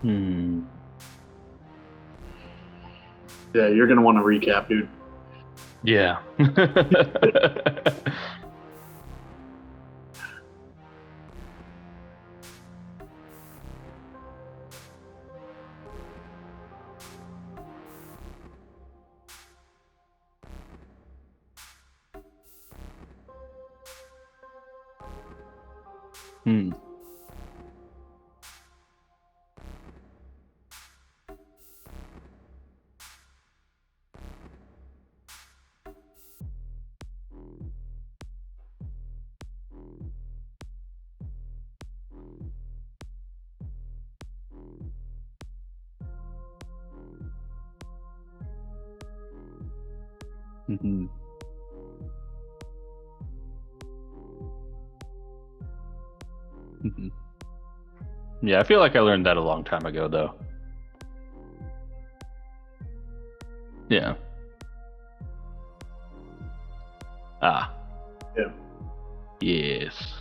Hmm. Yeah, you're gonna want to recap, dude. Yeah. Hmm. Hmm. Hmm. Yeah, I feel like I learned that a long time ago, though. Yeah. Ah, Yeah. yes.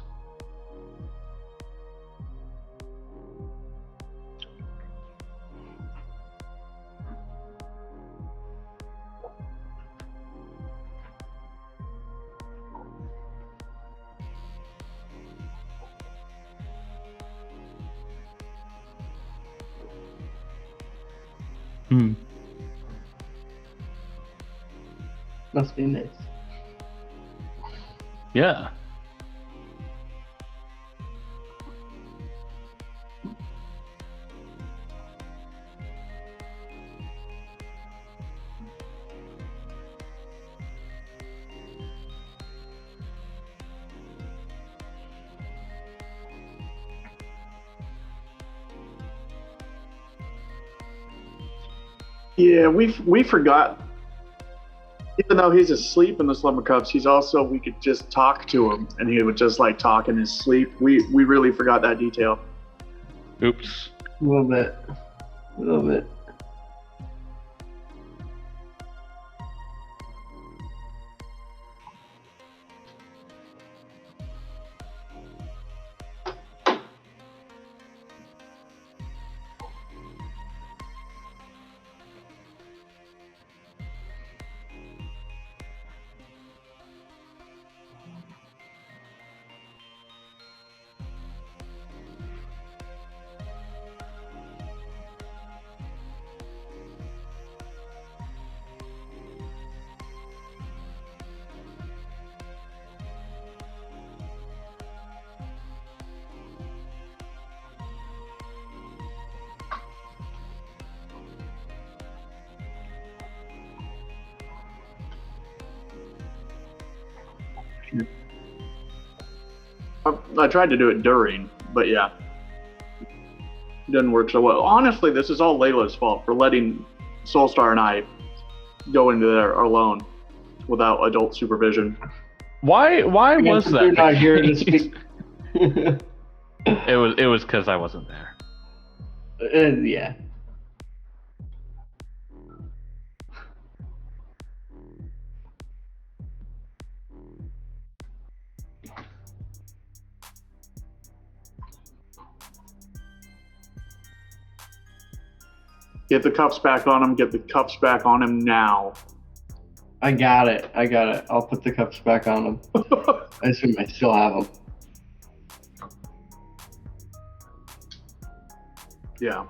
Hmm. Must be nice. Yeah. Yeah, we forgot. Even though he's asleep in the slumber cuffs, he's also we could just talk to him and he would just like talk in his sleep. We really forgot that detail. Oops. A little bit. A little bit. I tried to do it during, but yeah, it didn't work so well. Honestly, this is all Layla's fault for letting Soulstar and I go into there alone without adult supervision. Why I was guess that you're the not here to case? speak. It was because I wasn't there. Yeah. Get the cuffs back on him. Get the cuffs back on him now. I got it. I'll put the cups back on them. I assume I still have them. Yeah.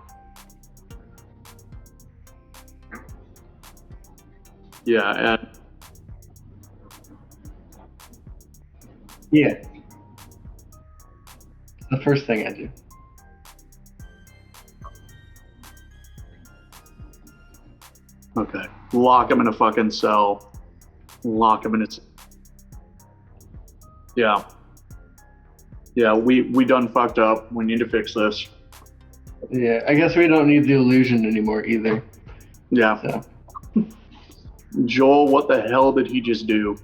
Yeah, and Yeah. It's the first thing I do. okay. Lock him in a fucking cell. Lock him in its. Yeah. Yeah, we done fucked up. We need to fix this. Yeah. I guess we don't need the illusion anymore either. Yeah. So. Joel, what the hell did he just do?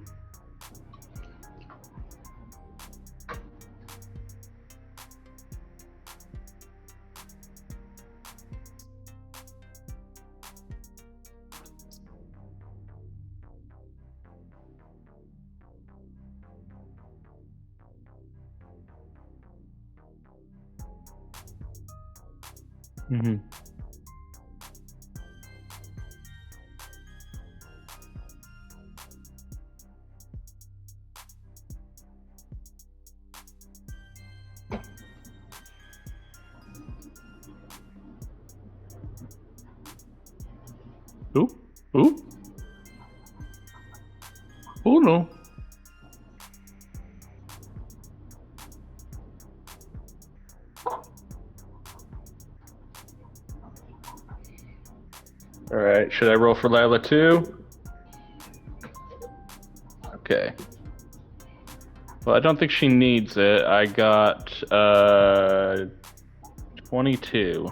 Mm-hmm. Ooh. Ooh. Oh no. Alright, should I roll for Lila too? Okay. Well, I don't think she needs it. I got 22.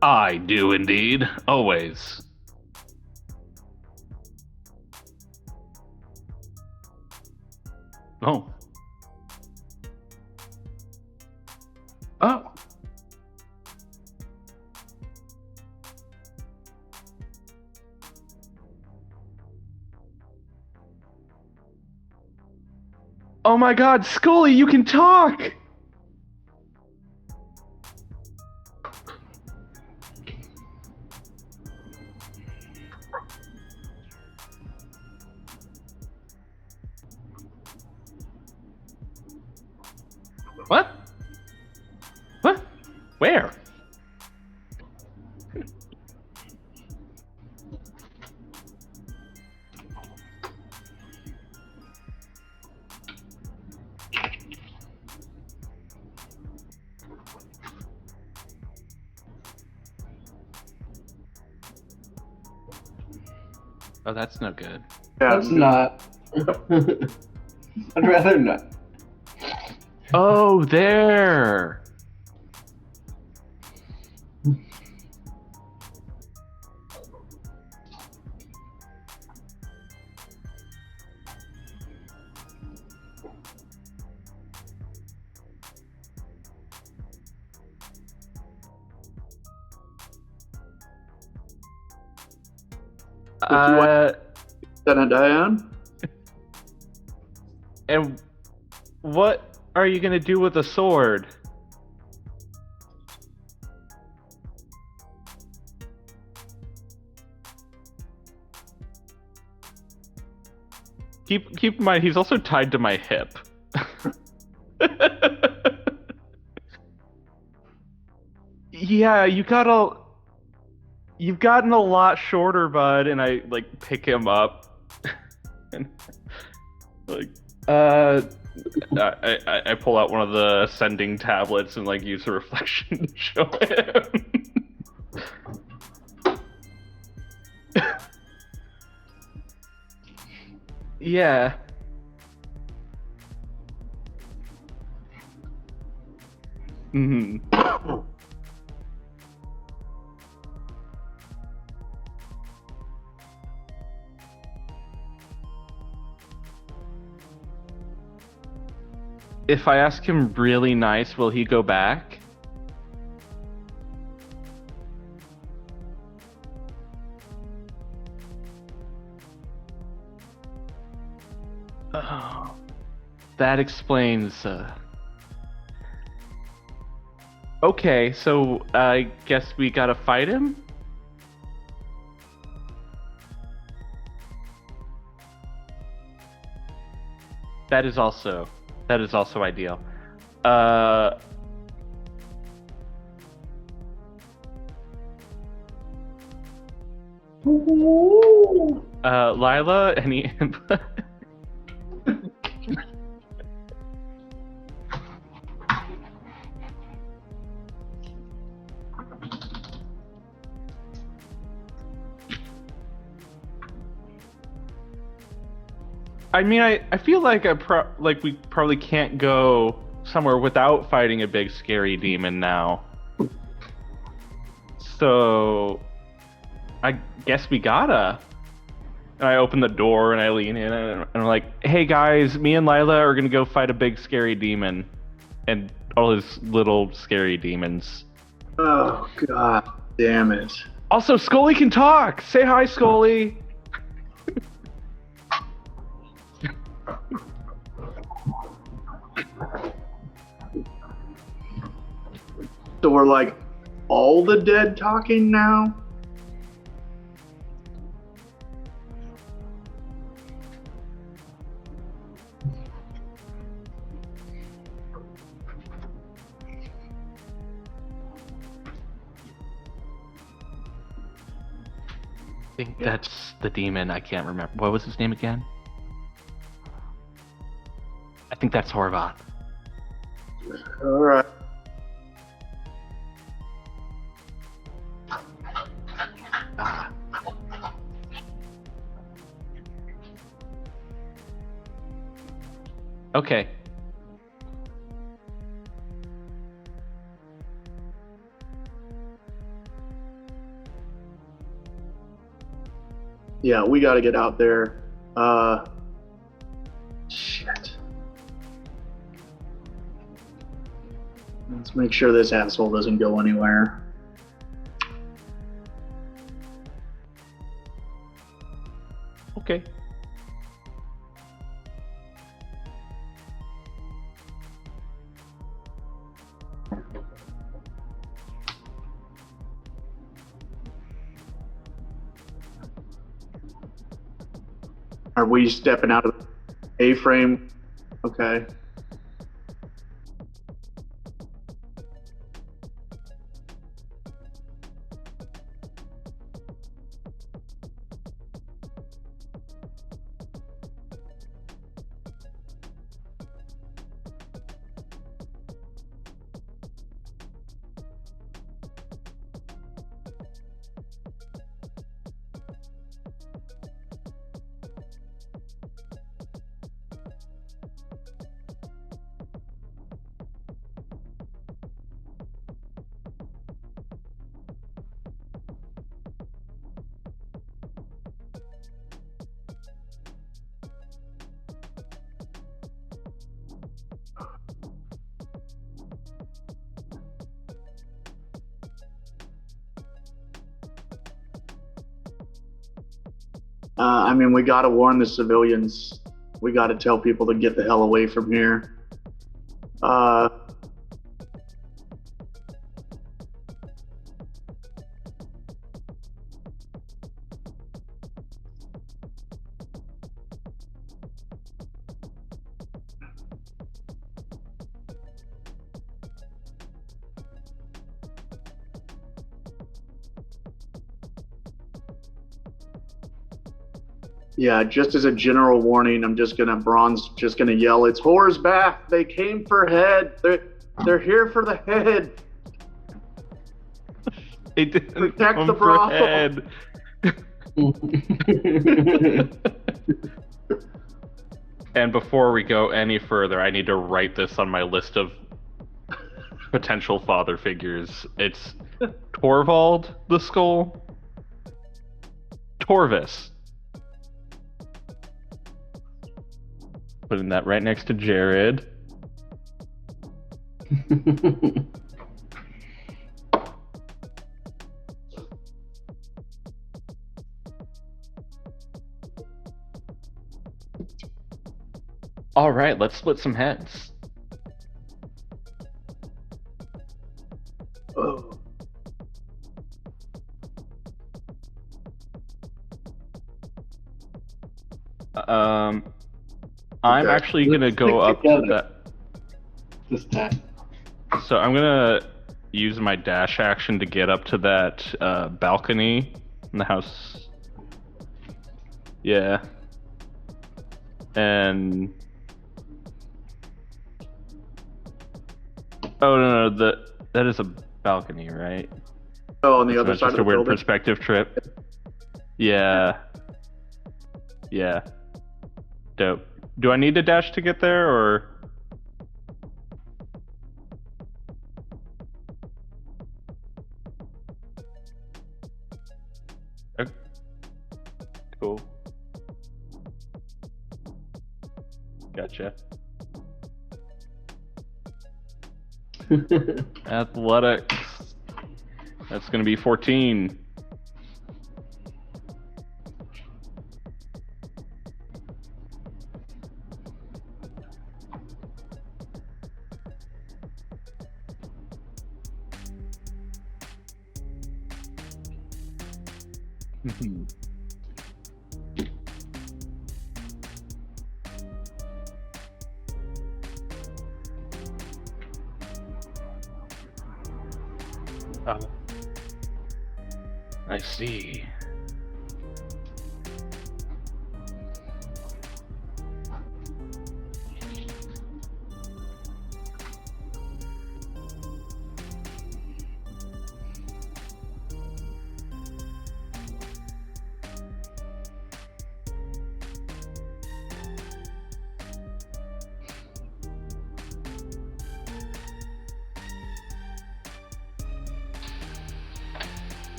I do indeed. Always. Oh. Oh. Oh my god, Scully, you can talk! What? What? Where? Oh, that's no good. Yeah, That's not. I'd rather not. Oh, there! Then a Diane. And what are you gonna do with a sword? Keep in mind, he's also tied to my hip. Yeah, you've gotten a lot shorter, bud, and I like pick him up. And, like, I pull out one of the sending tablets and like use a reflection to show him. Yeah. Mm-hmm. If I ask him really nice, will he go back? Oh, that explains. Okay, so I guess we gotta fight him? That is also ideal. Lila, any input? I mean, I feel like we probably can't go somewhere without fighting a big scary demon now. So I guess we gotta. And I open the door and I lean in and I'm like, hey guys, me and Lila are gonna go fight a big scary demon. And all his little scary demons. Oh, god damn it. Also, Scully can talk! Say hi, Scully! So we're like all the dead talking now? I think that's the demon. I can't remember. What was his name again? I think that's Horvath. Alright. Ah. Okay. Yeah, we gotta get out there. Shit. Let's make sure this asshole doesn't go anywhere. Okay. Are we stepping out of the A-frame? Okay. I mean, we gotta warn the civilians. We gotta tell people to get the hell away from here. Yeah, just as a general warning, Braun's just gonna yell, "It's Whore's back! They came for Head! They're here for the Head!" They didn't Protect come the for brothel. Head. And before we go any further, I need to write this on my list of potential father figures. It's Torvald the Skull, Torvis. Putting that right next to Jared. All right, let's split some heads. Oh. I'm Okay. actually gonna Let's go stick up to together. that. This time. So I'm gonna use my dash action to get up to that balcony in the house. Yeah. And oh no, that is a balcony, right? Oh, on the So other it's side just of a the weird building. perspective trip. Yeah. Yeah. Dope. Do I need to dash to get there, or? Okay. Cool. Gotcha. Athletics. That's going to be 14. I see.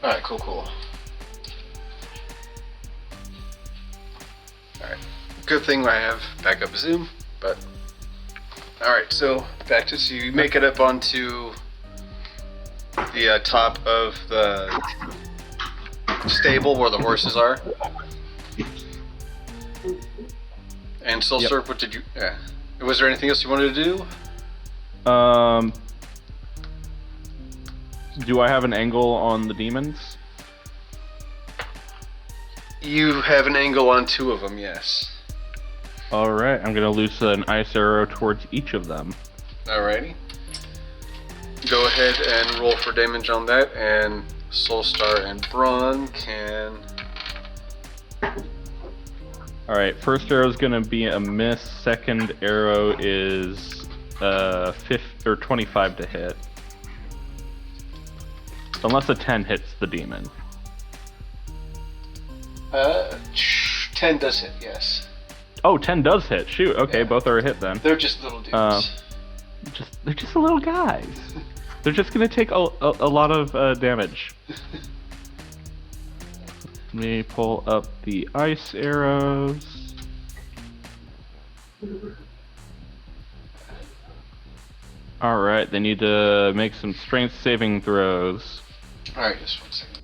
Alright, cool. Alright. Good thing I have backup Zoom, but... Alright, so back to so you make it up onto the top of the stable where the horses are. And Soul Yep. Surf, what did you... Yeah. Was there anything else you wanted to do? Do I have an angle on the demons? You have an angle on 2 of them, yes. Alright, I'm gonna loose an ice arrow towards each of them. Alrighty. Go ahead and roll for damage on that, and Soulstar and Braun can... Alright, first arrow is gonna be a miss, second arrow is 25 to hit. Unless a 10 hits the demon. 10 does hit, yes. Oh, 10 does hit. Shoot, okay, Yeah. both are a hit then. They're just little dudes. They're just little guys. They're just gonna take a lot of damage. Let me pull up the ice arrows. Alright, they need to make some strength saving throws. Alright, just 1 second.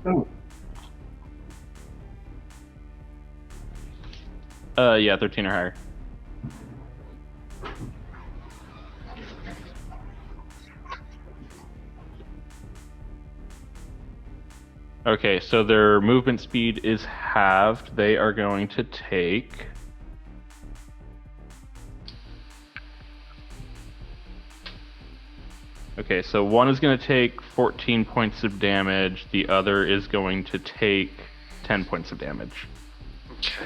Oh. Yeah, 13 or higher. Okay, so their movement speed is halved. They are going to take... Okay, so one is going to take 14 points of damage. The other is going to take 10 points of damage. Okay.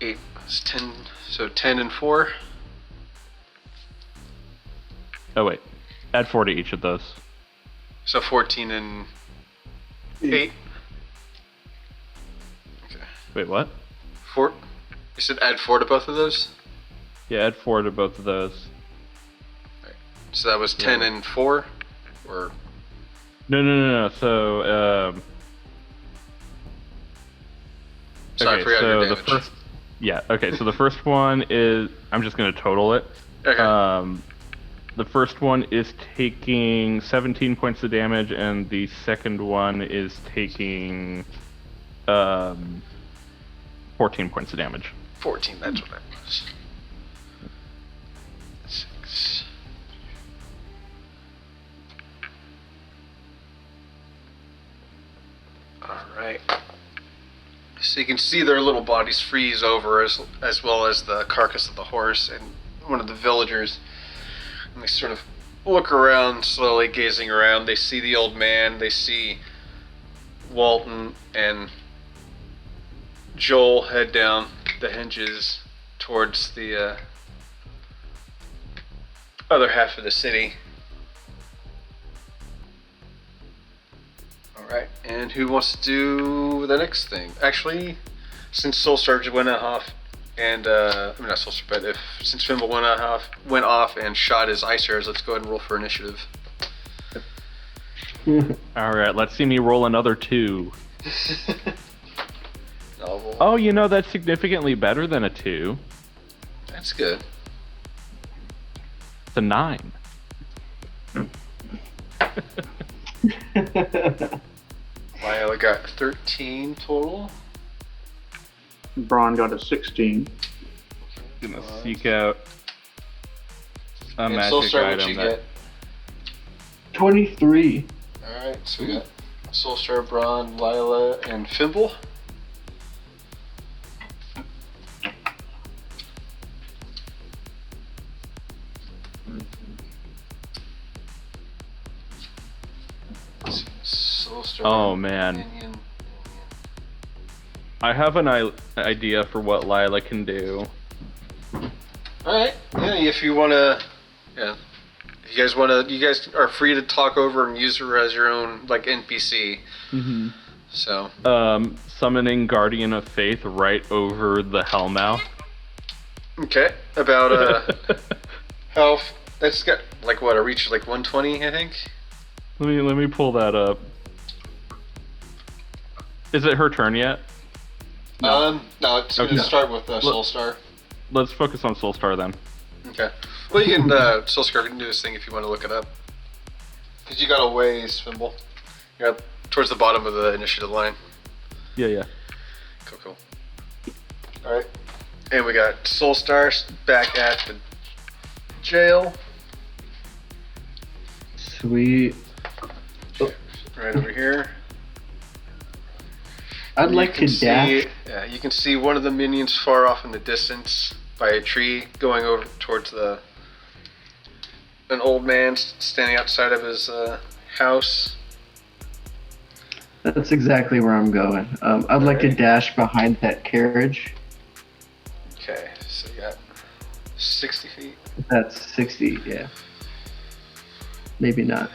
8 is 10, so 10 and 4. Oh wait, add 4 to each of those. So 14 and 8. Okay. Wait, what? 4. You said add 4 to both of those? Yeah, add 4 to both of those. So that was 10 and 4? Or... No. So, Sorry, I forgot so your the damage. first, yeah. Okay, so the first one is I'm just gonna total it. Okay. The first one is taking 17 points of damage, and the second one is taking 14 points of damage. 14, that's what that was. 6. Alright. So you can see their little bodies freeze over as well as the carcass of the horse and one of the villagers. And they sort of look around, slowly gazing around. They see the old man, they see Walton and Joel head down the hinges towards the other half of the city. Alright, and who wants to do the next thing? Actually, since Soulstar went off, and, I mean not Soulstar, but since Fimble went off and shot his ice arrows, let's go ahead and roll for initiative. Alright, let's see me roll another 2. Novel. Oh, that's significantly better than a 2. That's good. It's a 9. Lila got 13 total. Braun got a 16. Gonna seek out a And magic Soulstar, what'd item you that... get? 23. Alright, so we got Soulstar, Braun, Lila, and Fimble. Soulstar, Oh, man. Minion. I have an idea for what Lila can do. Alright, yeah, if you wanna, yeah. If you guys wanna, you guys are free to talk over and use her as your own, like, NPC. Mm-hmm. So. Summoning Guardian of Faith right over the Hellmouth. Okay, about, how, that's got, like, what, a reach of, like, 120, I think? Let me pull that up. Is it her turn yet? No, it's Okay. gonna start with Soulstar. Let's focus on Soulstar then. Okay. Well, you can, Soulstar can do this thing if you want to look it up. Because you got a ways, Fimble. You're towards the bottom of the initiative line. Yeah. Cool. Alright. And we got Soulstar back at the jail. Sweet. Right over here. I'd like to dash. Yeah, you can see one of the minions far off in the distance by a tree going over towards an old man standing outside of his house. That's exactly where I'm going. I'd like to dash behind that carriage. Okay, so you got 60 feet. That's 60, yeah. Maybe not.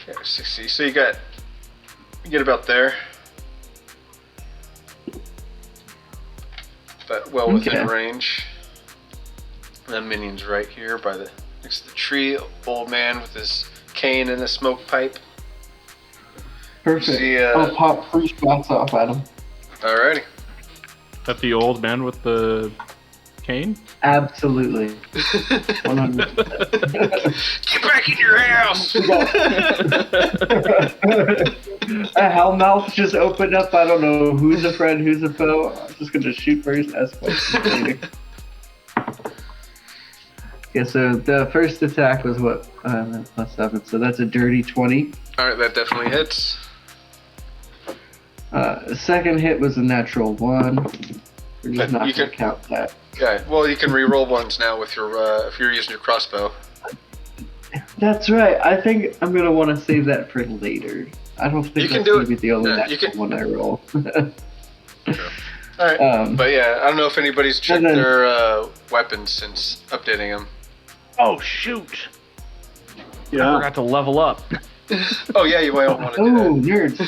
Yeah, 60. So you get about there. But well within range. And the minion's right here by next to the tree. Old man with his cane and a smoke pipe. Perfect. See, I'll pop 3 shots off at him. Alrighty. That the old man with the cane? Absolutely. 100%. Get back in your house! A hellmouth just opened up. I don't know who's a friend, who's a foe. I'm just gonna shoot first, ask questions later. Okay, so the first attack was what? +7, so that's a dirty 20. Alright, that definitely hits. Second hit was a natural 1. We're just not You gonna can- count that. Okay, well you can re-roll ones now with your if you're using your crossbow. That's right. I think I'm gonna want to save that for later. I don't You think can that's do gonna it. be the only Yeah, natural you can- one I roll. Alright, but yeah, I don't know if anybody's checked And then- their weapons since updating them. Oh shoot! I Yeah. forgot to level up. Oh yeah, you might want to Oh, do nerds!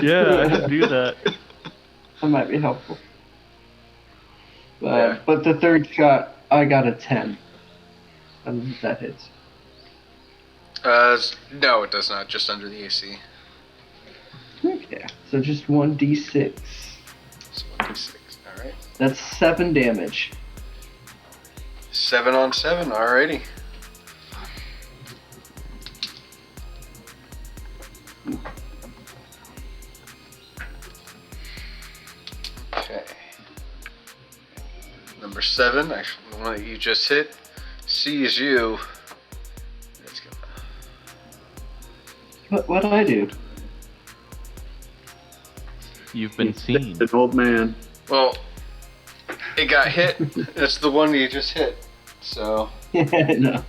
Yeah, I should do that. That might be helpful. Yeah. But the third shot, I got a 10. And that hits. that. No, it does not. Just under the AC. Okay, so just 1d6. So 1d6. All right. That's 7 damage. 7 on 7. Alrighty. Okay. Number 7, actually the one that you just hit, sees you. Let's go. What'd I do? You've been seen. An old man. Well, it got hit. That's the one you just hit. So, No. and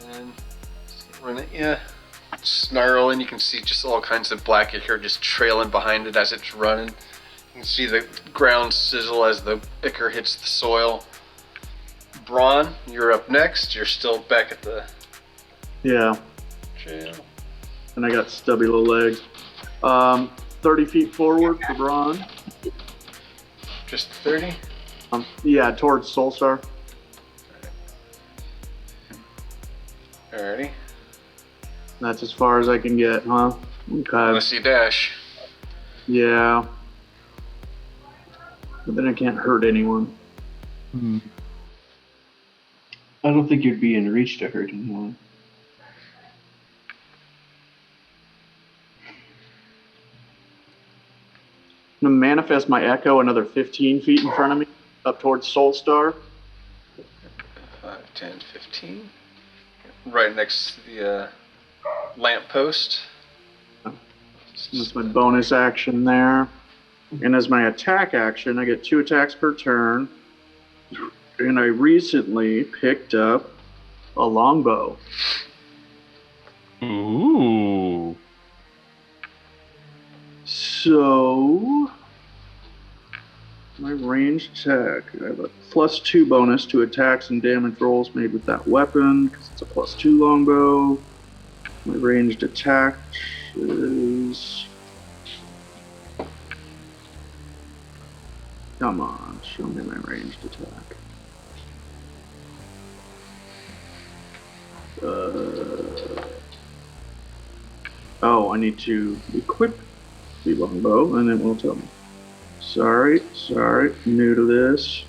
then run it, yeah. Snarl, and you can see just all kinds of black ichor just trailing behind it as it's running. You can see the ground sizzle as the ichor hits the soil. Braun, you're up next. You're still back at the Yeah, jail. and I got stubby little legs. 30 feet forward for Braun. Just 30? Yeah, towards Soulstar. Alrighty. That's as far as I can get, huh? Okay. Unless you dash. Yeah. But then I can't hurt anyone. I don't think you'd be in reach to hurt anyone. I'm gonna manifest my echo another 15 feet in front of me, up towards Soulstar. 5, 10, 15. Right next to the lamppost. That's my bonus action there. And as my attack action, I get 2 attacks per turn. And I recently picked up a longbow. Ooh. So, my ranged attack, I have a +2 bonus to attacks and damage rolls made with that weapon, because it's a +2 longbow. My ranged attack is... Come on, show me my ranged attack. Oh, I need to equip the longbow, and it will tell me. Sorry, new to this.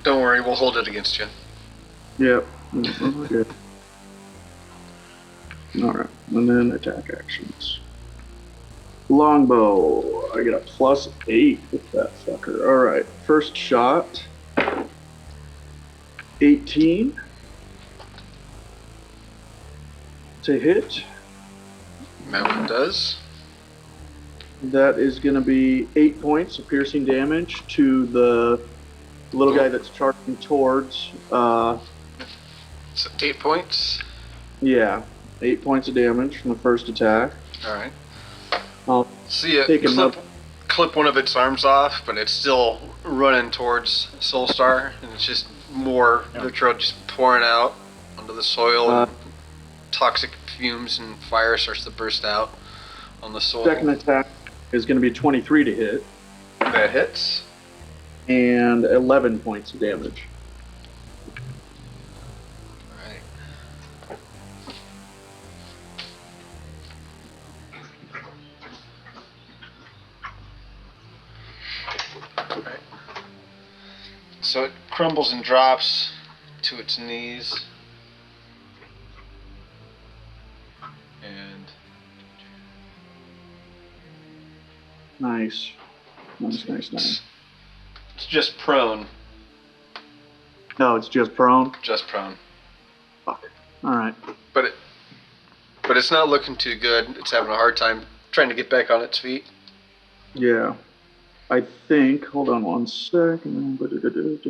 Don't worry, we'll hold it against you. Yep. Okay. Alright, and then attack actions. Longbow, I get a +8 with that fucker. Alright, first shot. 18. To hit. That one does. That is going to be 8 points of piercing damage to the little guy that's charging towards. So 8 points. Yeah, 8 points of damage from the first attack. Alright. I'll See it take another. clip one of its arms off, but it's still running towards Soulstar, and it's just more vitriol just pouring out onto the soil. And toxic fumes and fire starts to burst out on the soil. Second attack is going to be 23 to hit. That hits. And 11 points of damage. Alright. Alright. So it crumbles and drops to its knees. And Nice. Nice. it's just prone. No, it's just prone. Just prone. Fuck. Alright. But it's not looking too good. It's having a hard time trying to get back on its feet. Yeah. I think, hold on one second. There it is.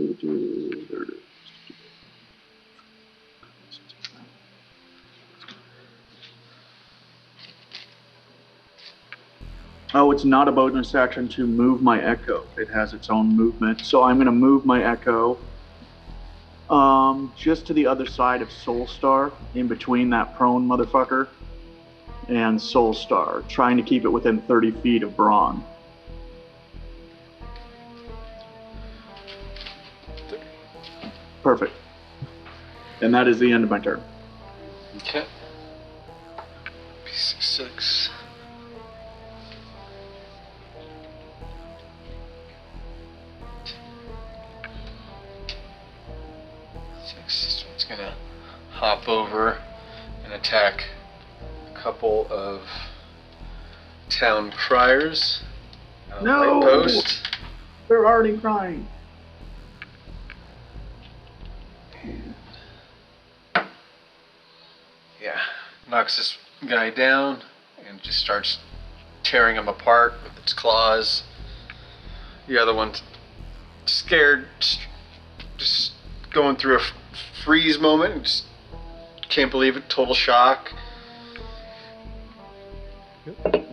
Oh, it's not a bonus action to move my echo. It has its own movement. So I'm going to move my echo just to the other side of Soulstar, in between that prone motherfucker and Soulstar, trying to keep it within 30 feet of Braun. Perfect. And that is the end of my turn. Okay. P6. It's gonna hop over and attack a couple of town criers. No! Post. They're already crying. Yeah, knocks this guy down and just starts tearing him apart with its claws. The other one's scared, just going through a freeze moment, and just can't believe it, total shock. Yep.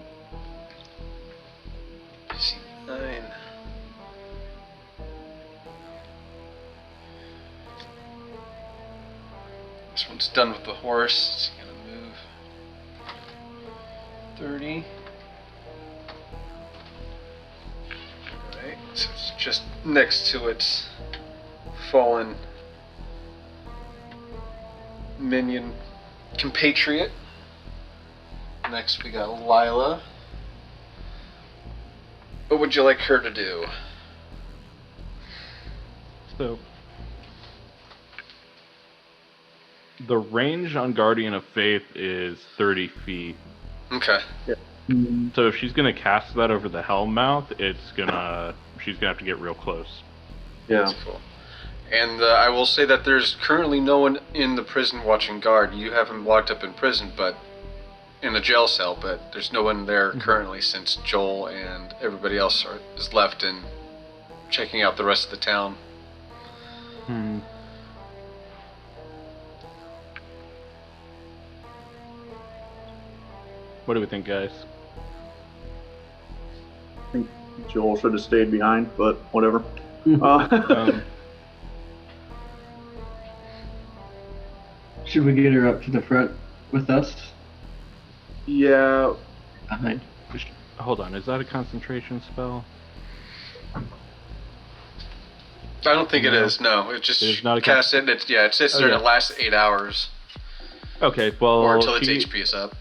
9. it's done with the horse, it's gonna move 30. Alright, so it's just next to its fallen minion compatriot. Next we got Lila. What would you like her to do? So, the range on Guardian of Faith is 30 feet. Okay. So if she's gonna cast that over the Hellmouth, she's gonna have to get real close. Yeah. That's cool. And I will say that there's currently no one in the prison watching guard. You have him locked up in prison, but in a jail cell, but there's no one there currently since Joel and everybody else is left and checking out the rest of the town. What do we think, guys? I think Joel should have stayed behind, but whatever. Should we get her up to the front with us? Yeah. Behind. Hold on, is that a concentration spell? I don't think it is. No, it just It's not a casts it. And it sits there and it lasts 8 hours, Okay, well, or until its HP is up.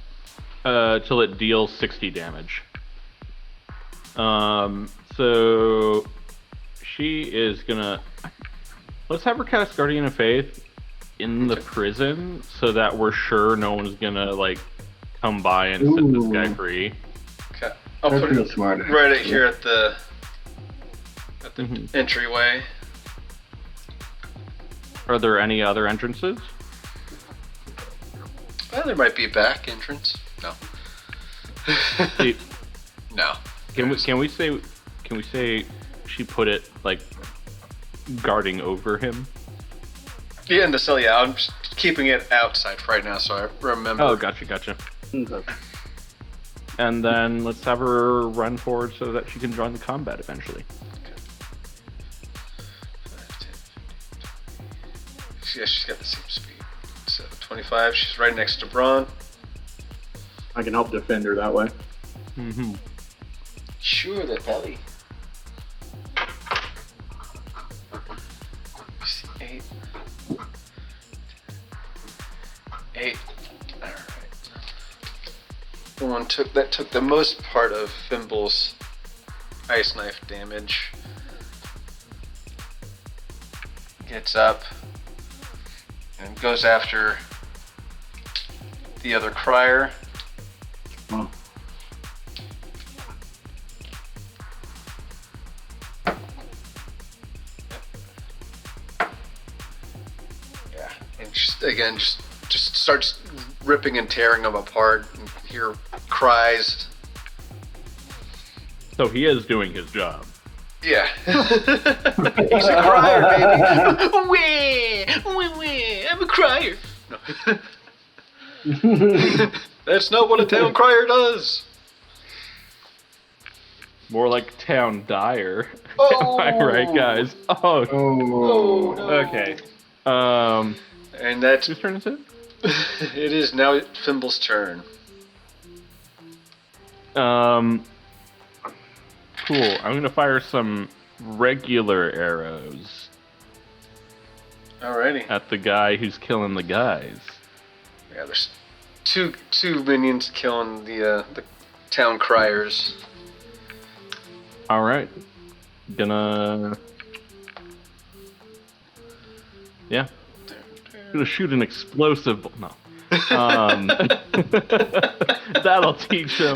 Till it deals 60 damage. So she is gonna. Let's have her cast Guardian of Faith in the prison, so that we're sure no one's gonna come by and set this guy free. Okay, I'll That's put real it smart. right here at the entryway. Are there any other entrances? Well, there might be a back entrance. No. See, No. can we say she put it guarding over him? Yeah, in the cell. Yeah, I'm just keeping it outside for right now, so I remember. Oh, gotcha. Okay. And then let's have her run forward so that she can join the combat eventually. Yeah, she's got the same speed. So 25. She's right next to Braun. I can help defend her that way. Mm-hmm. Sure, the belly. 8. 8. All right. The one that took the most part of Fimble's ice knife damage. Gets up and goes after the other crier. Oh. Yeah, and just starts ripping and tearing them apart. And hear cries. So he is doing his job. Yeah. He's a crier, baby. Wee, I'm a crier. No. That's not what a town crier does. More like town dyer. Oh. Am I right, guys? Oh. Oh. No. Okay. And that's Whose turn is it? it is now Fimble's turn. Cool. I'm gonna fire some regular arrows Alrighty. at the guy who's killing the guys. Yeah, there's two minions killing the town criers. All right. Gonna shoot an explosive. No. That'll teach him.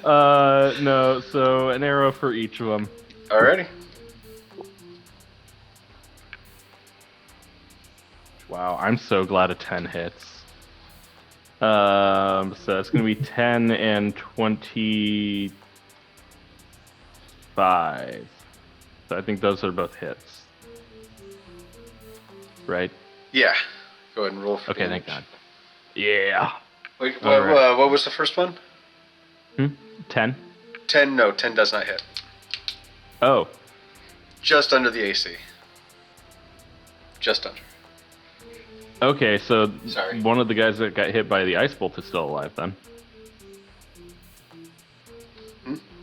No. So an arrow for each of them. Alrighty. Wow, I'm so glad a 10 hits. So it's gonna be 10 and 25. So I think those are both hits. Right? Yeah. Go ahead and roll for Okay, damage. thank God. Yeah. Wait, All right. what was the first one? 10? 10. No, 10 does not hit. Oh. Just under the AC. Just under. Okay, so Sorry. one of the guys that got hit by the ice bolt is still alive then.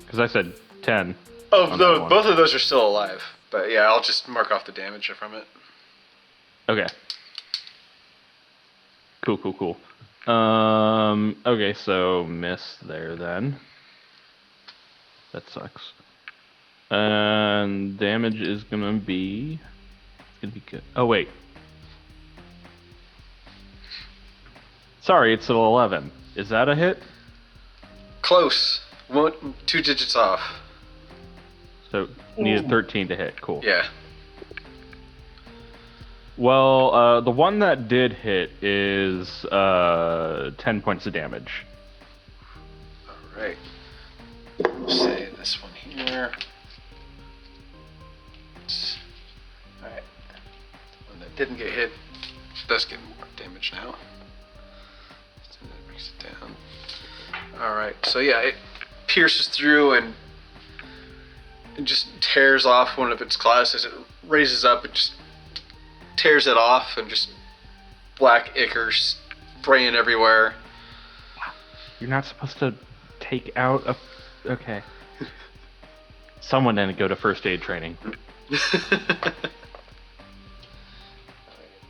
Because I said 10. Oh, on no, that one. both of those are still alive. But yeah, I'll just mark off the damage from it. Okay. Cool. Okay, so miss there then. That sucks. And damage is gonna be good. Oh wait. Sorry, it's an 11. Is that a hit? Close. 2 digits off. So needed 13 to hit. Cool. Yeah. Well, the one that did hit is 10 points of damage. Alright. Say this one here. Alright. The one that didn't get hit does get more damage now. So that brings it down. Alright, so yeah, it pierces through and it just tears off one of its claws as it raises up. It just tears it off and just black ichor spraying everywhere. You're not supposed to take out a... Okay. Someone didn't go to first aid training.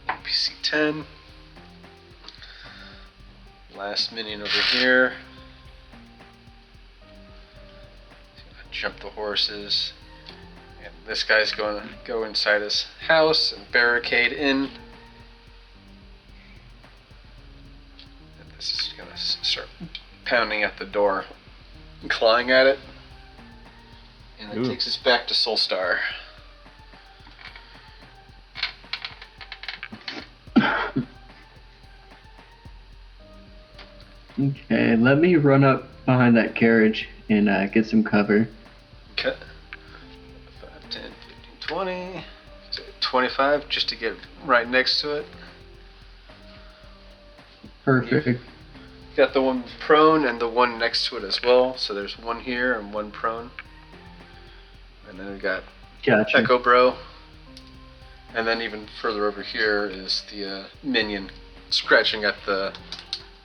NPC 10. Last minion over here. Jump the horses. And this guy's going to go inside his house and barricade in. And this is going to start pounding at the door and clawing at it. And it Ooh. takes us back to Soulstar. Okay, let me run up behind that carriage and get some cover. Okay. 5, 10, 15, 20. 25 just to get right next to it. Perfect. Got the one prone and the one next to it as well. So there's one here and one prone. And then we got Gotcha. Echo Bro. And then even further over here is the Minion scratching at the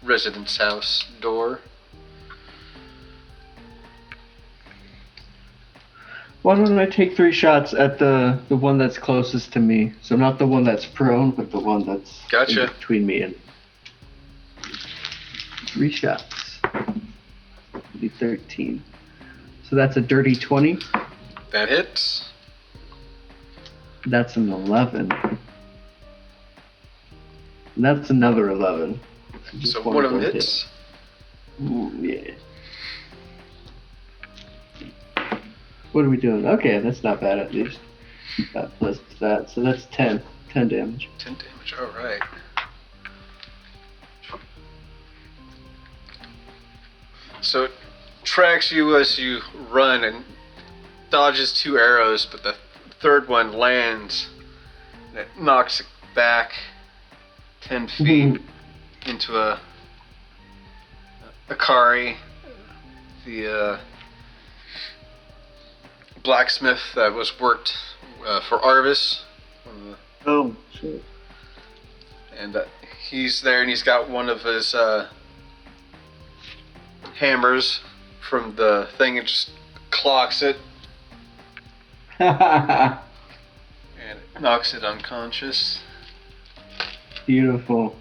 residence house door. Why don't I take 3 shots at the one that's closest to me? So not the one that's prone, but the one that's Gotcha. in between me and... 3 shots. Be 13. So that's a dirty 20. That hits. That's an 11. And that's another 11. Just So one of them more hits. hit. Ooh, yeah. What are we doing? Okay, that's not bad at least. That plus that, so that's 10. 10 damage. 10 damage, alright. So it tracks you as you run and dodges 2 arrows, but the third one lands and it knocks it back 10 feet into a Akari, the blacksmith that was worked for Arvis. Oh, shit. And he's there and he's got one of his hammers from the thing and just clocks it and it knocks it unconscious. Beautiful.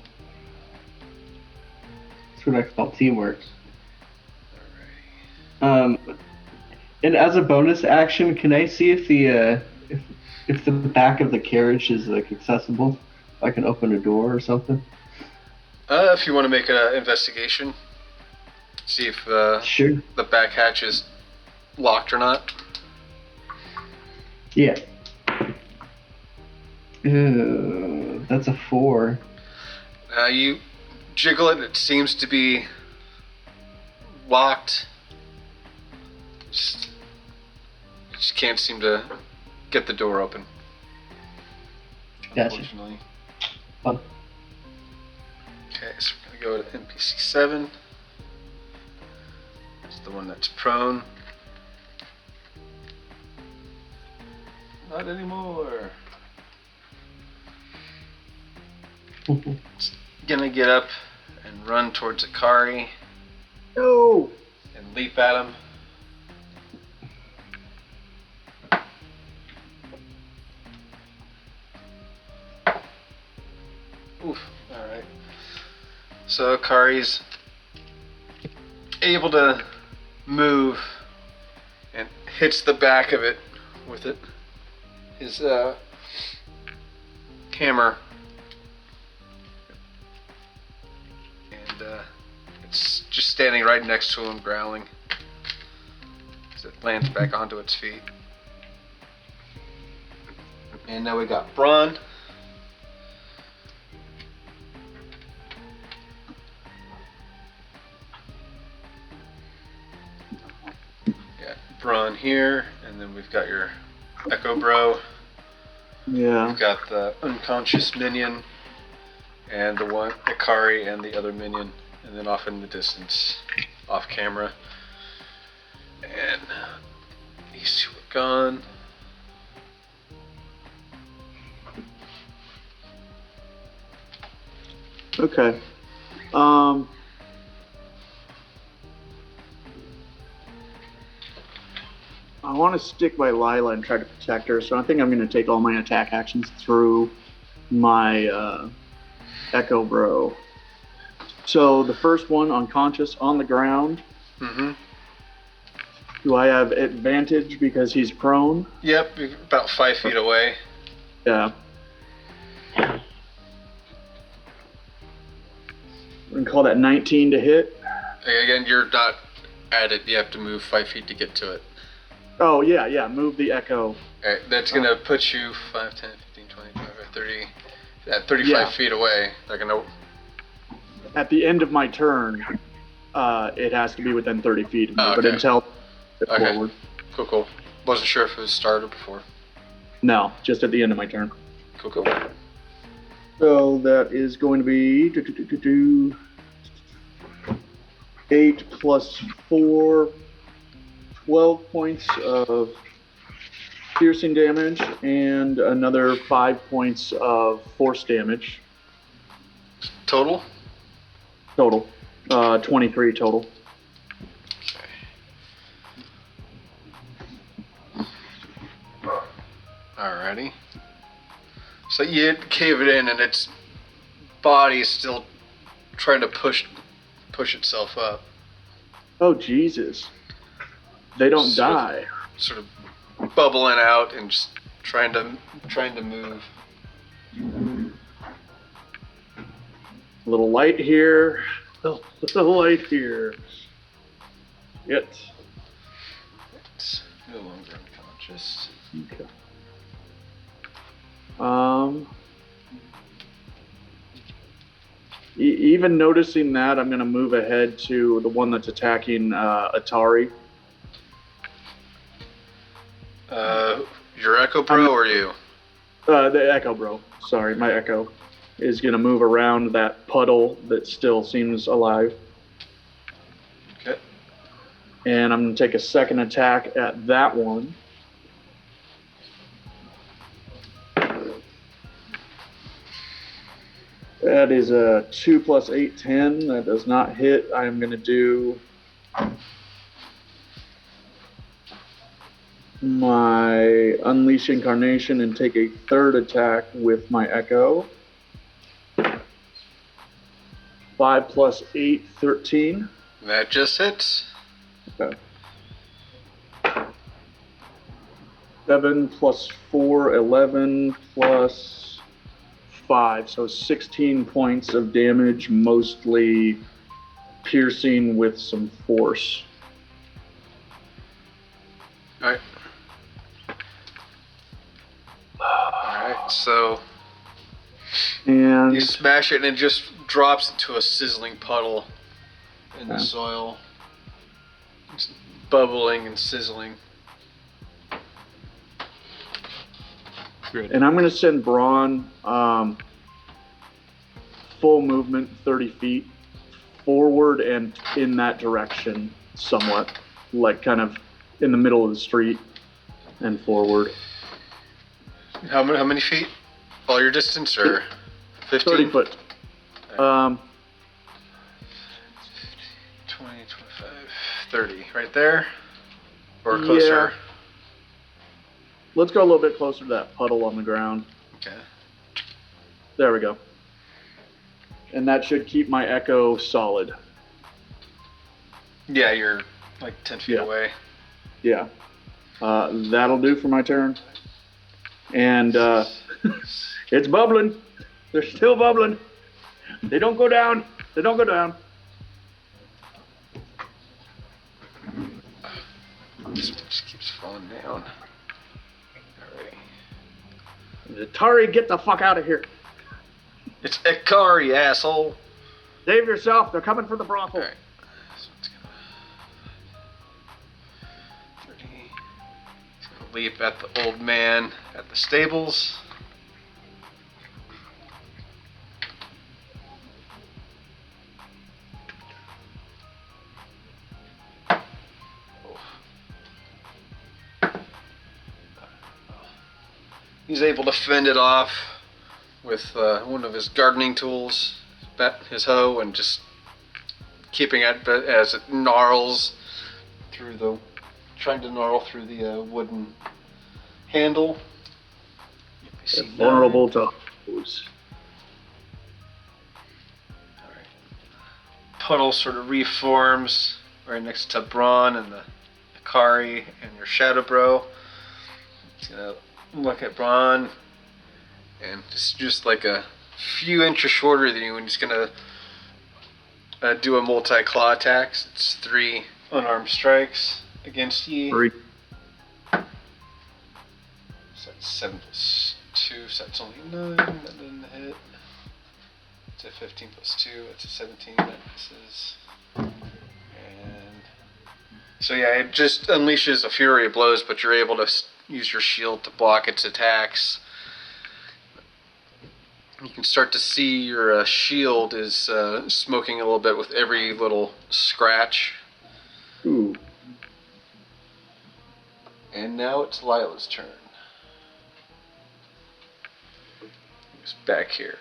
That's what I call teamwork. And as a bonus action, can I see if the if the back of the carriage is like accessible? If I can open a door or something. If you want to make an investigation, see if Sure. the back hatch is locked or not. Yeah. That's a 4. You jiggle it, it seems to be locked. Just can't seem to get the door open. Gotcha. Unfortunately. Fun. Okay, so we're gonna go to NPC 7. That's the one that's prone. Not anymore. It's gonna get up and run towards Akari No. and leap at him. Oof. Alright. So Akari's able to move and hits the back of it with it. His hammer. And it's just standing right next to him, growling. As it lands back onto its feet. And now we got Braun. Braun here, and then we've got your Echo Bro. Yeah. We've got the unconscious Minion, and the one Akari and the other Minion, and then off in the distance, off camera. And these two are gone. Okay. I want to stick by Lila and try to protect her, so I think I'm going to take all my attack actions through my Echo Bro. So the first one, unconscious, on the ground. Mm-hmm. Do I have advantage because he's prone? Yep, about 5 feet away. Yeah. We can call that 19 to hit. Again, you're not at it. You have to move 5 feet to get to it. Oh, yeah, move the Echo. Alright, that's going to put you 5, 10, 15, 20, 25, 30, at 35 Yeah. feet away. They're going to... At the end of my turn, it has to be within 30 feet of me, Oh, but okay. until Okay. forward. Cool. Wasn't sure if it was started before. No, just at the end of my turn. Cool. So that is going to be 8 plus 4, 12 points of piercing damage and another 5 points of force damage. Total? Total. 23 total. Alrighty. So you cave it in and its body is still trying to push itself up. Oh, Jesus. They don't Sort of- die. Sort of bubbling out and just trying to move. A little light here. A little light here. Yet. It's no longer unconscious. Okay. Even noticing that, I'm going to move ahead to the one that's attacking Atari. Your Echo Bro or you? The Echo Bro. Sorry, my Echo is going to move around that puddle that still seems alive. Okay. And I'm going to take a second attack at that one. That is a 2 plus 8, 10. That does not hit. I am going to do my Unleash Incarnation and take a third attack with my Echo. 5 plus 8, 13. That just hits. Okay. 7 plus 4, 11 plus 5. So 16 points of damage, mostly piercing with some force. Alright. Alright, so And you smash it and it just drops into a sizzling puddle in the Okay. soil. It's bubbling and sizzling. Good. I'm going to send Braun full movement 30 feet forward and in that direction somewhat, like kind of in the middle of the street and forward. How many feet? All your distance or? 15? 30 foot. 20, 25, 30. Right there? Or closer? Yeah. Let's go a little bit closer to that puddle on the ground. Okay. There we go. And that should keep my echo solid. Yeah, you're like 10 feet away. Yeah. That'll do for my turn. And it's bubbling. They're still bubbling. They don't go down. They don't go down. This one just keeps falling down. Alright. Atari, get the fuck out of here. It's Ikari, asshole. Save yourself. They're coming for the brothel. Alright. So it's gonna 30. He's gonna leap at the old man at the stables. He's able to fend it off with one of his gardening tools, his hoe, and just keeping it as it gnarls through trying to gnarl through the wooden handle. Vulnerable to hose. Alright. Puddle sort of reforms right next to Braun and the Ikari and your Shadow Bro. He's gonna look at Braun, and it's just like a few inches shorter than you, and he's gonna do a multi-claw attack. So it's 3 unarmed strikes against you. 3. So that's 7 plus 2, so that's only 9. That doesn't hit. It's a 15 plus 2. That's a 17. That misses. And so yeah, it just unleashes a fury of blows, but you're able to use your shield to block its attacks. You can start to see your shield is smoking a little bit with every little scratch. Ooh. And now it's Lila's turn. He's back here.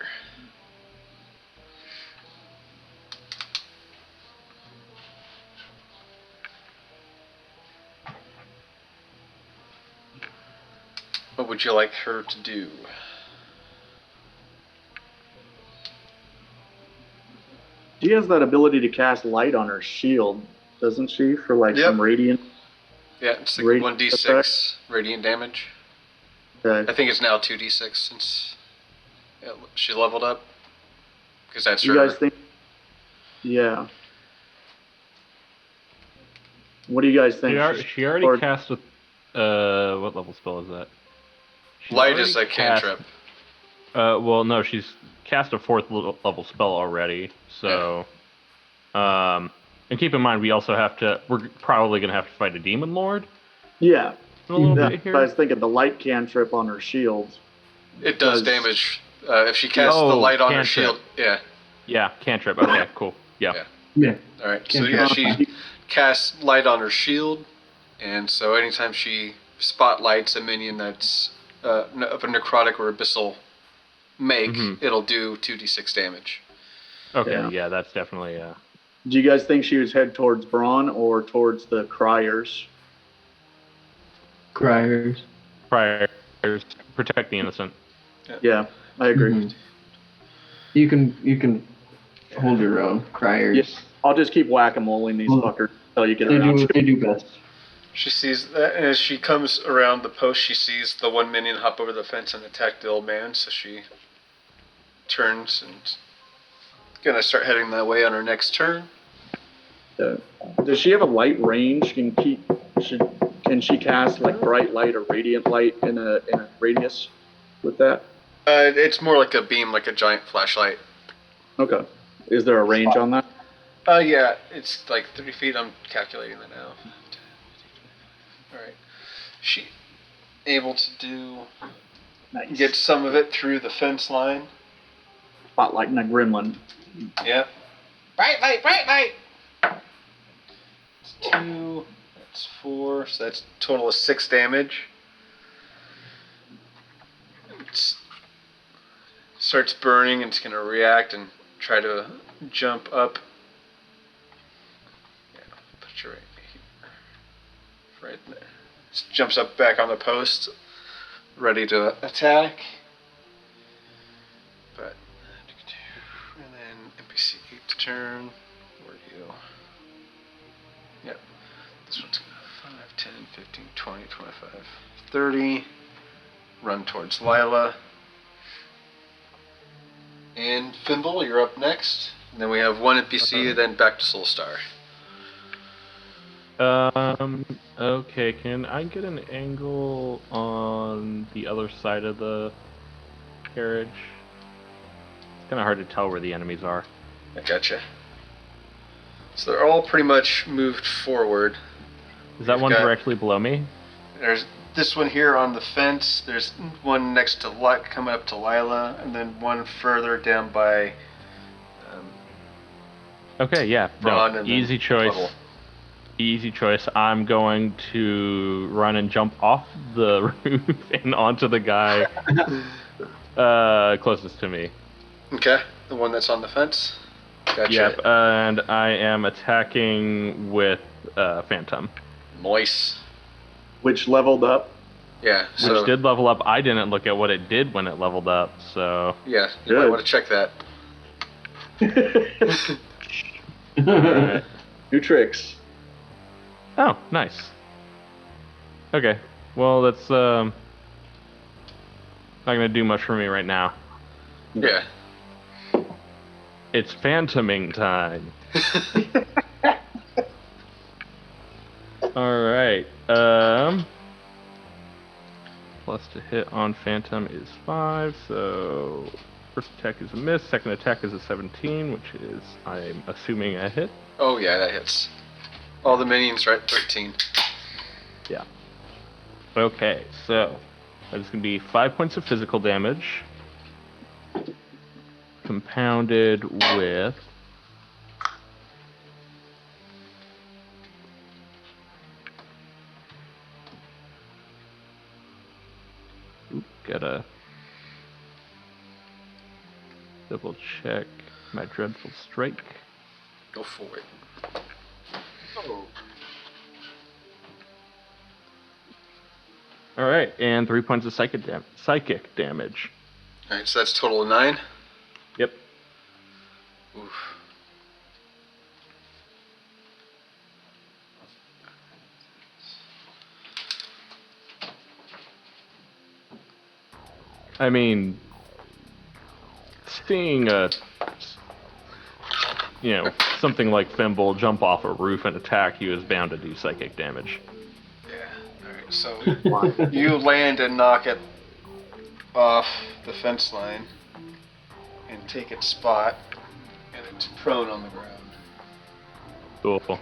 What would you like her to do? She has that ability to cast light on her shield, doesn't she? For like Yep. some radiant. Yeah, it's like Radiant 1d6 radiant damage. Okay. I think it's now 2d6 since she leveled up. Because that's You her. guys think? Yeah. What do you guys think? She already Or- cast a. What level spell is that? She's Light already is a cantrip. Well, no, she's cast a 4th level spell already. So, and keep in mind, we're probably gonna have to fight a demon lord Yeah. in a little Yeah, bit here. I was thinking the light cantrip on her shield. It does damage. If she casts the light on her cantrip. shield. Yeah. Yeah, cantrip. Okay, cool. Yeah. Yeah. Alright, so Cantrip. yeah, she casts light on her shield, and so anytime she spotlights a minion that's of a necrotic or abyssal make, it'll do 2d6 damage. Okay. Yeah, that's definitely. Do you guys think she was head towards Braun or towards the criers? Criers. Priors protect the innocent. Yeah, I agree. Mhm. You can hold your own. Criers. Yes. I'll just keep whack-a-moling these fuckers until you get They do around. what they do best. She sees that as she comes around the post, she sees the one minion hop over the fence and attack the old man, so she turns and gonna start heading that way on her next turn. Does she have a light range? Can she cast like bright light or radiant light in a radius with that? It's more like a beam, like a giant flashlight. Okay. Is there a range on that? Yeah, it's like 30 feet. I'm calculating that now. Alright. She able to Nice. get some of it through the fence line. Spotlighting a gremlin. Yep. Bright light, bright light! That's 2, that's 4, so that's a total of 6 damage. starts burning and it's going to react and try to jump up. Yeah, put you right here. Right there. Just jumps up back on the post, ready to attack. But, and then NPC 8's turn. Where are you? Yep. This one's going to 5, 10, 15, 20, 25, 30. Run towards Lila. And Fimble, you're up next. And then we have one NPC, then back to Soulstar. Okay, can I get an angle on the other side of the carriage? It's kind of hard to tell where the enemies are. I gotcha. So they're all pretty much moved forward. Is that We've one got- directly below me? There's this one here on the fence. There's one next to coming up to Lila, and then one further down by Okay, yeah. Braun No, and easy then choice. Puddle. Easy choice. I'm going to run and jump off the roof and onto the guy closest to me. Okay, the one that's on the fence. Gotcha. Yep, and I am attacking with Phantom. Nice. Which leveled up. Yeah. So Which did level up. I didn't look at what it did when it leveled up, so... yeah, you might Good. want to check that. Alright. New tricks. Oh, nice. Okay, well, that's not gonna do much for me right now. Yeah. It's phantoming time. Alright, plus to hit on Phantom is 5, so first attack is a miss, second attack is a 17, which is, I'm assuming, a hit. Oh yeah, that hits. All the minions are at 13. Yeah. Okay, so that's going to be 5 points of physical damage, compounded with gotta double check my dreadful strike. Go for it. All right, and 3 points of psychic damage. Alright, so that's total of 9. Yep. Oof. I mean, seeing something like Thimble jump off a roof and attack you is bound to do psychic damage. Yeah. Alright, so you land and knock it off the fence line and take its spot, and it's prone on the ground. Cool.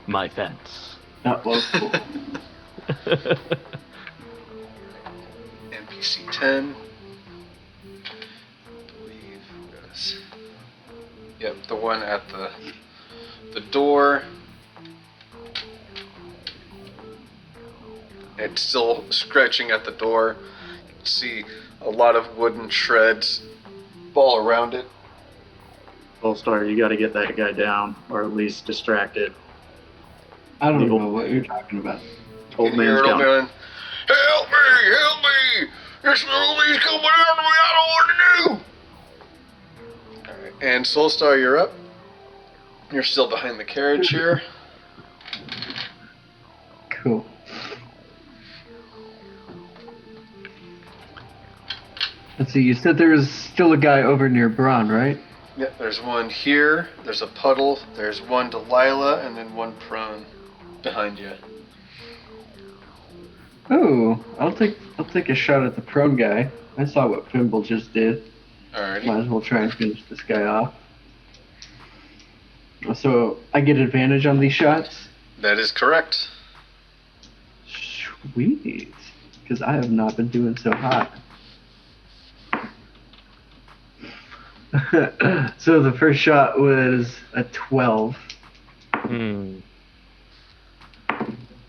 My fence. That was cool. NPC 10. I believe was. Yep, the one at the door. It's still scratching at the door. You can see a lot of wooden shreds all around it. Soulstar, you got to get that guy down, or at least distract it. I don't know what you're talking about. Old You can hear man's an old down. man, help me, help me! This movie's coming after me, I don't know what to do! Alright, and Soulstar, you're up. You're still behind the carriage here. Cool. Let's see, you said there was still a guy over near Braun, right? Yep, there's one here, there's a puddle, there's one Delilah, and then one prone behind you. Oh, I'll take a shot at the prone guy. I saw what Pimble just did. Alrighty. Might as well try and finish this guy off. So I get advantage on these shots? That is correct. Sweet. Because I have not been doing so hot. So the first shot was a 12.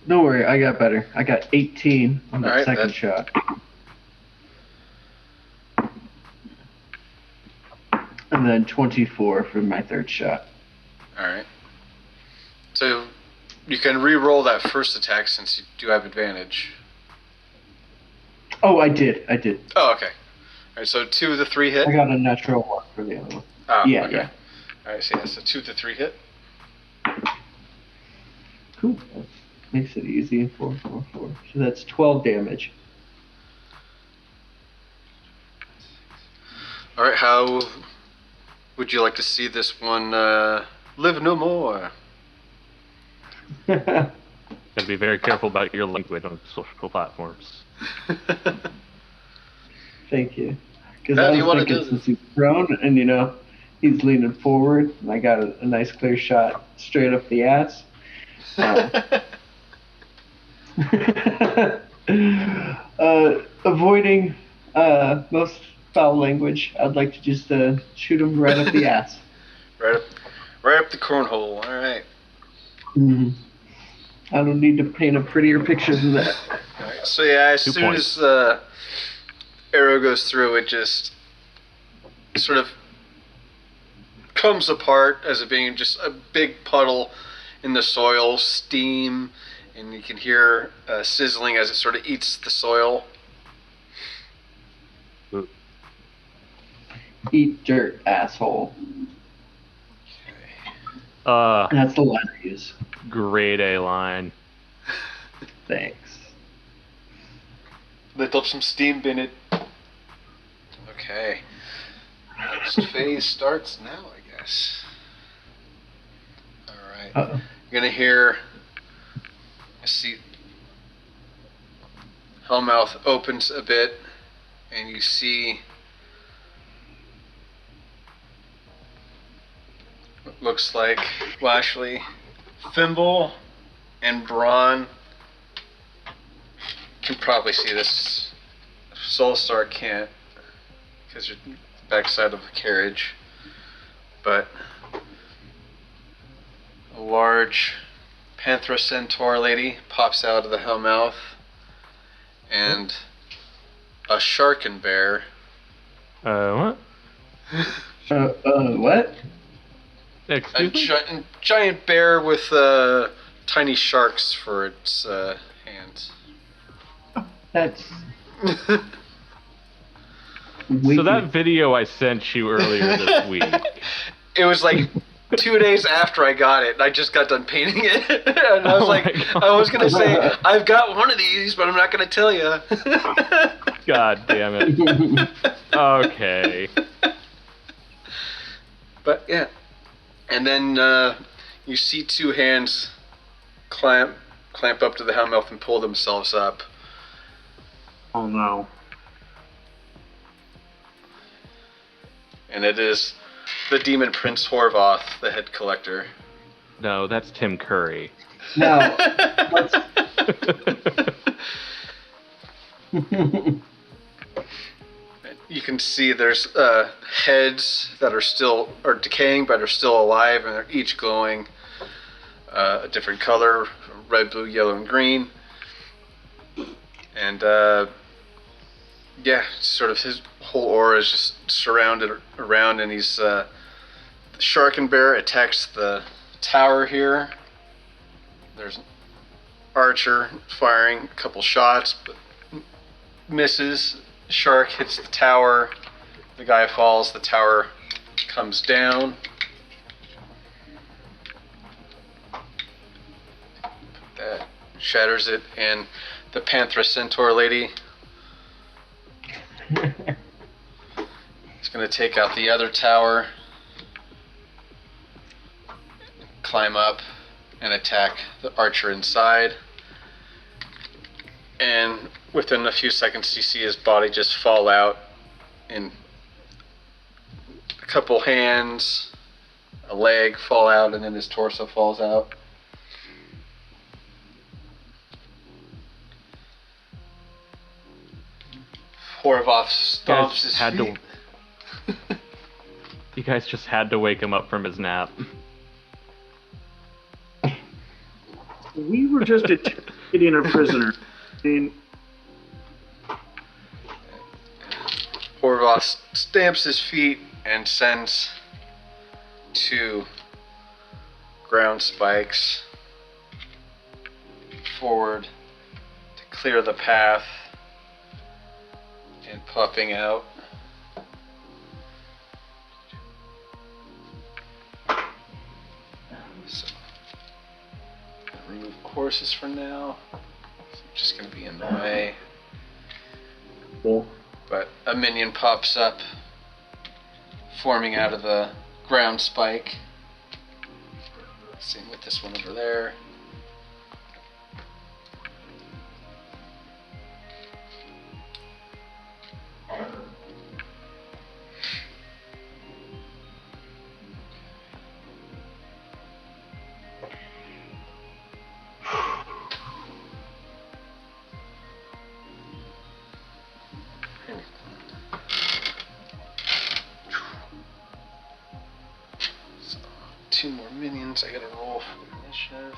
Don't worry, I got better. I got 18 on that Alright, second shot. And then 24 for my third shot. Alright. So you can re-roll that first attack since you do have advantage. Oh, I did. Oh, okay. Alright, so 2 of the 3 hit? I got a natural 1 for the other one. Oh, yeah, okay. yeah. Alright, so 2 of the 3 hit. Cool. That makes it easy. 4, 4, 4. So that's 12 damage. Alright, how would you like to see this one live no more? Gotta be very careful about your language on social platforms. Thank you. Because How I do you was wanna do thinking since he's prone and, he's leaning forward, and I got a nice clear shot straight up the ass. Avoiding most foul language, I'd like to just shoot him right up the ass. Right up the cornhole. Alright. Mm-hmm. I don't need to paint a prettier picture than that. Alright, so yeah, as 2 soon points. as arrow goes through, it just sort of comes apart as it being just a big puddle in the soil, steam, and you can hear sizzling as it sort of eats the soil. Eat dirt, asshole. Uh, That's the line I use. grade A line. Thanks. Lit up some steam bin it. Okay. Next phase starts now, I guess. Alright. Uh-oh. You're gonna hear, I see, Hellmouth opens a bit, and you see what looks like, well, actually, Thimble and Braun can probably see this. Soulstar can't, because you're the backside of the carriage, but a large Panthera Centaur lady pops out of the Hellmouth, and a Sharken Bear. What? What? A Excuse me? giant bear with tiny sharks for its hands. That's So that video I sent you earlier this week. It was like 2 days after I got it. I just got done painting it, and I was Oh like, my God. I was gonna say I've got one of these, but I'm not gonna tell you. God damn it. Okay. But yeah, and then you see 2 hands clamp up to the Hellmouth and pull themselves up. Oh no. And it is the Demon Prince Horvath, the head collector. No, that's Tim Curry. now. Let's, You can see there's heads that are decaying but are still alive, and they're each glowing a different color: red, blue, yellow, and green. And yeah, sort of his whole aura is just surrounded around, and he's the Sharken Bear attacks the tower here. There's an archer firing a couple shots, but misses. Shark hits the tower. The guy falls. The tower comes down. That shatters it, and the Panthera Centaur lady is going to take out the other tower, climb up, and attack the archer inside. And within a few seconds, you see his body just fall out in a couple hands, a leg fall out, and then his torso falls out. Horvath stomps his feet. You guys just had to wake him up from his nap. We were just Getting a prisoner. I mean, Horvath stamps his feet and sends 2 ground spikes forward to clear the path and puffing out. So, remove horses for now. So I'm just going to be in the way. cool. But a minion pops up, forming out of the ground spike. Same with this one over there. So, 2 more minions. I gotta roll for initiative.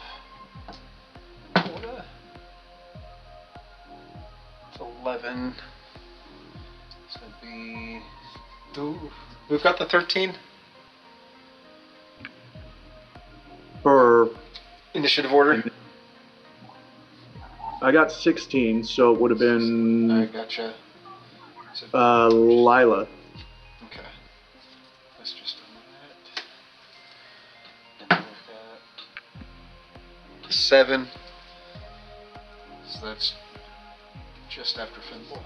It's 11. So it'd be. Ooh, we've got the 13 For initiative order. I got 16, so it would have I been gotcha. So, Lila. okay. Let's just do that. And then we've got 7. So that's just after Finball.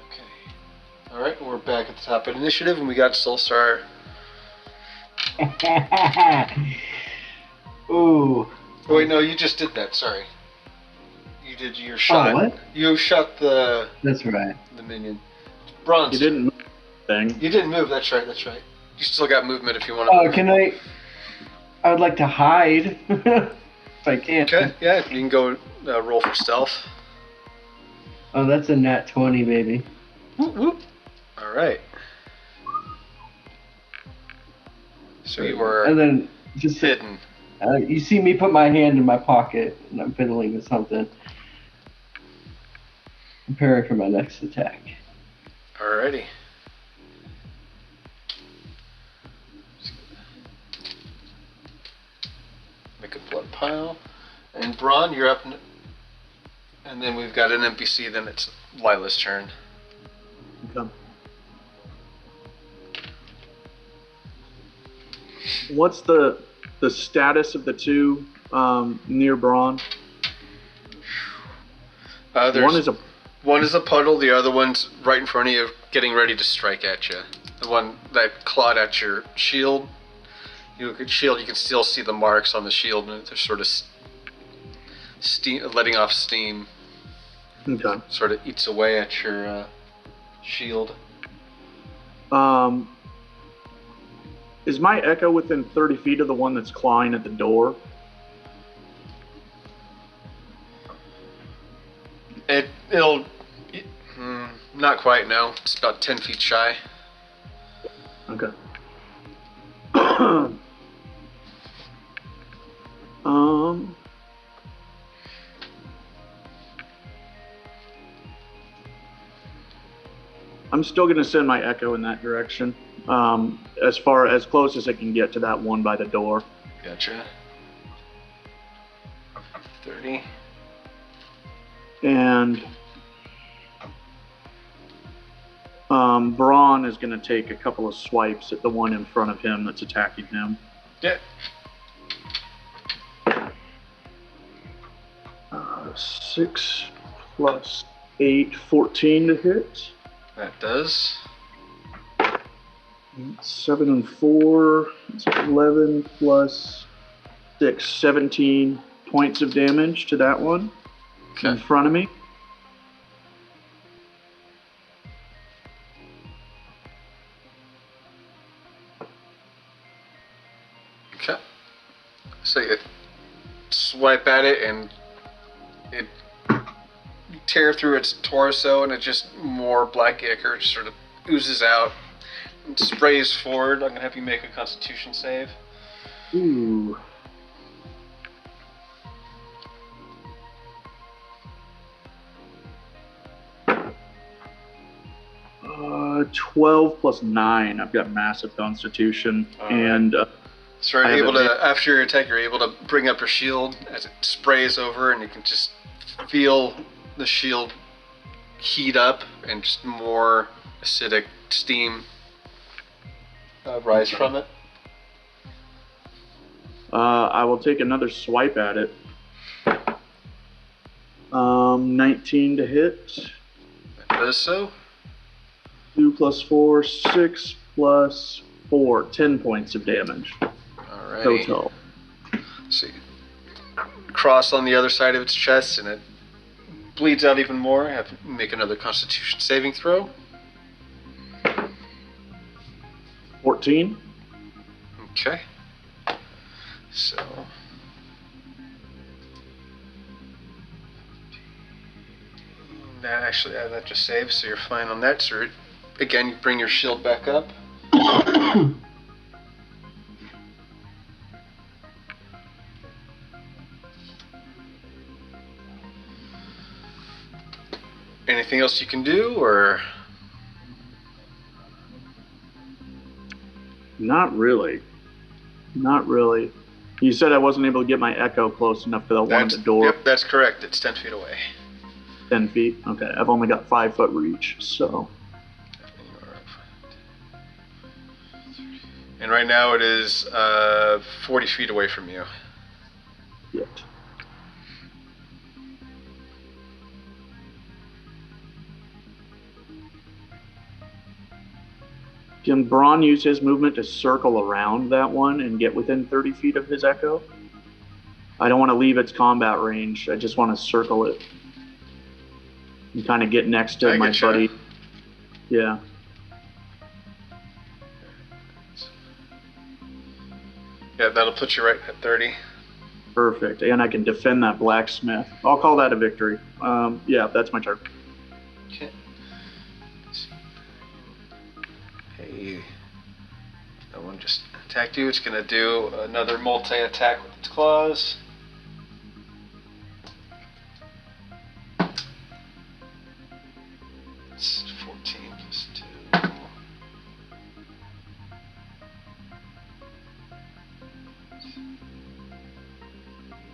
Okay. Alright, we're back at the top of initiative, and we got Soulstar. Ooh. Oh, wait, no, you just did that, sorry. You did your shot. Oh, what? You shot the That's right. minion. Bronze. You didn't move anything. You didn't move, that's right. You still got movement if you want to Oh, move. can I would like to hide. If I can. Okay, yeah, you can go roll for stealth. Oh, that's a nat 20, baby. Whoop, whoop. Alright. So you were And then just hidden. you see me put my hand in my pocket and I'm fiddling with something. Preparing for my next attack. Alrighty. Make a blood pile. And Braun, you're up. And then we've got an NPC, then it's Lila's turn. Okay. What's the status of the 2 near Braun? One is a puddle, the other one's right in front of you, getting ready to strike at you. The one that clawed at your shield, you can still see the marks on the shield, and they're sort of letting off steam. Okay. Sort of eats away at your shield. Is my echo within 30 feet of the one that's clawing at the door? It'll not quite, no. It's about 10 feet shy. Okay. I'm still gonna send my echo in that direction. As close as it can get to that one by the door. Gotcha. 30. And Braun is going to take a couple of swipes at the one in front of him that's attacking him. Yeah. 6 plus 8, 14 to hit. That does. 7 and 4, it's 11 plus 6, 17 points of damage to that one in front of me. Okay. So you swipe at it and it tear through its torso, and it just more black ichor just sort of oozes out and sprays forward. I'm gonna have you make a Constitution save. Ooh. 12 plus 9. I've got massive constitution. And so you're able to, after your attack, you're able to bring up your shield as it sprays over, and you can just feel the shield heat up and just more acidic steam rise from it. I will take another swipe at it. 19 to hit. That does so. 2 plus 4, 6 plus 4, 10 points of damage. Alrighty. Total. So you cross on the other side of its chest, and it bleeds out even more. Have to make another Constitution saving throw. 14. Okay. So. That just saves, so you're fine on that. So again, you bring your shield back up. Anything else you can do, or? Not really. Not really. You said I wasn't able to get my echo close enough to the one at the door. Yep, that's correct. It's 10 feet away. 10 feet? Okay, I've only got 5 foot reach, so. And right now it is 40 feet away from you. Yep. Can Braun use his movement to circle around that one and get within 30 feet of his echo? I don't want to leave its combat range. I just want to circle it and kind of get next to my buddy. Yeah. Yeah, that'll put you right at 30. Perfect. And I can defend that blacksmith. I'll call that a victory. Yeah, that's my turn. Okay. Hey, that one just attacked you. It's going to do another multi-attack with its claws. It's 14 plus 2.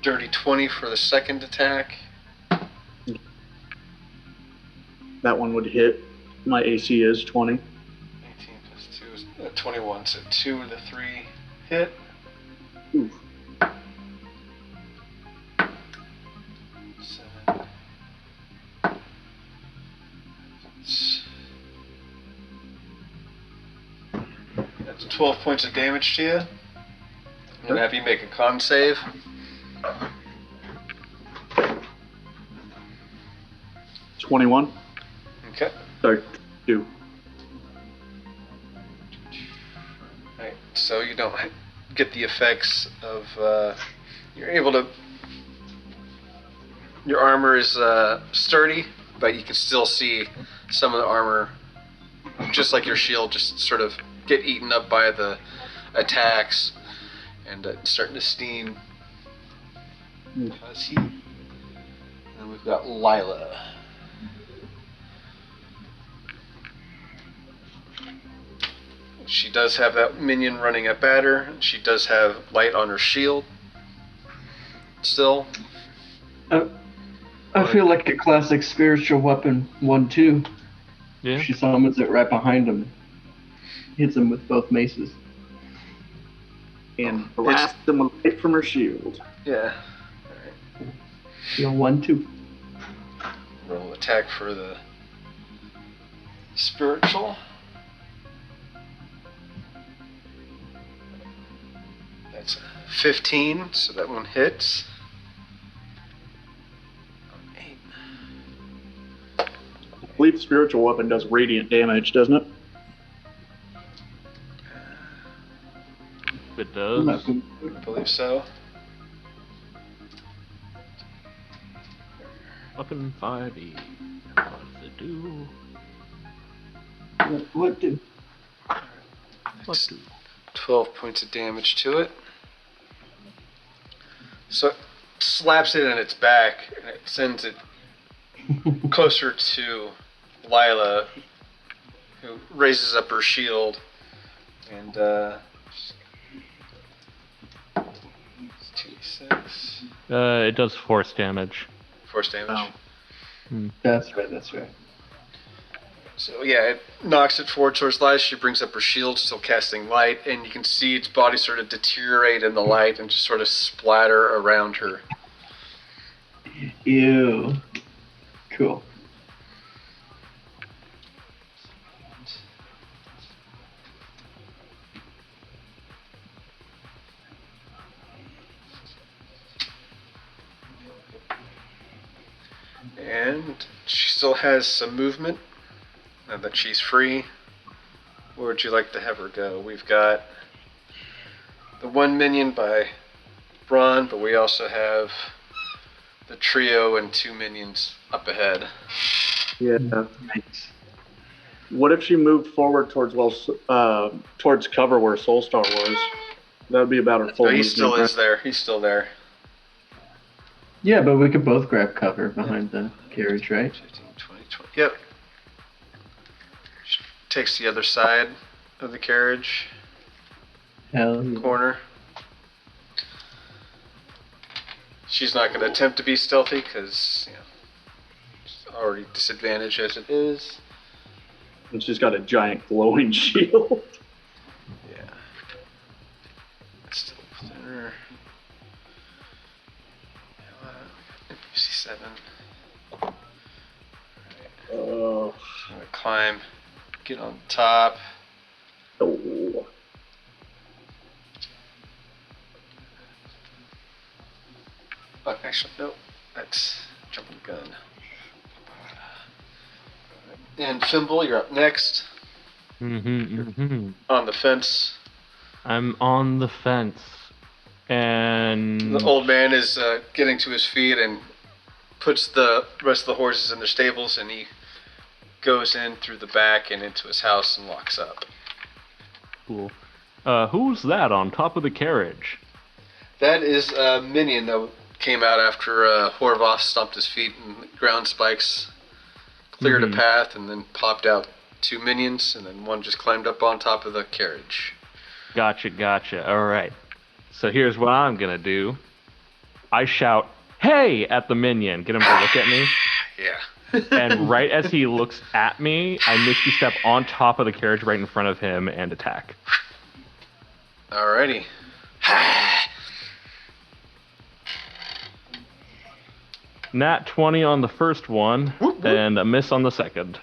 Dirty 20 for the second attack. That one would hit. My AC is 20. 18 plus 2 is 21, so 2 of the 3 hit. Oof. 7. That's 12 points of damage to you. I'm going to have you make a con save. $21. Okay. Sorry, 2. Right. So you don't get the effects of. You're able to. Your armor is sturdy, but you can still see some of the armor, just like your shield, just sort of get eaten up by the attacks, and starting to steam. Because and we've got Lila. She does have that minion running up at her. She does have light on her shield. Still. I feel like a classic spiritual weapon 1-2. Yeah. She summons it right behind him. Hits him with both maces. And blast them with light from her shield. Yeah. Feel 1-2. Roll attack for the spiritual. That's 15, so that one hits. 8. I believe spiritual weapon does radiant damage, doesn't it? If it does. I believe so. Weapon 5e. What does it do? What do? What do? 12 points of damage to it. So it slaps it in its back, and it sends it closer to Lila. who raises up her shield and 2d6. It does force damage. Force damage. Oh. That's right. So yeah, it knocks it forward towards light. She brings up her shield, still casting light, and you can see its body sort of deteriorate in the light and just sort of splatter around her. Ew. Cool. And she still has some movement now that she's free. Where would you like to have her go? We've got the one minion by Braun, but we also have the trio and 2 minions up ahead. Yeah. Nice. What if she moved forward towards towards cover where Soulstar was? That would be about her full Oh, he movement. still is there. He's still there. Yeah, but we could both grab cover behind the carriage, right? 15, 20, 20. Yep. She takes the other side of the carriage Hell yeah. corner. She's not going to attempt to be stealthy because, she's already disadvantaged as it is. And she's got a giant glowing shield. Yeah. Still thinner. 7. Oh. I'm gonna climb, get on top. Oh. Oh, actually, no, that's jumping the gun. And Fimble, you're up next. On the fence. I'm on the fence. And The old man is getting to his feet and puts the rest of the horses in their stables, and he goes in through the back and into his house and locks up. Cool. Who's that on top of the carriage? That is a minion that came out after Horvath stomped his feet and ground spikes cleared a path, and then popped out 2 minions, and then one just climbed up on top of the carriage. Gotcha. All right. So here's what I'm gonna do. I shout, "Hey!" at the minion. Get him to look at me. Yeah. And right as he looks at me, I misty step on top of the carriage right in front of him and attack. Alrighty. Nat 20 on the first one, and a miss on the second.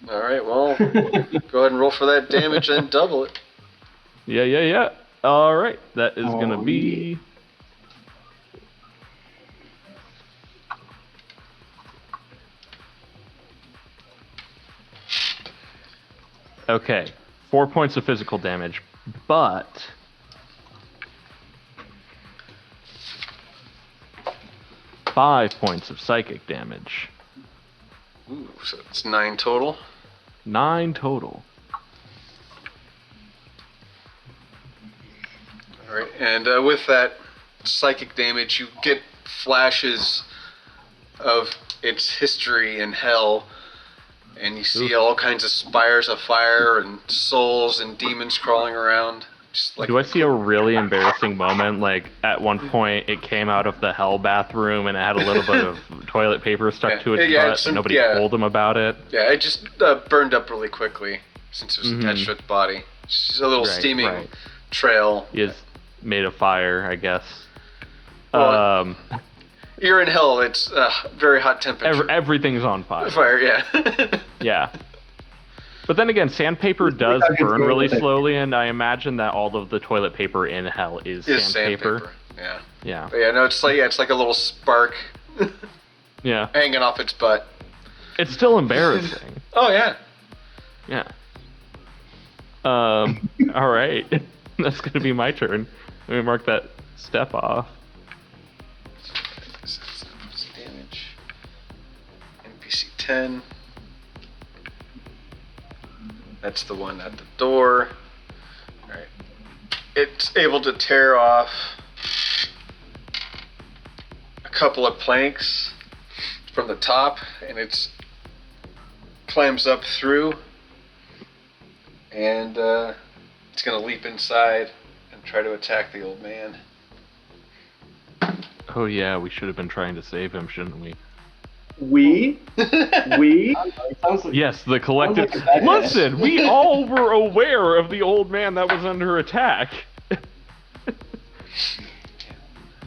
Alright, well, go ahead and roll for that damage and double it. Yeah. All right, that is gonna be. Okay, 4 points of physical damage, but 5 points of psychic damage. Ooh, so it's 9 total. 9 total. Alright, and with that psychic damage, you get flashes of its history in hell, and you see all kinds of spires of fire and souls and demons crawling around. Just like Do I see a really embarrassing moment? Like, at one point, it came out of the hell bathroom and it had a little bit of toilet paper stuck to its butt, but nobody told him about it. Yeah, it just burned up really quickly since it was attached to its body. Just a little steaming trail. Is made of fire, I guess. Well, you're in hell. It's very hot temperature. Everything's on fire. Fire, yeah. Yeah. But then again, sandpaper does burn really slowly, and I imagine that all of the toilet paper in hell is sandpaper. Yeah. Yeah. But yeah, no, it's like a little spark. Yeah. Hanging off its butt. It's still embarrassing. Oh yeah. Yeah. All right. That's gonna be my turn. Let me mark that step off. Damage. NPC 10. That's the one at the door. Alright. It's able to tear off a couple of planks from the top, and it climbs up through and it's gonna leap inside and try to attack the old man. Oh yeah, we should have been trying to save him, shouldn't we? We? Sounds like, Yes, the collective. Sounds like a bad guy. Listen, we all were aware of the old man that was under attack.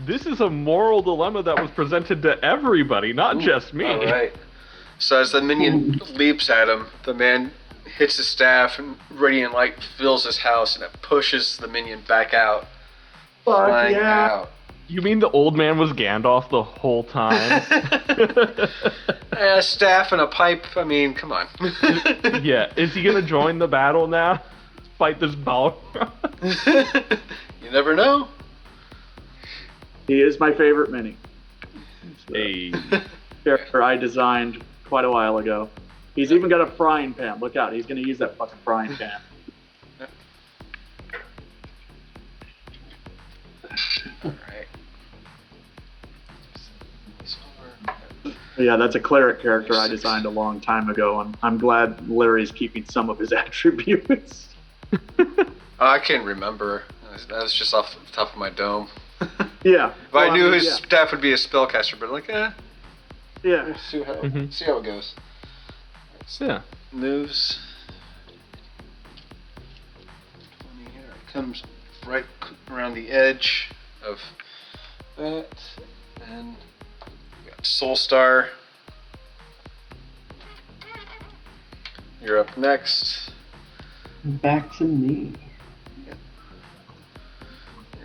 This is a moral dilemma that was presented to everybody, not just me. All right. So as the minion leaps at him, the man hits his staff, and radiant light fills his house, and it pushes the minion back out, flying out. You mean the old man was Gandalf the whole time? A staff and a pipe. I mean, come on. Yeah. Is he gonna join the battle now? Fight this Balrog? You never know. He is my favorite mini. Hey. Character I designed quite a while ago. He's even got a frying pan. Look out, he's gonna use that fucking frying pan. Alright. Yeah, that's a cleric character I designed a long time ago, and I'm glad Larry's keeping some of his attributes. I can't remember. That was just off the top of my dome. Yeah. If I knew his yeah. staff would be a spellcaster, but like, Yeah. see how it goes. Yeah. Moves. 20 here. It comes right around the edge of that. And we got Soul Star. You're up next. Back to me.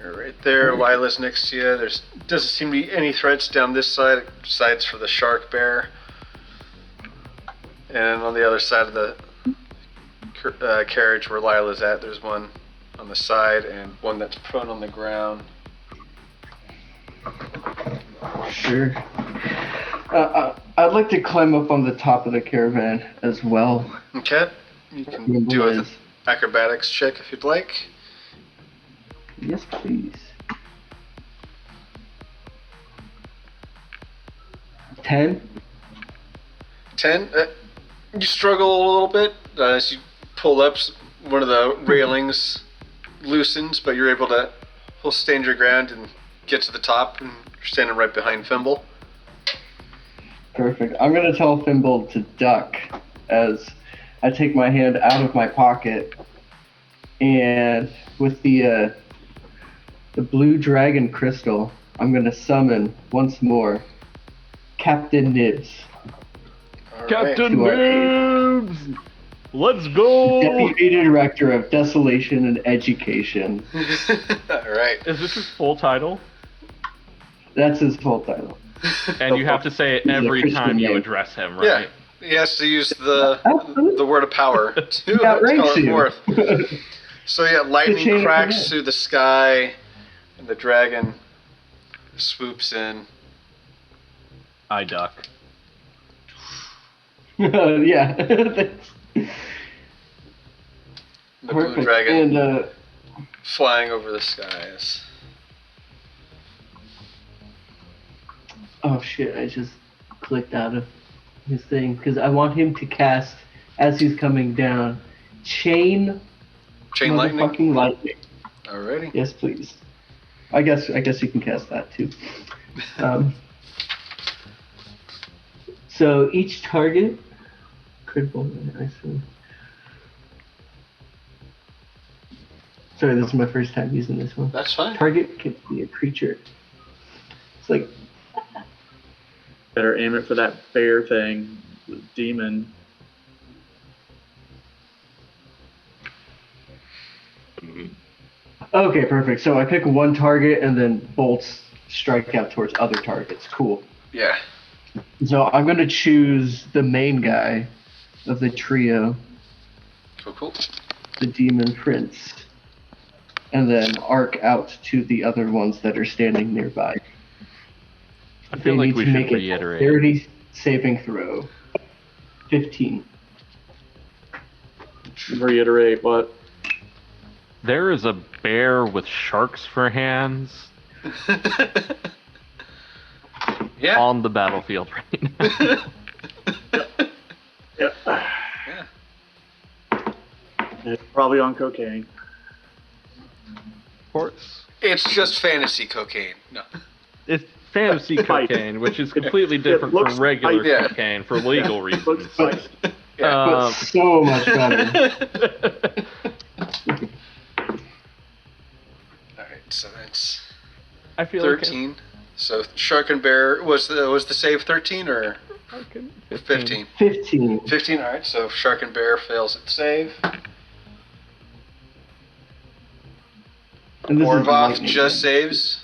You're right there. Lila's next to you. There's doesn't seem to be any threats down this side, besides for the shark bear. And on the other side of the carriage where Lila's at, there's one on the side and one that's prone on the ground. Sure. I'd like to climb up on the top of the caravan as well. Okay. You can do an acrobatics check if you'd like. Yes, please. 10. 10. You struggle a little bit as you pull up. One of the railings loosens, but you're able to stand your ground and get to the top, and you're standing right behind Fimble. Perfect. I'm going to tell Fimble to duck as I take my hand out of my pocket, and with the blue dragon crystal, I'm going to summon once more Captain Nibs. All Captain To our Boobs! Let's go! Deputy Director of Desolation and Education. All right. Is this his full title? That's his full title. And you have to say it He's a every Christian time you name. address him, Yeah. right? He has to use the Absolutely. word of power to Yeah, right call it to. forth. So yeah, chain lightning of cracks command. through the sky, and the dragon swoops in. I duck. Yeah. Thanks. The blue Perfect. dragon And flying over the skies. oh shit! I just clicked out of his thing because I want him to cast as he's coming down. Chain Lightning. motherfucking lightning. Alrighty. Yes, please. I guess you can cast that too. So each target critical. I see. Sorry, this is my first time using this one. That's fine. Target can be a creature. It's like Better aim it for that bear thing, the demon. okay, perfect. So I pick one target and then bolts strike out towards other targets. Cool. Yeah. So I'm gonna choose the main guy of the trio, Cool. the demon prince, and then arc out to the other ones that are standing nearby. I feel like we should reiterate. 30 saving throw. 15. Reiterate what? There is a bear with sharks for hands Yeah. on the battlefield right now. Yeah. Yeah. It's probably on cocaine. Of course. It's just fantasy cocaine. No. It's fantasy Fight. cocaine, which is completely different looks from regular spicy. Yeah. cocaine for legal Looks reasons. spicy. But so much better. Alright, so that's I feel 13. So Shark and Bear was the save 13 or like 15? 15. 15, alright, so Shark and Bear fails at save. And this is Horvath lightning just damage. saves.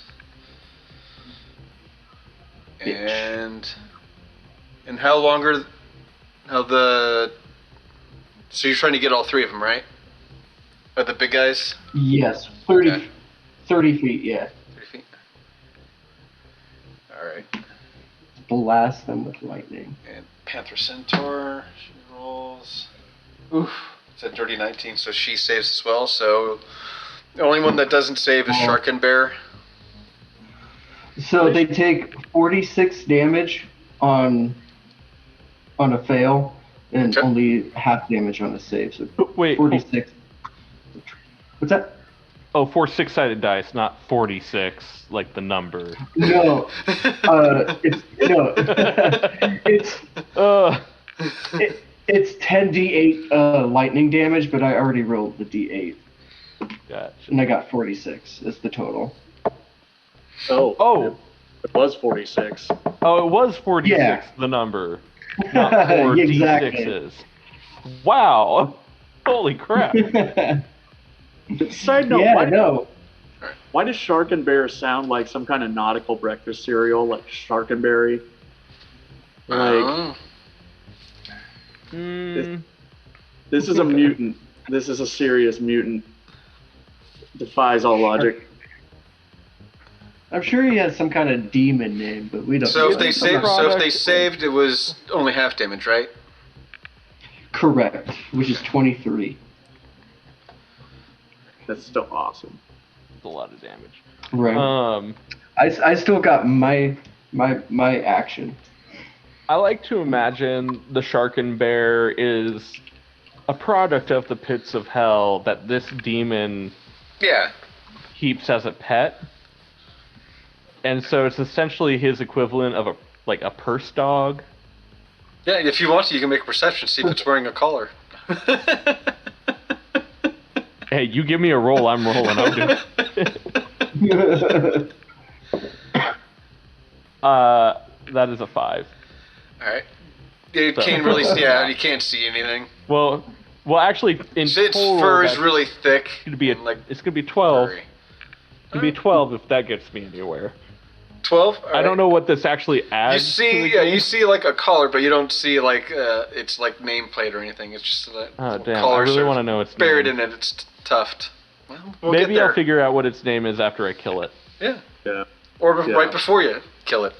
Bitch. And how longer? How the? So you're trying to get all three of them, right? Are the big guys? Yes, 30, Okay. 30 feet, yeah. 3 feet. All right. Blast them with lightning. And Panther Centaur, she rolls. Oof. It's a dirty 19, so she saves as well. So the only one that doesn't save is Shark and Bear. So they take 46 damage on a fail, and Okay. only half damage on a save. So Wait, 46. What's that? oh, 4 6-sided dice, not 46, like the number. No, it's it's 10d8 lightning damage, but I already rolled the d8, Gotcha. and I got 46 as the total. Oh, It was 46. oh, it was 46, Yeah. the number, not 4 Exactly. d6s. Wow. Holy crap. Side note, Yeah, no. why does Shark and Bear sound like some kind of nautical breakfast cereal, like Shark and Berry? Like, Mm, this is a mutant. This is a serious mutant. Defies all logic. I'm sure he has some kind of demon name, but we don't. So if they It's a saved, product. it was only half damage, right? Correct, which is 23. That's still awesome. it's a lot of damage. Right. I still got my action. I like to imagine the Shark and Bear is a product of the pits of hell that this demon Yeah. keeps as a pet. And so it's essentially his equivalent of a purse dog. Yeah, if you want to, you can make a perception, see if it's wearing a collar. Hey, you give me a roll, I'm rolling. I'm doing. That is a 5. Alright. You can't really see out, you can't see anything. Well, actually, in Its total, fur is that's really thick. gonna be and, like, it's gonna be 12. furry. It's gonna be 12 if that gets me anywhere. 12? I don't know what this actually adds. You see, to the yeah, game. you see like a collar, but you don't see like it's like nameplate or anything. It's just that Oh little damn! I collar really sort of want to know its buried name. in it. It's tuft. Well, we'll Maybe get there. I'll figure out what its name is after I kill it. Yeah, Yeah. or Yeah. right before you kill it.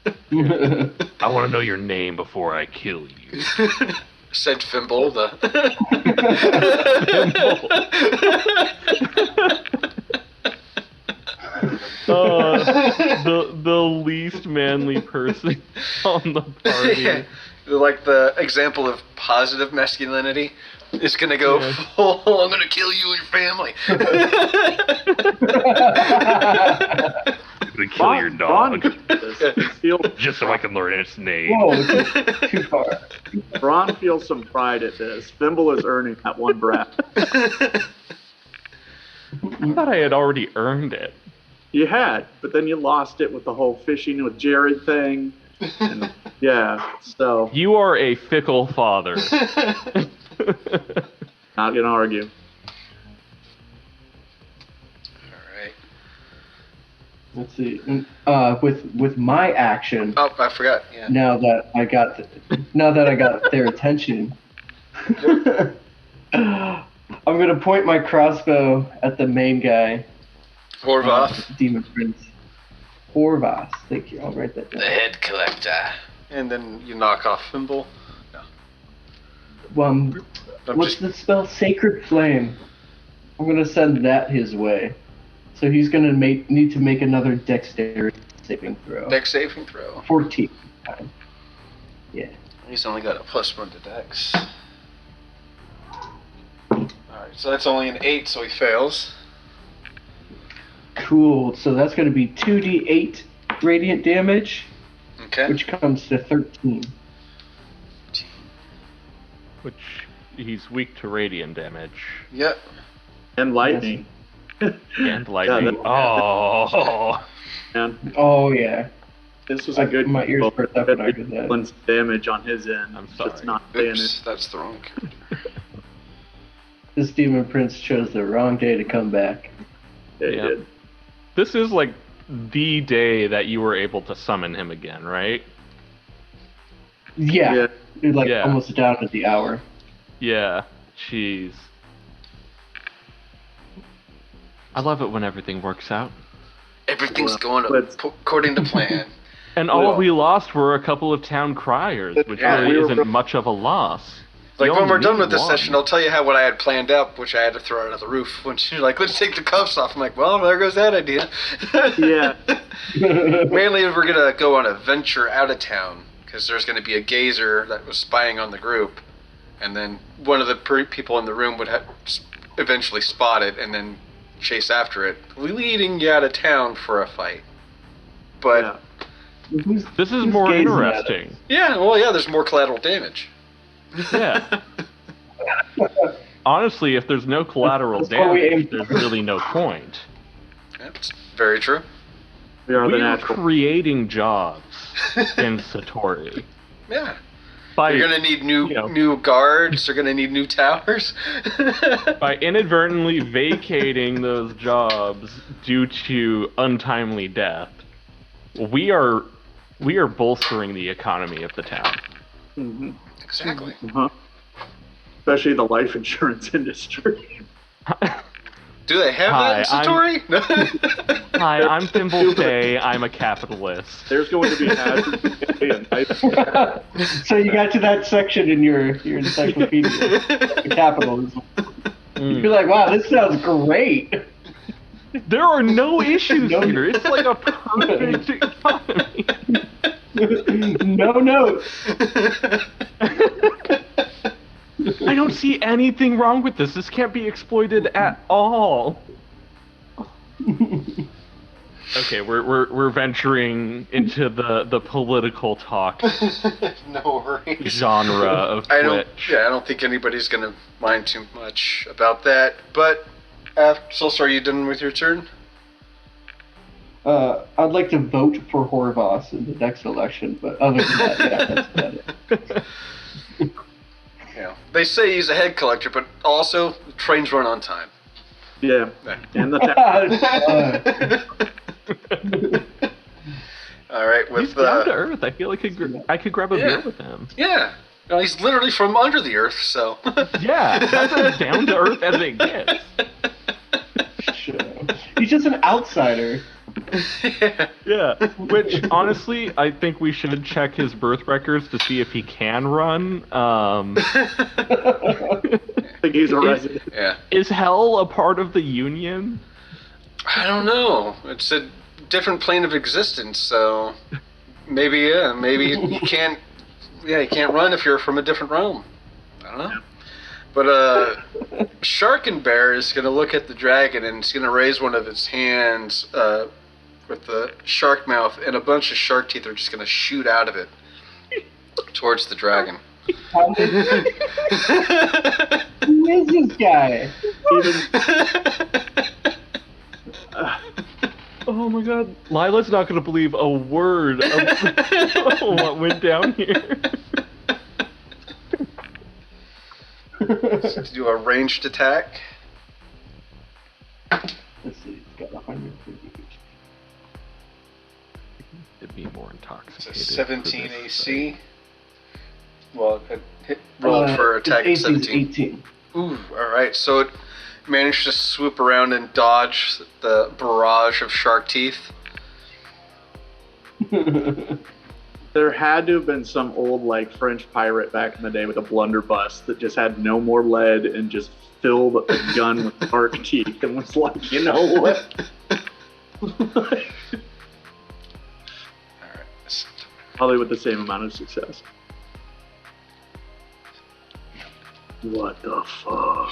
I want to know your name before I kill you. Said Fimble the. The least manly person on the party. Like the example of positive masculinity is gonna go Yeah. full. I'm gonna kill you and your family. I'm gonna kill your dog Just just so I can learn its name. Whoa, too far. Ron feels some pride at this. Thimble is earning that one breath. I thought I had already earned it. You had, but then you lost it with the whole fishing with Jared thing. And, yeah, so You are a fickle father. not gonna argue. Alright. Let's see. With my action, Oh, I forgot. Yeah. now that I got their attention, I'm gonna point my crossbow at the main guy. Horvath, Demon Prince. Horvath. Thank you. I'll write that the down. head collector. And then you knock off Fimble. I'm What's just the spell? Sacred Flame. I'm gonna send that his way. So he's gonna need to make another dexterity saving throw. dex saving throw. 14. Yeah. He's only got a +1 to dex. So that's only an 8, so he fails. Cool. So that's going to be 2d8 radiant damage, Okay. which comes to 13. Which he's weak to radiant damage. Yep. And lightning. And lightning. Yeah, Oh. Man, Oh, yeah. this was a good. My ears perked up when I did that. Influence damage on his end. I'm sorry. Just not saying Oops, it. that's the wrong card. This demon prince chose the wrong day to come back. It Yeah. did. This is like the day that you were able to summon him again, right? Yeah. Dude, like Yeah. almost down at the hour. Yeah. Jeez. I love it when everything works out. Everything's Well, going let's- according to plan. And all Well- we lost were a couple of town criers, which Yeah, really we were- isn't much of a loss. Like, You when only we're done need with this one. session, I'll tell you what I had planned out, which I had to throw out of the roof. When she's like, let's take the cuffs off. I'm like, well, there goes that idea. Yeah. Mainly, we're going to go on a venture out of town, because there's going to be a gazer that was spying on the group. And then one of the people in the room would eventually spot it and then chase after it, leading you out of town for a fight. But, Yeah. This is Who's more gazing at interesting. yeah, well, yeah, there's more collateral damage. Yeah. Honestly, if there's no collateral That's what we damage, aim there's for. really no point. That's very true. We are the We are natural. creating jobs in Satori. Yeah. By, You're gonna need you know. new guards. You're gonna need new towers. by inadvertently vacating those jobs due to untimely death, we are bolstering the economy of the town. Mm-hmm. Exactly. Uh-huh. Especially the life insurance industry. Do they have that in Satori? Hi, I'm Thimble Day. I'm a capitalist. There's going to be hazards and So you got to that section in your encyclopedia, the capitalism. You're like, wow, this sounds great. There are no issues No- here. It's like a perfect economy. No notes. I don't see anything wrong with this. This can't be exploited at all. Okay, we're venturing into the political talk No worries. genre of I don't. Twitch. Yeah, I don't think anybody's gonna mind too much about that. But Solstar, are you done with your turn? I'd like to vote for Horvath in the next election, but other than that, yeah, that's about it. Yeah. They say he's a head collector, but also trains run on time. yeah. And the All right. With He's down to earth. I feel like I could grab a Yeah. beer with him. yeah. No, he's literally from under the earth, so. Yeah, that's as down to earth as it gets. Sure. He's just an outsider. Yeah. Yeah, which honestly, I think we should check his birth records to see if he can run. I think he's a resident. Yeah. Is hell a part of the Union? I don't know. It's a different plane of existence, so maybe you can't. Yeah, you can't run if you're from a different realm. I don't know. But Shark and Bear is gonna look at the dragon and it's gonna raise one of its hands with the shark mouth, and a bunch of shark teeth are just gonna shoot out of it towards the dragon. Who is this guy? Oh my god, Lila's not gonna believe a word of what went down here. To do a ranged attack. Let's see, he's got 150 HP. It'd be more It's intoxicated. a 17 for this, AC. Well, it rolled for attack its AC is 17. 18. Ooh, alright, so it managed to swoop around and dodge the barrage of shark teeth. There had to have been some old, like, French pirate back in the day with a blunderbuss that just had no more lead and just filled a gun with shark teeth and was like, you know what? Alright, Probably with the same amount of success. What the fuck?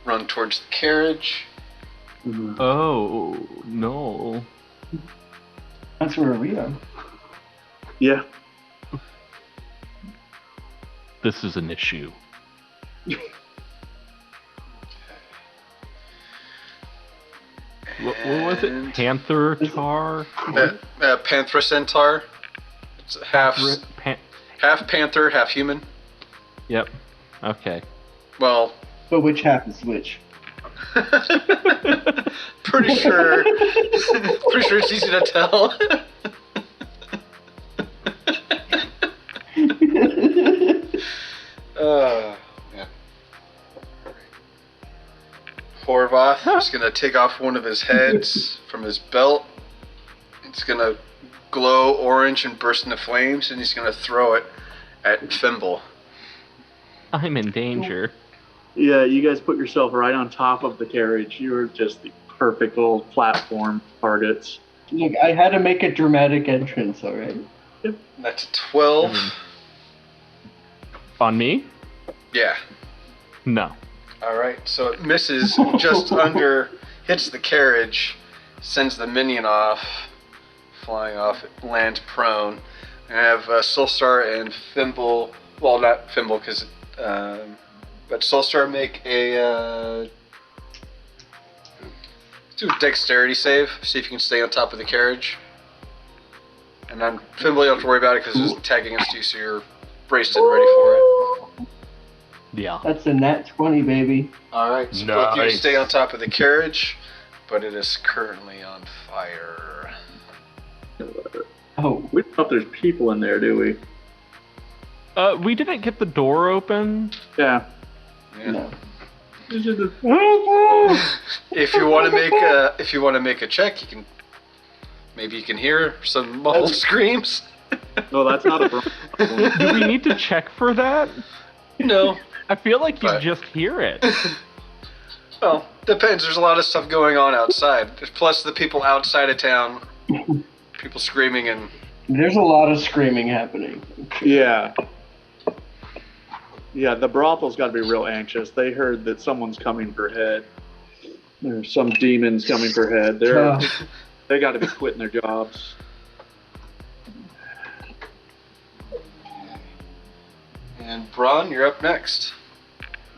run towards the carriage. Oh, no. That's where we are. Yeah. This is an issue. What was it? And- Panther tar? Panthera centaur. It's half panther, half human. Yep. Okay. Well, But which half is which? pretty sure. Pretty sure it's easy to tell. Yeah. Horvath is gonna take off one of his heads from his belt. It's gonna glow orange and burst into flames, and he's gonna throw it at Thimble. I'm in danger. Yeah, you guys put yourself right on top of the carriage. You were just the perfect little platform targets. Look, I had to make a dramatic entrance, alright? That's a 12. On me? Yeah. No. Alright, so it misses just under, hits the carriage, sends the minion off, flying off, it lands prone. I have Soulstar and Thimble, well, not Thimble, because, but Soulstar make a, do a dexterity save, see if you can stay on top of the carriage. And then Thimble, you don't have to worry about it because it's tagging against you, so you're braced and ready for it. Yeah. That's a nat 20, baby. Alright, so both of you Nice. stay on top of the carriage, but it is currently on fire. Oh, We don't know if there's people in there, do we? We didn't get the door open. Yeah. Yeah. no. If you want to make a check, you can. Maybe you can hear some muffled screams. No, that's not a problem. Do we need to check for that? No. I feel like you But- just hear it. Well, depends. There's a lot of stuff going on outside. Plus the people outside of town, people screaming and. There's a lot of screaming happening. Yeah. Yeah, the brothel's got to be real anxious. They heard that someone's coming for head. There's some demons coming for head. They got to be quitting their jobs. And Braun, you're up next.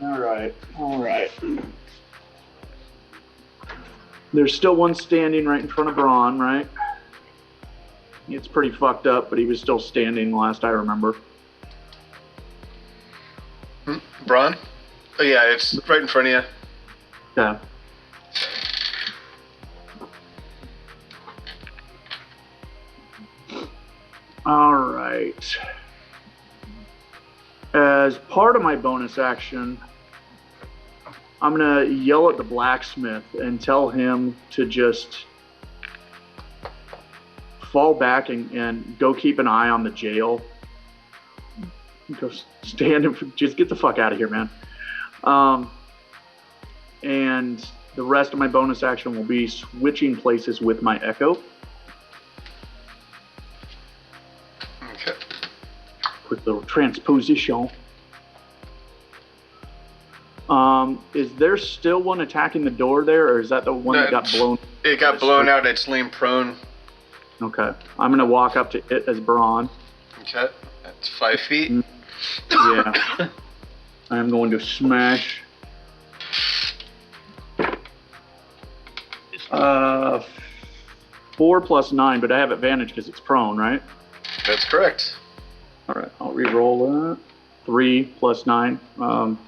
All right. There's still one standing right in front of Braun, right? It's pretty fucked up, but he was still standing last I remember. Braun? Oh yeah, it's right in front of you. Yeah. All right. As part of my bonus action, I'm going to yell at the blacksmith and tell him to just fall back and go keep an eye on the jail. Go stand and just get the fuck out of here, man. And the rest of my bonus action will be switching places with my echo. Okay. Quick little transposition. Is there still one attacking the door there, or is that the one that got blown? It got blown out. It's laying prone. Okay. I'm going to walk up to it as Braun. Okay. That's 5 feet. Yeah. I'm going to smash. 4 plus 9, but I have advantage because it's prone, right? That's correct. All right. I'll re-roll that. 3 plus 9. 12.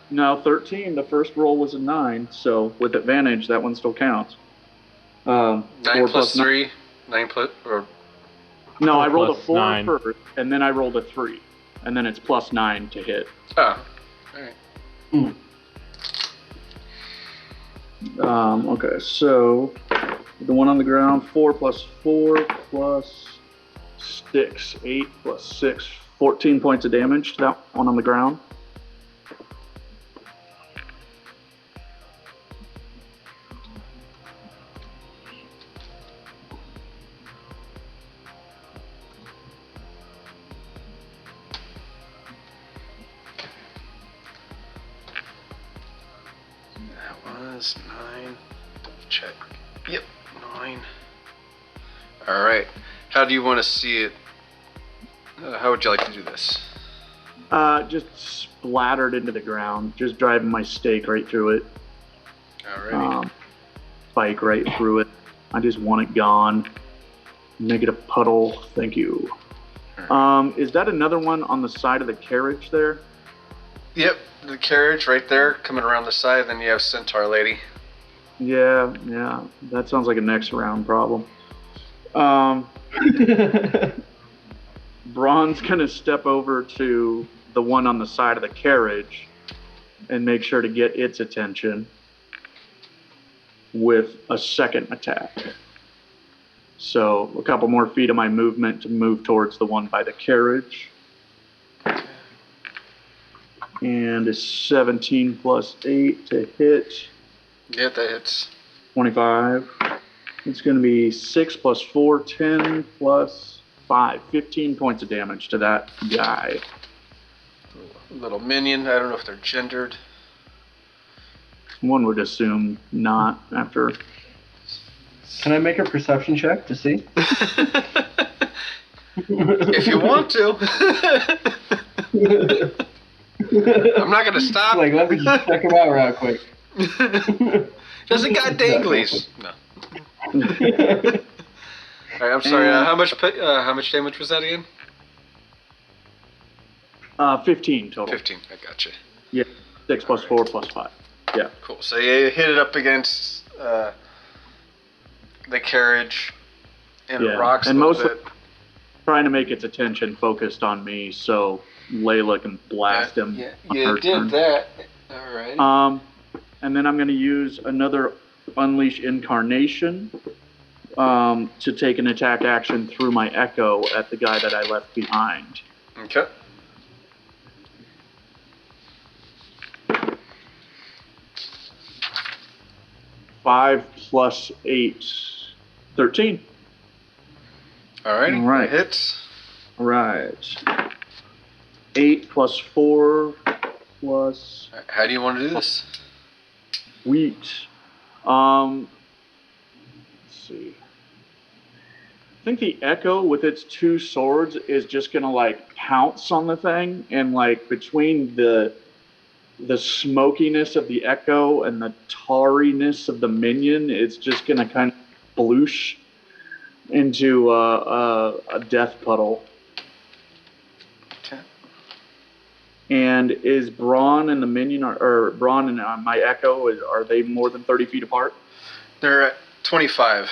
No, 13. The first roll was a 9, so with advantage, that one still counts. 9 4 plus nine. 3. 9 plus. Or, No, I rolled a plus 4 9. first, and then I rolled a 3. And then it's plus 9 to hit. oh. Alright. Okay, so the one on the ground, 4 plus 4 plus 6. 8 plus 6. 14 points of damage to that one on the ground. is 9. Double check. Yep, 9. Alright. How do you want to see it? How would you like to do this? Just splattered into the ground. Just driving my stake right through it. Alrighty. Spike right through it. I just want it gone. Make it a puddle. Thank you. Is that another one on the side of the carriage there? Yep, the carriage right there, coming around the side. Then you have Centaur Lady. Yeah. That sounds like a next round problem. Braun's gonna step over to the one on the side of the carriage and make sure to get its attention with a second attack. So a couple more feet of my movement to move towards the one by the carriage. And a 17 plus 8 to hit. Yeah, that hits. 25. It's going to be 6 plus 4, 10 plus 5. 15 points of damage to that guy. Little minion. I don't know if they're gendered. One would assume not after. Can I make a perception check to see? If you want to. I'm not going to stop. Like, let me just check him out real quick. Doesn't got danglies. No. Alright, I'm sorry. How much damage was that again? 15 total. 15. I gotcha. Yeah. 6 plus 4 plus 5. Yeah. Cool. So you hit it up against the carriage, and it rocks and a little bit. Trying to make its attention focused on me so Layla can blast him. Yeah, on you her did turn. that. All right. And then I'm going to use another Unleash Incarnation to take an attack action through my Echo at the guy that I left behind. Okay. Five plus 8, 13. Alrighty. All right. That hits. All right. 8 plus 4 plus How do you want to do this? wheat. Let's see. I think the Echo with its 2 swords is just gonna like pounce on the thing, and like between the smokiness of the Echo and the tarriness of the Minion, it's just gonna kind of bloosh into a death puddle. Okay. And is Braun and the Minion, or Braun and my Echo, are they more than 30 feet apart? They're at 25.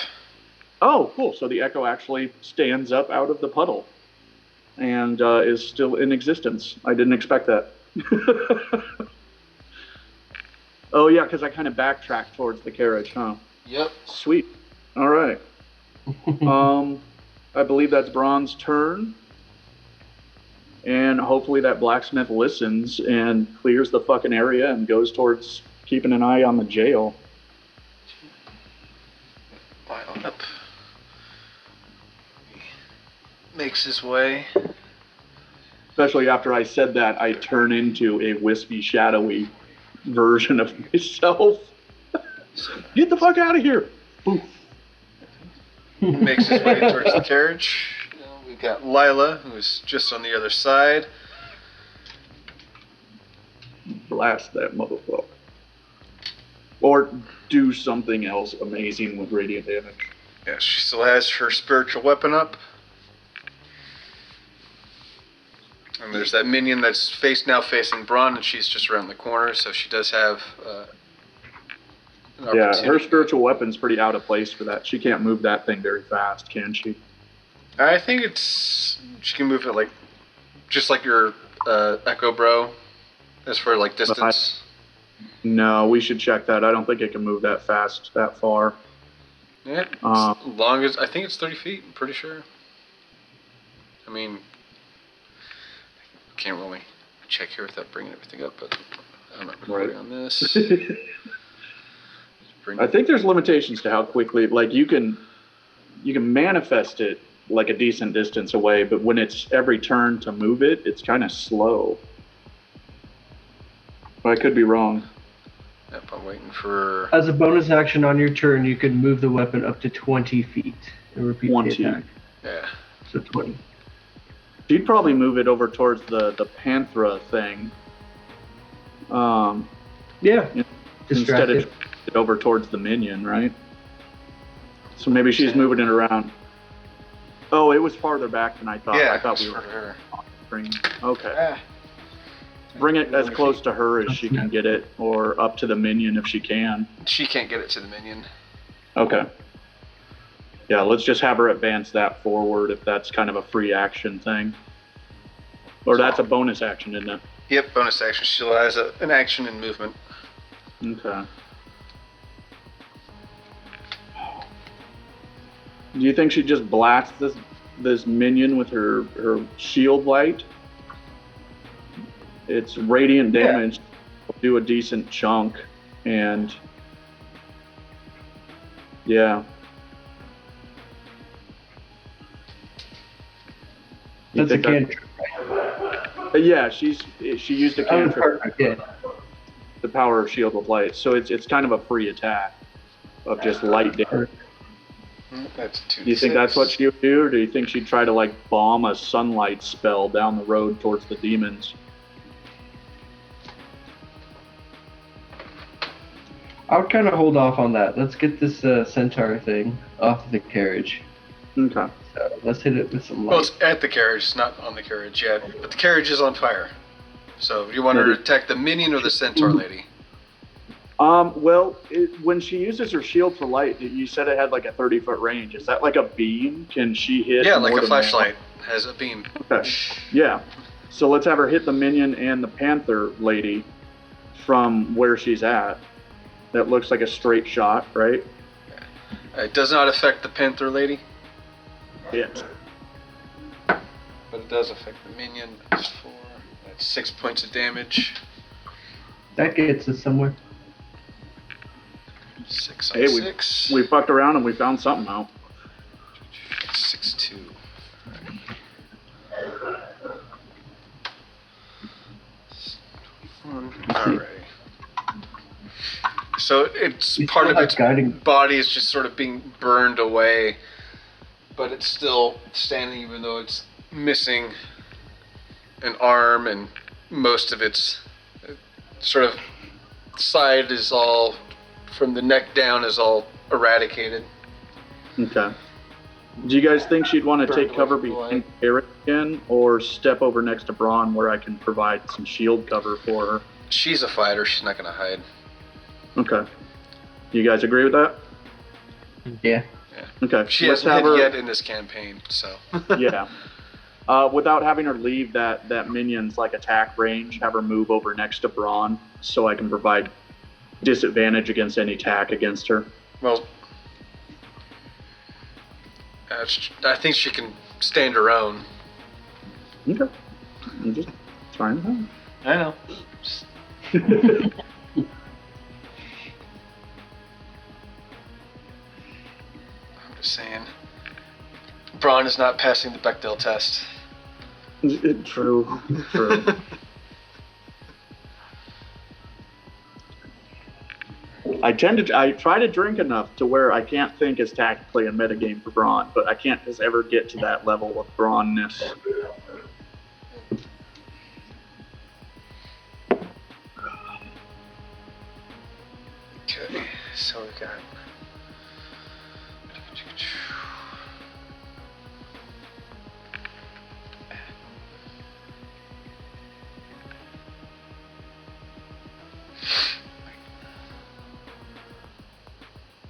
Oh, cool. So the Echo actually stands up out of the puddle and is still in existence. I didn't expect that. Oh, yeah, because I kind of backtracked towards the carriage, huh? Yep. Sweet. All right. I believe that's Braun's turn. And hopefully that blacksmith listens and clears the fucking area and goes towards keeping an eye on the jail. Pile up. He makes his way. Especially after I said that, I turn into a wispy, shadowy version of myself. Get the fuck out of here! Oof. Makes his way towards the carriage. Now we've got Lila, who's just on the other side. Blast that motherfucker. Or do something else amazing with radiant damage. Yeah, she still has her spiritual weapon up. And there's that minion that's now facing Braun, and she's just around the corner, so she does have an Yeah, opportunity. her spiritual weapon's pretty out of place for that. She can't move that thing very fast, can she? I think she can move it like, just like your Echo Bro, as for like distance. No, we should check that. I don't think it can move that fast, that far. Yeah, as long as, I think it's 30 feet, I'm pretty sure. I mean, can't really check here without bringing everything up, but I'm not recording on this. I think there's limitations to how quickly, like you can manifest it like a decent distance away, but when it's every turn to move it, it's kind of slow. But I could be wrong. Yep, I'm waiting for... As a bonus action on your turn, you can move the weapon up to 20 feet and repeat 20. the attack. Yeah. So 20. She'd probably move it over towards the Panthera thing. Yeah. Instead Distracted. of it over towards the minion, right? So maybe she's moving it around. Oh, it was farther back than I thought. Yeah, I thought we for were her. Okay. Bring it as close to her as she can get it, or up to the minion if she can. She can't get it to the minion. Okay. Yeah, let's just have her advance that forward if that's kind of a free action thing. Or that's a bonus action, isn't it? Yep, bonus action. She has an action and movement. Okay. Do you think she just blasts this minion with her shield light? It's radiant damage. Will do a decent chunk, and yeah. That's a cantrip. Yeah, she used a cantrip. Yeah. The power of shield with light, so it's kind of a free attack of just light damage. That's 2d6. Do you think that's what she would do, or do you think she'd try to like bomb a sunlight spell down the road towards the demons? I would kind of hold off on that. Let's get this centaur thing off the carriage. Okay. So let's hit it with some light. Well, it's at the carriage. It's not on the carriage yet. But the carriage is on fire. So, do you want her to attack the minion or the centaur lady? Well, when she uses her shield for light, you said it had like a 30-foot range. Is that like a beam? Can she hit? Yeah, like more a than flashlight has a beam. one? Okay. Yeah. So let's have her hit the minion and the panther lady from where she's at. That looks like a straight shot, right? It does not affect the panther lady, Yeah. but it does affect the minion. That's 4. That's 6 points of damage. That gets us somewhere. 6 on Hey, 6. we fucked around and we found something out. 6-2. Alright. So it's We part still of have its guiding. body is just sort of being burned away, but it's still standing even though it's missing an arm, and most of its sort of side is all, from the neck down, is all eradicated. Okay. Do you guys think she'd want to Burned take cover away from the behind Eric again, or step over next to Braun where I can provide some shield cover for her? She's a fighter. She's not going to hide. Okay. Do you guys agree with that? Yeah. Okay. She let's hasn't have hid her. yet in this campaign, so. Yeah. Without having her leave that minion's like attack range, have her move over next to Braun so I can provide disadvantage against any attack against her. Well, I think she can stand her own. Okay. I'm just trying to. I know. I'm just saying. Braun is not passing the Bechdel test. True. True. I try to drink enough to where I can't think as tactically in metagame for Braun, but I can't just ever get to that level of Braunness. Okay, so we got.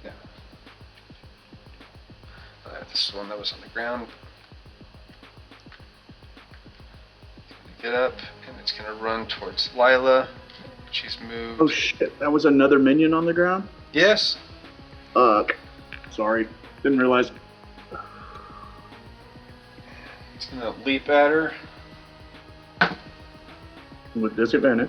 Yeah. This is one that was on the ground. It's gonna get up, and it's gonna run towards Lila. She's moved. Oh shit, that was another minion on the ground? Yes. Sorry, didn't realize. It's gonna leap at her. With disadvantage.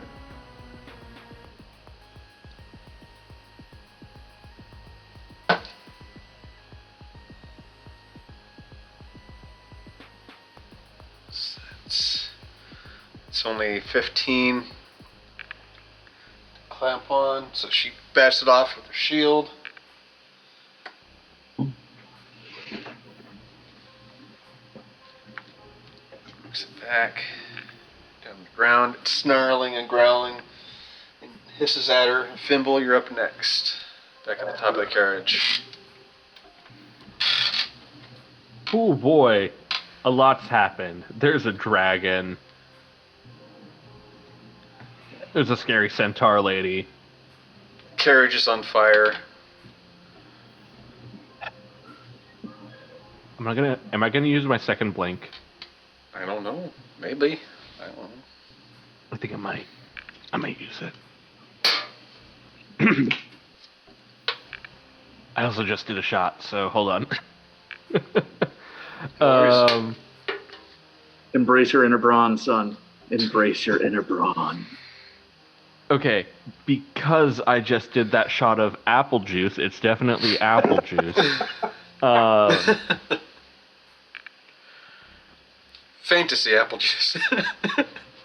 It's only 15. clamp on. So she bats it off with her shield. Brings it back down the ground. It's snarling and growling and hisses at her. Fimble, you're up next. Back at the top of the carriage. Oh boy, a lot's happened. There's a dragon. There's a scary centaur lady. Carriage is on fire. Am I gonna use my second blink? I don't know. Maybe. I don't know. I think I might. I might use it. I also just did a shot, so hold on. Embrace your inner brawn, son. Embrace your inner brawn. Okay, because I just did that shot of apple juice, it's definitely apple juice. Fantasy apple juice.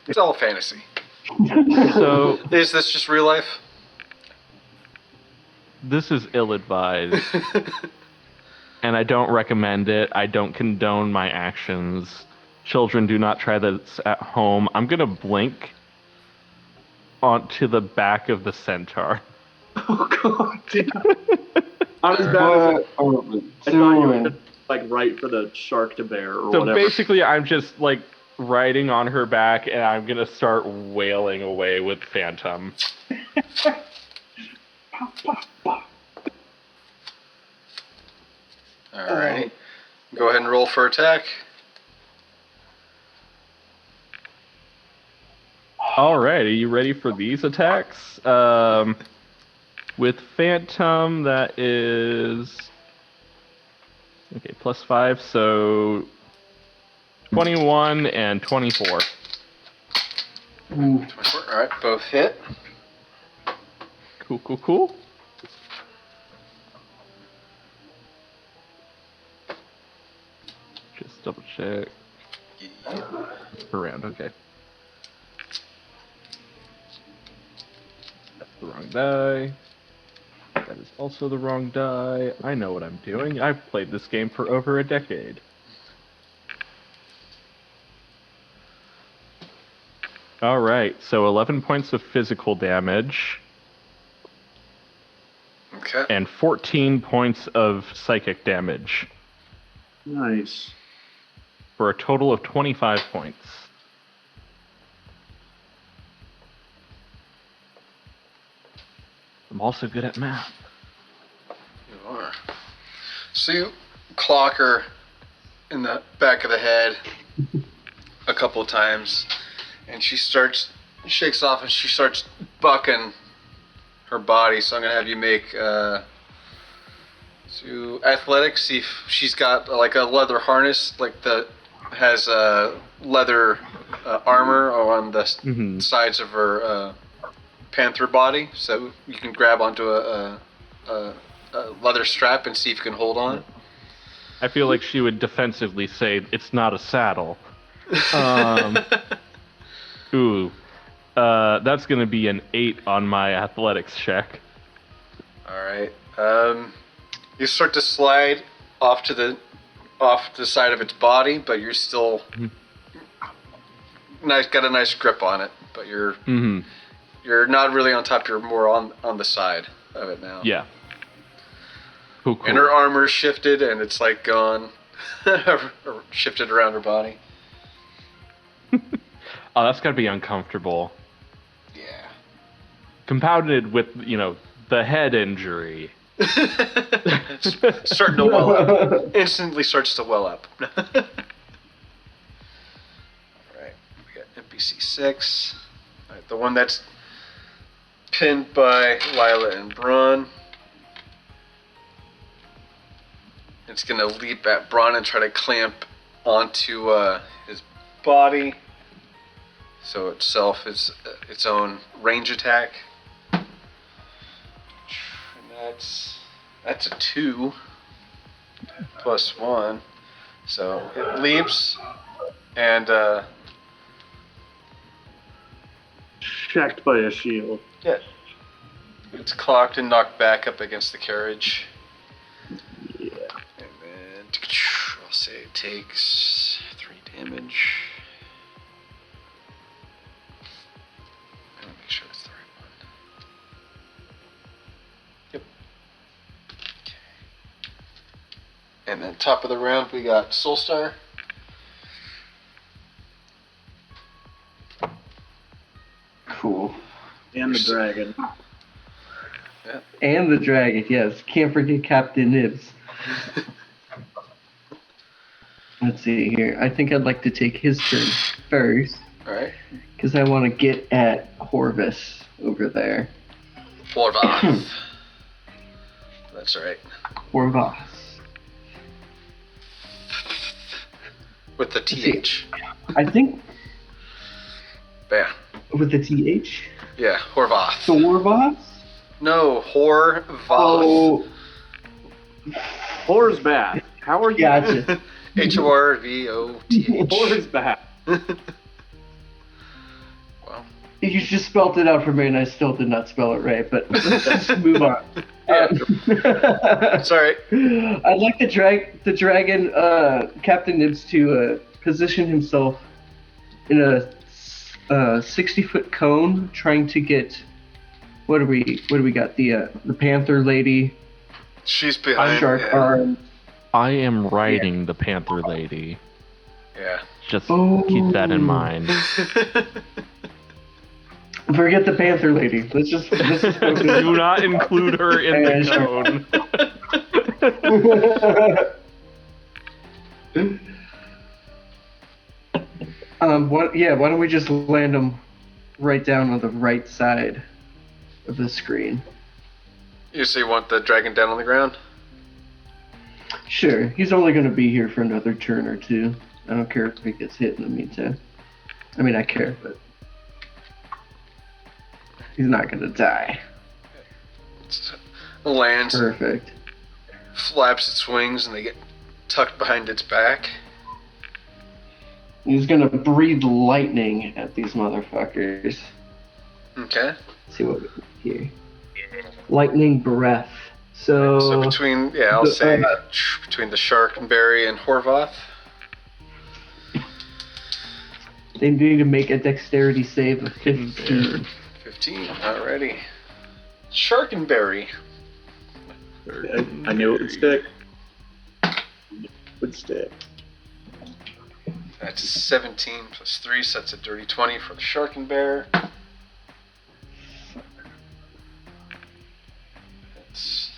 It's all fantasy. So Is this just real life? this is ill-advised, and I don't recommend it. I don't condone my actions. Children, do not try this at home. I'm gonna blink onto the back of the centaur. Oh god damn. Not as bad as I thought you were like right for the shark to bear or So whatever. basically, I'm just like riding on her back, and I'm gonna start wailing away with Phantom. Alright. Go ahead and roll for attack. Alright, are you ready for these attacks? With Phantom, that is... Okay, +5, so... 21 and 24. 24. Alright, both hit. Cool. Just double check. Around, okay. That's the wrong die. That is also the wrong die. I know what I'm doing. I've played this game for over a decade. Alright, so 11 points of physical damage. Okay. And 14 points of psychic damage. Nice. For a total of 25 points. I'm also good at math. You are. So you clock her in the back of the head a couple of times, and she shakes off and she starts bucking her body. So I'm gonna have you make to athletics, see if she's got like a leather harness, has leather armor on the sides of her panther body, so you can grab onto a leather strap and see if you can hold on. I feel like she would defensively say it's not a saddle. That's gonna be an 8 on my athletics check. Alright. You start to slide off to the side of its body, but you're still got a nice grip on it, but you're not really on top, you're more on the side of it now. Yeah. Cool. And her armor's shifted and it's like gone shifted around her body. Oh, that's gotta be uncomfortable. Yeah. Compounded with, the head injury. It's starting to well up. Instantly starts to well up. Alright, we got NPC 6. Alright, the one that's pinned by Lila and Braun. It's gonna leap at Braun and try to clamp onto his body. So itself is its own range attack. And that's a 2 plus 1. So it leaps and Checked by a shield. yeah, It's clocked and knocked back up against the carriage. Yeah. And then I'll say it takes 3 damage. Let me make sure it's the right one. Yep. Okay. And then top of the round we got Soulstar. Cool. And the dragon. And the dragon, yes. Can't forget Captain Nibs. Let's see here. I think I'd like to take his turn first. Alright. Because I want to get at Horvath over there. Horvath. That's right. Horvath. With the TH. I think Yeah. with the TH. Yeah, Horvath. Horvath? No, Horvath. Oh, Horror's back. How are you? gotcha. Horvath. Horror's back. Well, You just spelled it out for me, and I still did not spell it right, but let's move on. sorry. I'd like the dragon, Captain Nibs, to position himself in a 60-foot cone, trying to get. What do we got? The Panther Lady, She's behind. Shark yeah. Arm. I am riding the Panther Lady. Yeah. Just keep that in mind. Forget the Panther Lady. Let's just focus. Do not include her in the cone. Why don't we just land him right down on the right side of the screen? You say you want the dragon down on the ground? Sure. He's only going to be here for another turn or two. I don't care if he gets hit in the meantime. I mean, I care, but he's not going to die. It lands, Perfect. flaps its wings, and they get tucked behind its back. He's going to breathe lightning at these motherfuckers. Okay. Let's see what we can here. Lightning breath. So between, I'll say between the Sharkberry and Horvath. they need to make a dexterity save of 15. 15, alrighty. Sharkenberry. I knew it would stick. Would stick. That's 17 plus 3, so that's a dirty 20 for the Sharkenbear. That's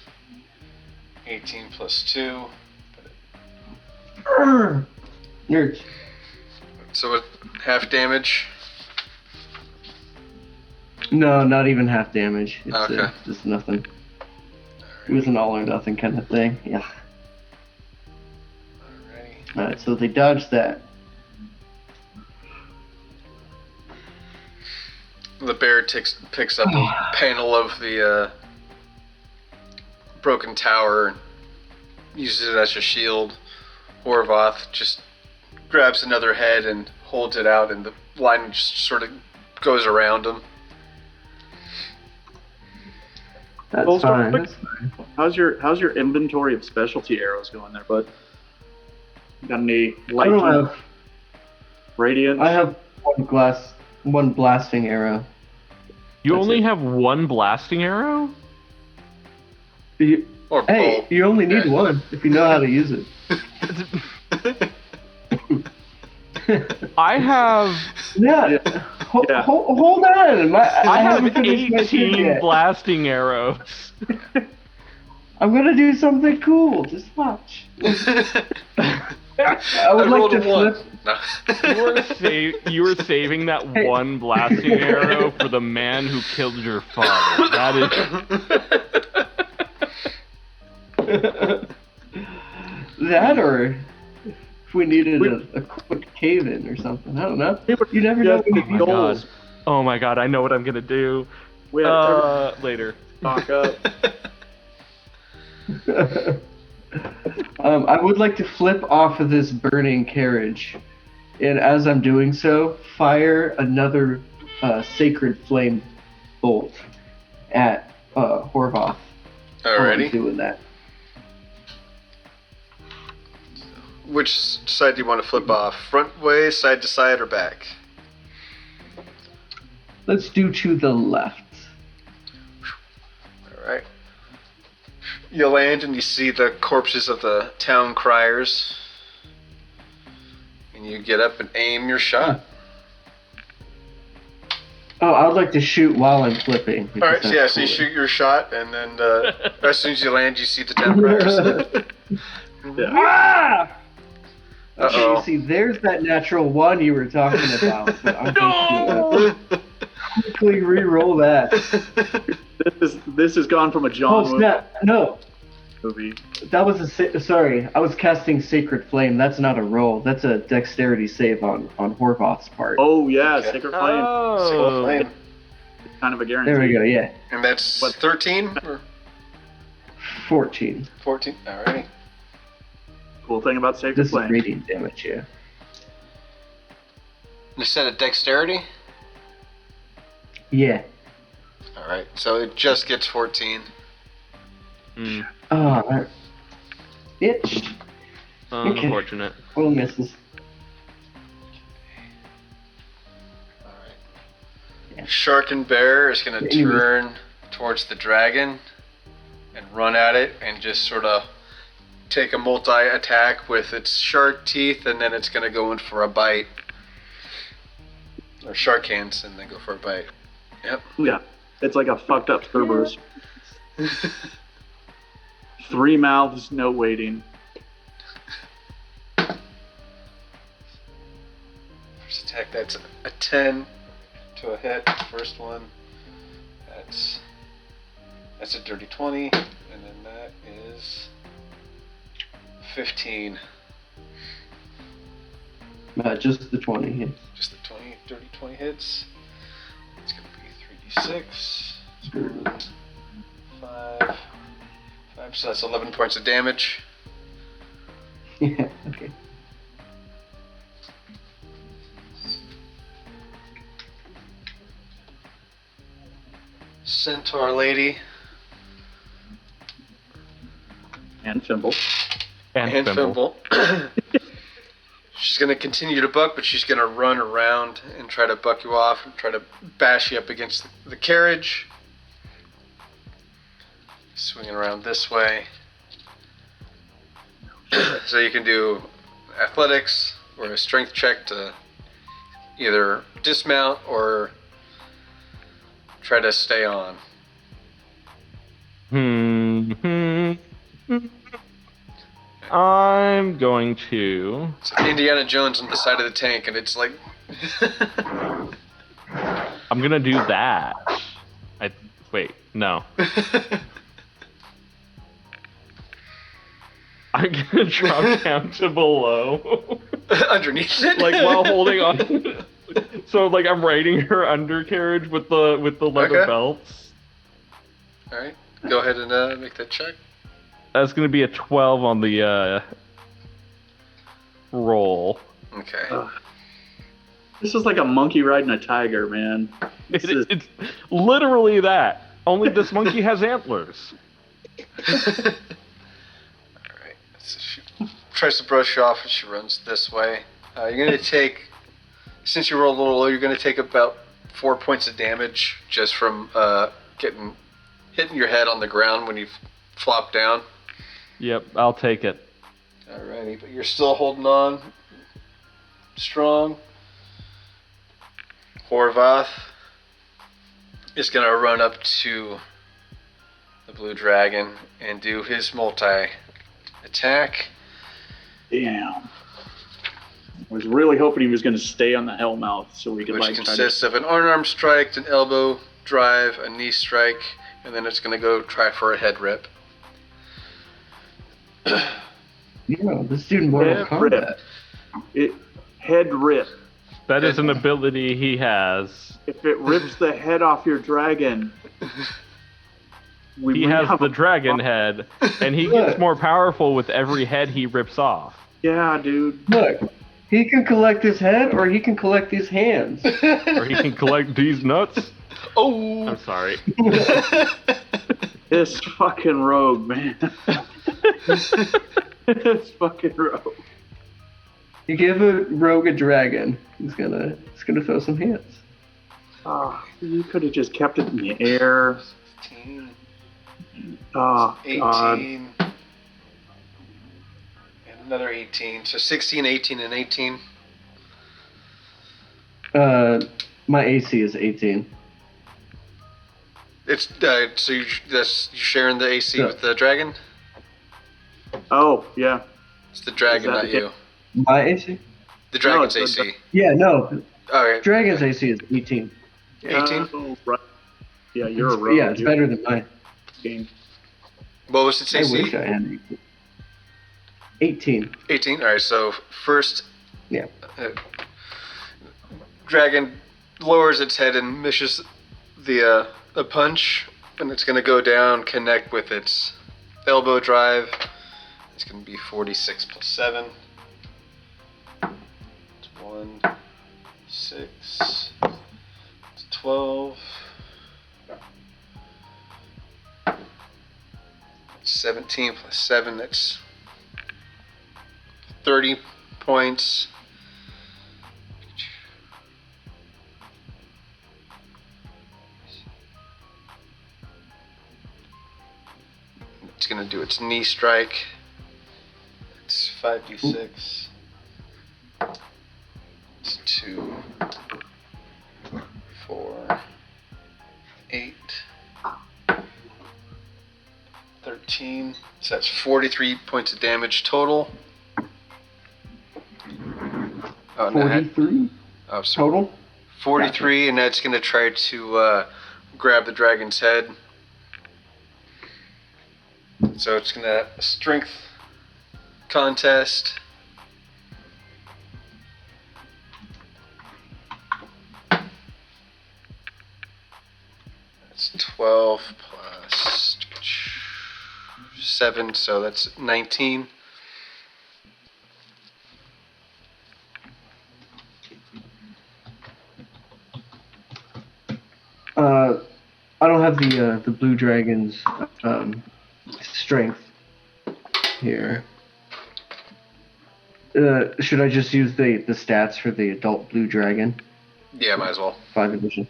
18 plus 2. Nerds. So with half damage. No, not even half damage. It's Okay. just nothing. It was an all or nothing kind of thing. Yeah. Alrighty. Alright, so they dodged that. The bear picks up a panel of the broken tower and uses it as a shield. Horvath just grabs another head and holds it out, and the line just sort of goes around him. That's Well, fine. quick- That's fine. How's your inventory of specialty arrows going there, bud? Got any I light? don't have. Radiant? I have one blasting arrow. You That's only it. have one blasting arrow? Or Hey, bow. you only need Yeah. one if you know how to use it. I have Yeah. Yeah. Hold on. I have haven't finished my turn 18 yet. blasting arrows. I'm gonna do something cool. Just watch. I would like rolled to a 1. flip. No. You were saving that Hey. one blasting arrow for the man who killed your father. That That, or if we needed a quick cave in or something. I don't know. You never know when you is need God. Oh my god, I know what I'm gonna do. We have Later. stock up. I would like to flip off of this burning carriage, and as I'm doing so, fire another sacred flame bolt at Horvath. Alrighty. Doing that. Which side do you want to flip off? Front way, side to side, or back? Let's do to the left. Alright. You land and you see the corpses of the town criers. And you get up and aim your shot. Oh, I would like to shoot while I'm flipping. Alright, so yeah, so you shoot your shot, and then as soon as you land, you see the town criers. Ah! Okay, Uh-oh. see, there's that natural one you were talking about. So I'm going to quickly re-roll that. This has gone from a Oh, John Wick snap. No, movie. that was sorry, I was casting Sacred Flame. That's not a roll. That's a dexterity save on Horvath's part. Oh yeah, Okay. Sacred Flame. Single flame. It's kind of a guarantee. There we go, yeah. And that's 13 or 14. 14? Alrighty. Cool thing about Sacred This is Flame. radiant damage, yeah. You said a dexterity? Yeah. Alright, so it just gets 14. Mm, Oh, that itched. unfortunate. Oh, misses. Alright. Yeah. Shark and Bear is going to Anyway. turn towards the dragon and run at it and just sort of take a multi-attack with its shark teeth, and then it's going to go in for a bite. Or shark hands, and then go for a bite. Yep. Yeah, it's like a fucked up Cerberus. 3 mouths, no waiting. First attack, that's a 10 to a hit. First one, that's a dirty 20, and then that is 15. Just the 20 hits. Just the 20, dirty 20 hits. It's going to be 3d6. 5. So that's 11 points of damage. Yeah, okay. Centaur lady And Fimble. And Fimble. She's going to continue to buck, but she's going to run around and try to buck you off and try to bash you up against the carriage. Swinging around this way. So you can do athletics or a strength check to either dismount or try to stay on. I'm going to. It's like Indiana Jones on the side of the tank, and it's like... I'm gonna do that. Wait, no. I'm gonna drop down to below. Underneath it? Like while holding on. So like I'm riding her undercarriage with the leather Okay. belts. Alright, go ahead and make that check. That's gonna be a 12 on the roll. Okay. This is like a monkey riding a tiger, man. It's literally that. Only this monkey has antlers. Alright, so she tries to brush you off and she runs this way. You're going to take, since you rolled a little low, you're going to take about 4 points of damage just from hitting your head on the ground when you flop down. Yep, I'll take it. Alrighty, but you're still holding on strong. Horvath is going to run up to the blue dragon and do his multi-attack. Damn. I was really hoping he was going to stay on the Hellmouth so we could Which like try to... consists of an unarmed strike, an elbow drive, a knee strike, and then it's going to go try for a head rip. This dude Mortal Head Kombat. Head rip. That is an ability he has. If it rips the head off your dragon, He has the dragon head, and he gets more powerful with every head he rips off. Yeah, dude. Look, he can collect his head or he can collect his hands. Or he can collect these nuts. Oh! I'm sorry. This fucking rogue, man. This fucking rogue. You give a rogue a dragon, he's gonna throw some hands. You could have just kept it in the air. 15, Oh, 18, God. and another 18. So 16, 18, and 18. My AC is 18. It's so you're sharing the AC Yeah. with the dragon. Oh, yeah. It's the dragon, Is that not the- you. My AC? The dragon's it's the- AC. Yeah, no. Okay. Dragon's AC is 18. 18. Oh, right. Yeah, you're a rogue. Yeah, it's better than mine. Game. What was its I AC? wish I had 18. 18. All right. So first, Yeah. Dragon lowers its head and misses the punch, and it's gonna go down, connect with its elbow drive. It's gonna be 46 plus 7. It's 1, 6, it's 12. 17 plus 7, that's 30 points. It's gonna do its knee strike. It's 5d6. It's 2, 4, 8, 13. So that's 43 points of damage total. Oh, no, 43 oh, sorry. total? 43, and that's gonna try to grab the dragon's head. So it's gonna have a strength contest. That's 12 plus 7, so that's 19. I don't have the blue dragon's strength here. Should I just use the stats for the adult blue dragon? Yeah, might as well. 5 edition.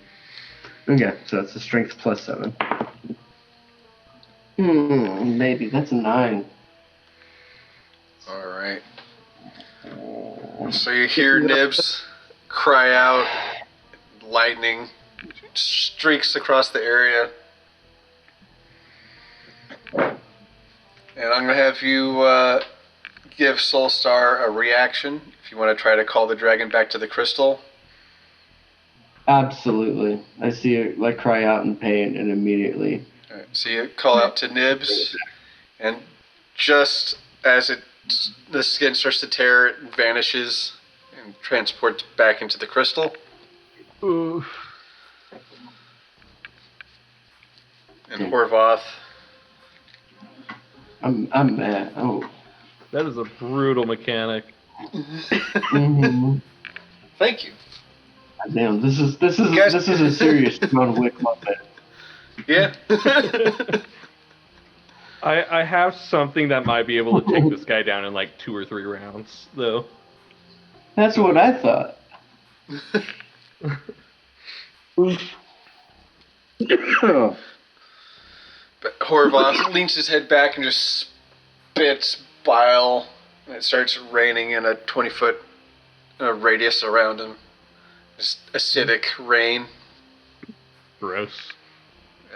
Okay, so that's a strength plus 7. Maybe that's a 9. Alright. So you hear Nibs cry out, lightning streaks across the area. And I'm going to have you give Soulstar a reaction if you want to try to call the dragon back to the crystal. Absolutely. I see it like cry out in pain and immediately. Alright, so you call out to Nibs, and just as the skin starts to tear, it vanishes and transports back into the crystal. Oof. And Horvath. I'm mad. Oh. That is a brutal mechanic. Mm-hmm. Thank you. Damn, this is Guys- a serious John Wick moment. Yeah. I have something that might be able to take this guy down in like 2 or 3 rounds, though. That's what I thought. But Horvath leans his head back and just spits bile, and it starts raining in a 20-foot radius around him. Just acidic rain. Gross.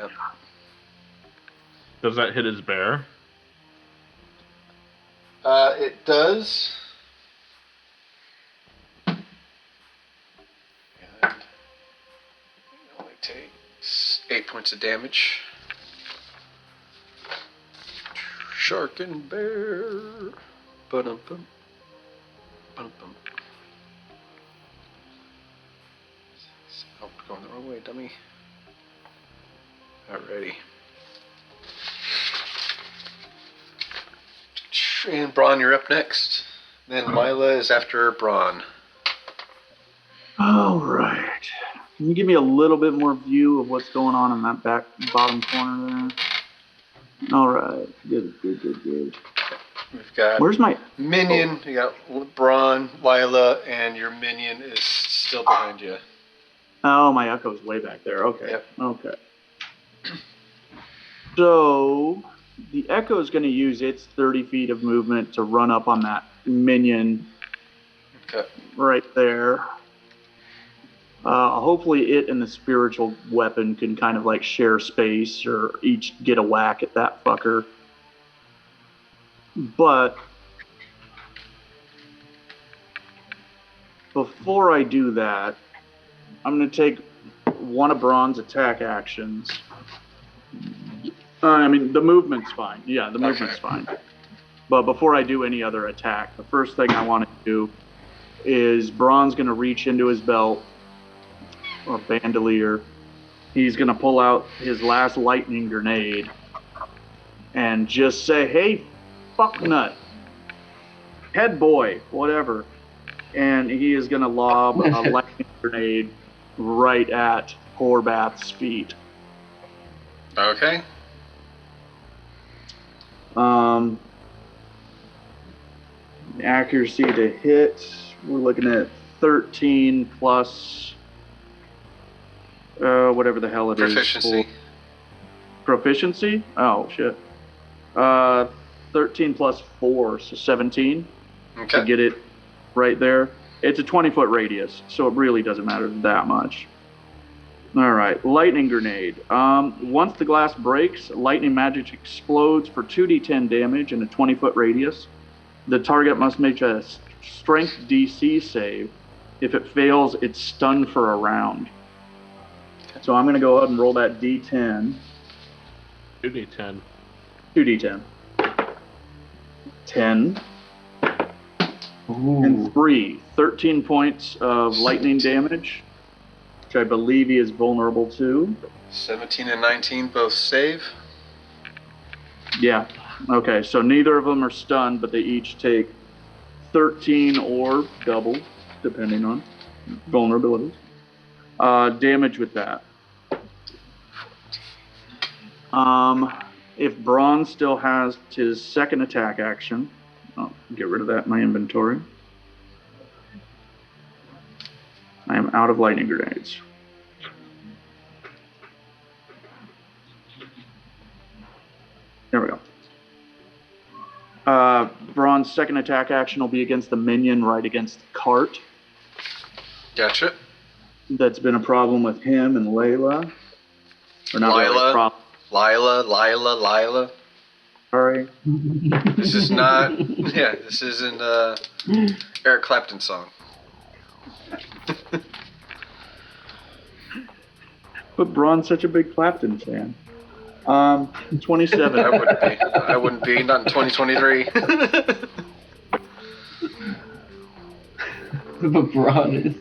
Yep. Does that hit his bear? It does. And it only takes 8 points of damage. Shark and bear. Ba-dum-bum. Ba-dum-bum. Oh, going the wrong way, dummy. Alrighty. And Braun, you're up next. Then Lila is after Braun. All right. Can you give me a little bit more view of what's going on in that back bottom corner there? All right. Good. We've got Where's my Minion. You got Braun, Lila, and your Minion is still behind you. Oh, my echo's way back there. Okay. Yep. Okay. So the echo is going to use its 30 feet of movement to run up on that minion right there. Hopefully it and the spiritual weapon can kind of like share space or each get a whack at that fucker. But before I do that, I'm going to take one of Braun's attack actions. I mean, the movement's fine. Yeah, the movement's fine. But before I do any other attack, the first thing I want to do is Braun's going to reach into his belt or bandolier. He's going to pull out his last lightning grenade and just say, "Hey, fucknut, head boy, whatever." And he is going to lob a lightning grenade right at Horvath's feet. Okay. Accuracy to hit, we're looking at 13 plus whatever the hell it is. Proficiency. Proficiency? Oh, shit. 13 plus 4, so 17 to get it right there. It's a 20-foot radius, so it really doesn't matter that much. All right, lightning grenade. Once the glass breaks, lightning magic explodes for 2d10 damage in a 20-foot radius. The target must make a strength DC save. If it fails, it's stunned for a round. So I'm going to go ahead and roll that d10. 2d10. 2d10. 10. Ooh. And 3. 13 points of lightning damage, which I believe he is vulnerable to. 17 and 19 both save. Yeah. Okay, so neither of them are stunned, but they each take 13 or double, depending on vulnerabilities. Damage with that. If Braun still has his second attack action, I'll get rid of that in my inventory. I am out of lightning grenades. There we go. Braun's second attack action will be against the minion right against the cart. Gotcha. That's been a problem with him and Layla. Or not really a problem. Lila. Sorry. This is not. Yeah, this isn't Eric Clapton song. But Braun's such a big Clapton fan. 27. I wouldn't be. Not in 2023. But Braun is.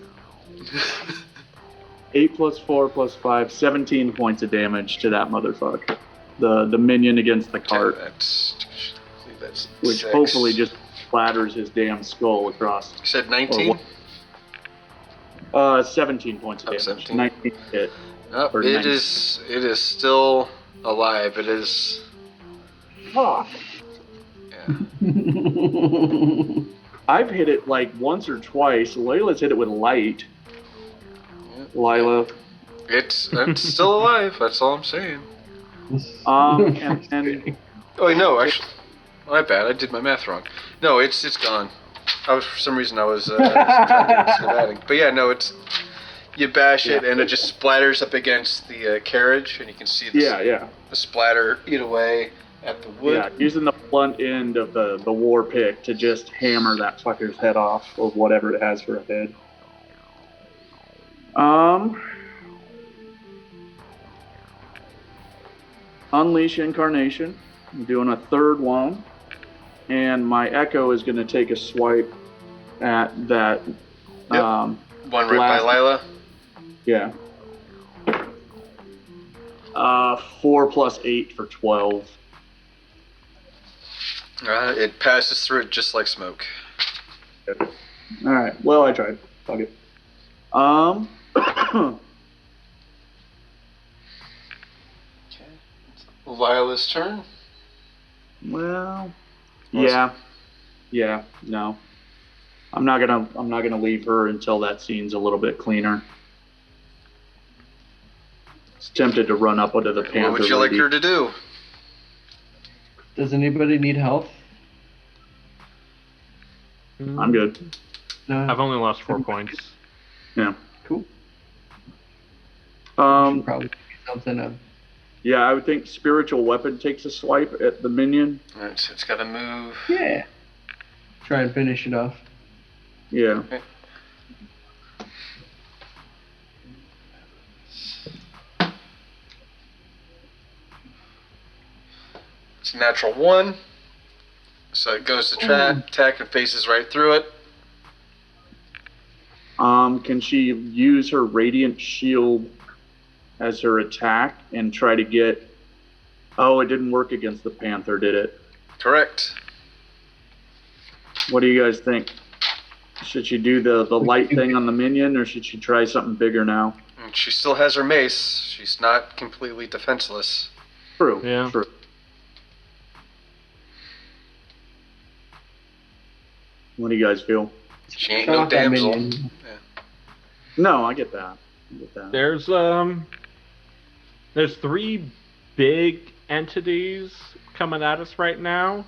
8 plus 4 plus 5, 17 points of damage to that motherfucker. The minion against the cart. That's which 6. hopefully just splatters his damn skull across. You said 19? 17 points of damage. 17. 19 hit. Nope, it is still alive. It is. Fuck. Yeah. I've hit it like once or twice. Layla's hit it with light. Yep. Lila. It's still alive. That's all I'm saying. And Oh no, actually, my bad. I did my math wrong. No, it's gone. For some reason I was snowbatting. But yeah, no, it's. You bash it and it just splatters up against the carriage, and you can see the splatter eat away at the wood. Yeah, using the blunt end of the war pick to just hammer that fucker's head off, or whatever it has for a head. Unleash Incarnation. I'm doing a third one, and my Echo is going to take a swipe at that. One right by Lila. Yeah. 4 plus 8 for 12. It passes through it just like smoke. Alright, well, I tried. Fuck it. Okay. Lila's turn. Well, yeah, no. I'm not gonna leave her until that scene's a little bit cleaner. It's tempted to run up onto the panther. What would you like her to do? Does anybody need health? I'm good. No. I've only lost 4 points. Yeah. Cool. Um. Probably something up. Yeah, I would think spiritual weapon takes a swipe at the minion. Alright, so it's got to move. Yeah. Try and finish it off. Yeah. Okay. It's a natural 1. So it goes to attack and faces right through it. Can she use her radiant shield as her attack and try to get... Oh, it didn't work against the panther, did it? Correct. What do you guys think? Should she do the light thing on the minion, or should she try something bigger now? And she still has her mace. She's not completely defenseless. True. Yeah. True. What do you guys feel? She ain't no Shot that damsel. minion. No, I get that. There's 3 big entities coming at us right now.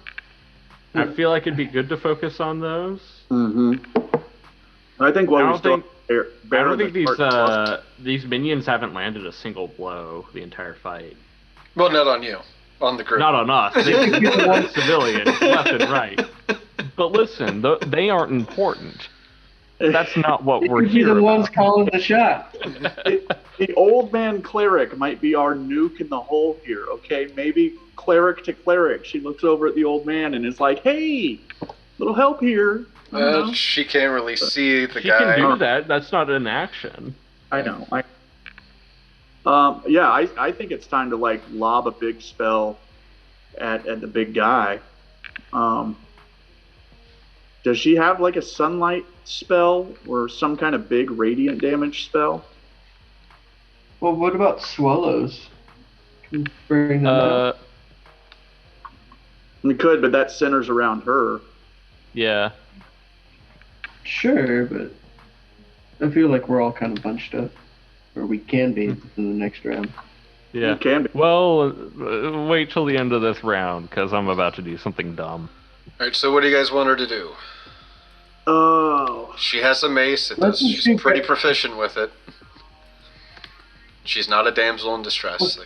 I feel like it'd be good to focus on those. Mm-hmm. I think I don't think these minions haven't landed a single blow the entire fight. Well, not on you. On the group. Not on us. They killed 1 civilian left and right. But listen, they aren't important. That's not what we're You're here the about. ones calling the shot. The old man cleric might be our nuke in the hole here, okay? Maybe cleric to cleric. She looks over at the old man and is like, hey, little help here. She can't really see the She guy. can do that. That's not an action. I know. I think it's time to like lob a big spell at the big guy. Does she have like a sunlight spell or some kind of big radiant damage spell? Well, what about swallows? Can you bring them up? We could, but that centers around her. Yeah. Sure, but I feel like we're all kind of bunched up. Or we can be in the next round. Yeah. You can be. Well, wait till the end of this round, because I'm about to do something dumb. Alright, so what do you guys want her to do? Oh. She has a mace. She's pretty proficient with it. She's not a damsel in distress.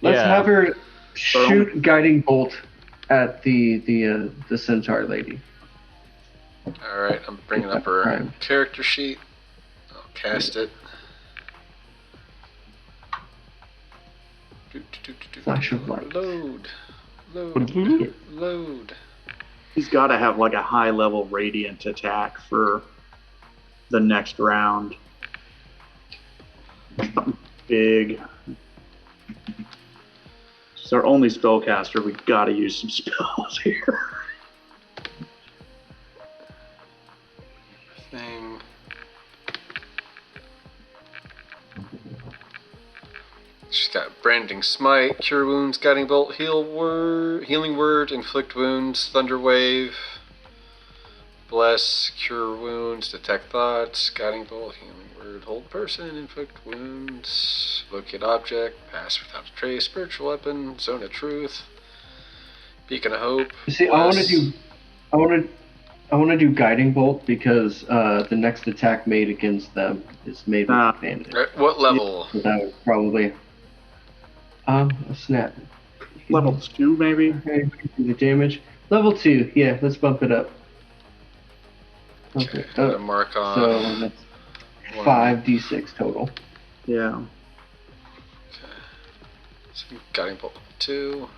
Let's have her shoot guiding bolt at the centaur lady. Alright, I'm bringing up her character sheet. I'll cast it. Flash of light. Load. He's got to have like a high level radiant attack for the next round. Something big. It's our only spellcaster. We got to use some spells here. Thing. She's got Branding Smite, Cure Wounds, Guiding Bolt, Healing Word, Inflict Wounds, Thunder Wave, Bless, Cure Wounds, Detect Thoughts, Guiding Bolt, Healing Word, Hold Person, Inflict Wounds, Locate Object, Pass Without a Trace, Spiritual Weapon, Zone of Truth, Beacon of Hope. See, Bless. I want to do guiding bolt because the next attack made against them is made with advantage. Right, what level? So that would probably a snap. Level 2, maybe? Okay, the damage. Level 2, yeah, let's bump it up. Bump Okay, it up. mark on. So that's 5d6 total. Yeah. Okay. So Guiding Bolt 2.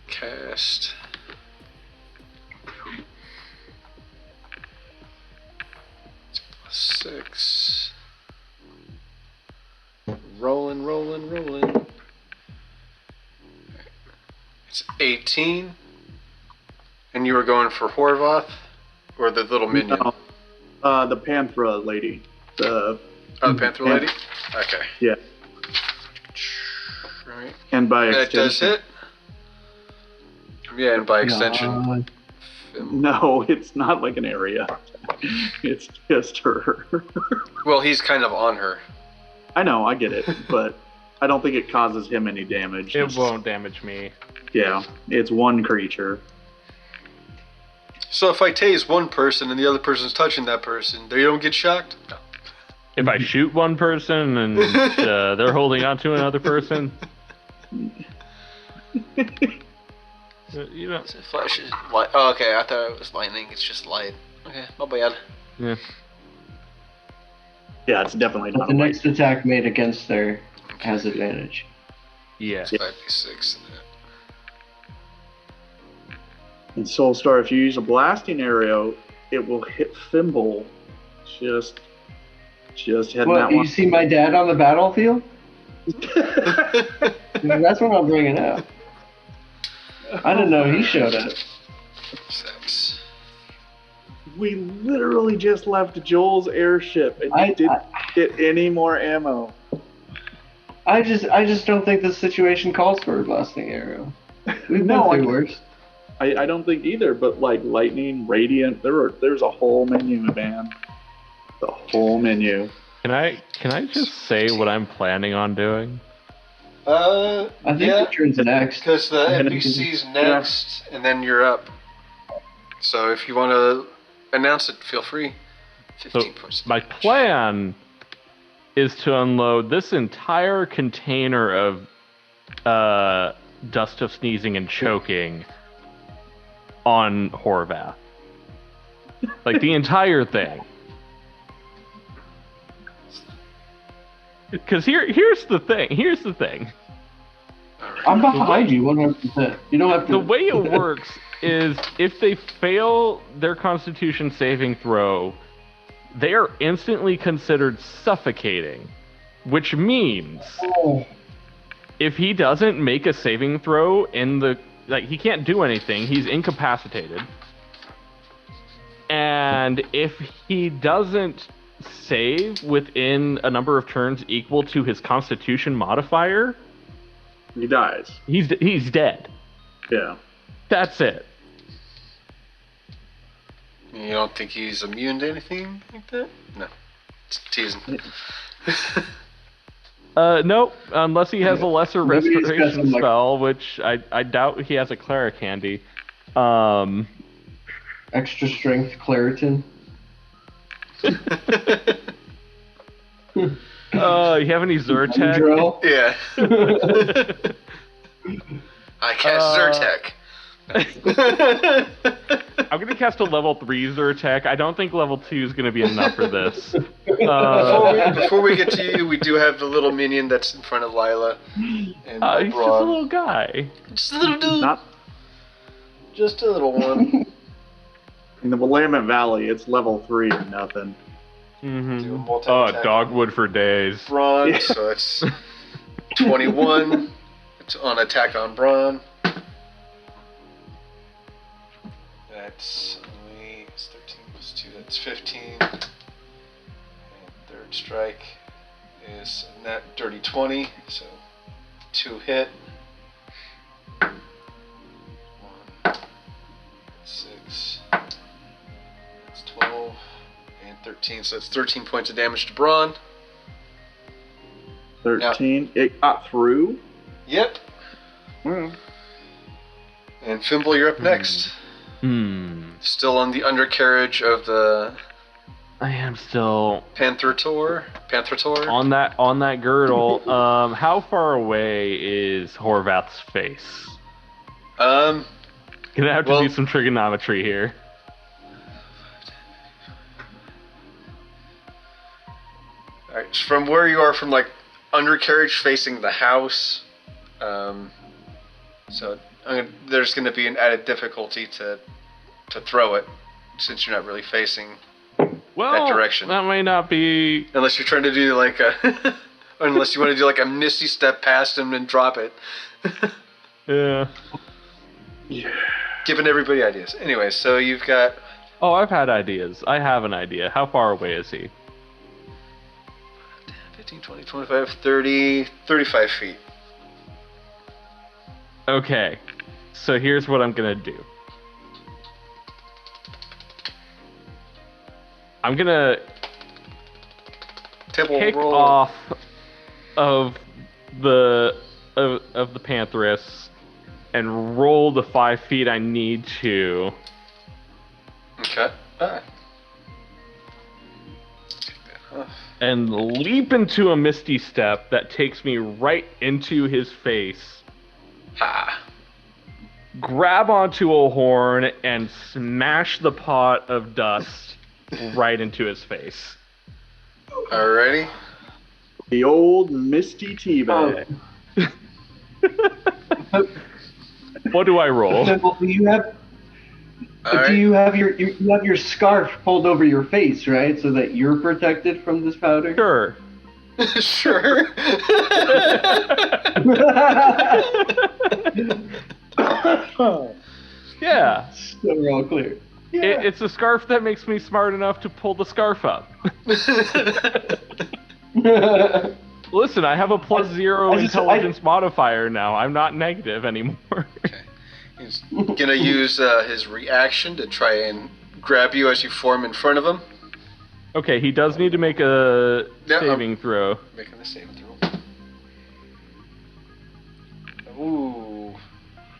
Cast. It's +6. Rolling. It's 18. And you were going for Horvath? Or the little minion? No, the Panthera lady. The Oh, the Panther Lady? Okay. Yeah. Right. And by That extension. does hit. Yeah, and by extension. God. No, it's not like an area. It's just her. Well, he's kind of on her. I know, I get it, but I don't think it causes him any damage. It won't damage me. Yeah, it's one creature. So if I tase one person and the other person's touching that person, they don't get shocked? No. If I shoot one person and they're holding on to another person, you know. It flashes light. Oh, okay. I thought it was lightning. It's just light. Okay, not bad. Yeah. Yeah, it's definitely But not the a next attack made against her has advantage. Yeah. 5d6. In Soulstar, if you use a blasting arrow, it will hit Thimble. Just heading What, that you one. see my dad on the battlefield? That's what I'm bringing up. I didn't know he showed up. 6. We literally just left Joel's airship, and you didn't get any more ammo. I just don't think this situation calls for a blasting arrow. We've No, been through worse. I don't think either, but like lightning, radiant, there's a whole menu, man. The whole menu. Can I just say what I'm planning on doing? I think yeah, the turn's next. because the NPC's next, and then you're up. So if you want to announce it, feel free. 15 points. My plan is to unload this entire container of dust of sneezing and choking on Horvath. Like the entire thing. Because here's the thing. I'm behind you 100%. You don't have to. The way it works is if they fail their Constitution saving throw, they are instantly considered suffocating, which means Oh. if he doesn't make a saving throw he can't do anything, he's incapacitated. And if he doesn't save within a number of turns equal to his Constitution modifier, He dies. he's dead. Yeah. That's it. You don't think he's immune to anything like that? No. Just teasing. Nope, unless he has a lesser Maybe he's got restoration some, like- spell, which I doubt he has a cleric handy. Extra strength Claritin. You have any Zyrtec? Drill. Yeah. I cast Zyrtec. I'm gonna cast a level 3 Zyrtec. I don't think level 2 is gonna be enough for this. Before we get to you, we do have the little minion that's in front of Lila. And He's just a little guy. Just a little dude. Not Just a little one. in the Willamette Valley, it's level 3 or nothing. Mm-hmm. Do a multi-attack. Dogwood for days. Brawn, Yeah. so it's 21. It's on attack on Brawn. That's it's 13 plus 2, that's 15. And third strike is a net dirty 20, so 2 hit. 1, 6, that's 12, and 13, so that's 13 points of damage to Brawn. 13. It got through. Yep. Mm. And Fimble, you're up next. Still on the undercarriage of the I am still Panther Tour. on that girdle. How far away is Horvath's face? Gonna have to do some trigonometry here. Alright, from where you are, from like undercarriage facing the house, so there's going to be an added difficulty to throw it, since you're not really facing Well, that direction. That may not be. Unless you're trying to do like a, unless you want to do like a misty step past him and drop it. Yeah. Giving everybody ideas. Anyway, so you've got. Oh, I've had ideas. I have an idea. How far away is he? 15, 20, 25, 30, 35 feet. Okay, so here's what I'm gonna do. I'm gonna kick roll. off of the Pantheress and roll the 5 feet I need to. Okay. Alright. Take that off. And leap into a misty step that takes me right into his face. Ha. Grab onto a horn and smash the pot of dust right into his face. Alrighty. The old Misty Teabag. What do I roll? Simple, do you have Alright. do you have your scarf pulled over your face, right, so that you're protected from this powder? Sure. Sure. Yeah. So we're all clear. It's a scarf that makes me smart enough to pull the scarf up. Listen, I have a +0 intelligence modifier now. I'm not negative anymore. Okay. He's gonna use his reaction to try and grab you as you form in front of him. Okay, he does need to make a Yeah, saving throw. Making the saving throw. Ooh.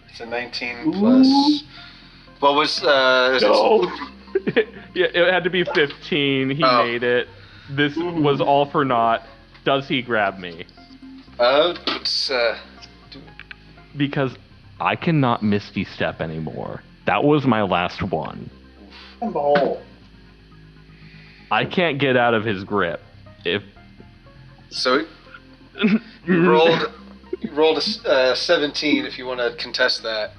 It's a 19 plus. What was No. Yeah, it had to be 15. He made it. This was all for naught. Does he grab me? It's Because I cannot Misty Step anymore. That was my last one. I can't get out of his grip. so you rolled a 17 if you want to contest that.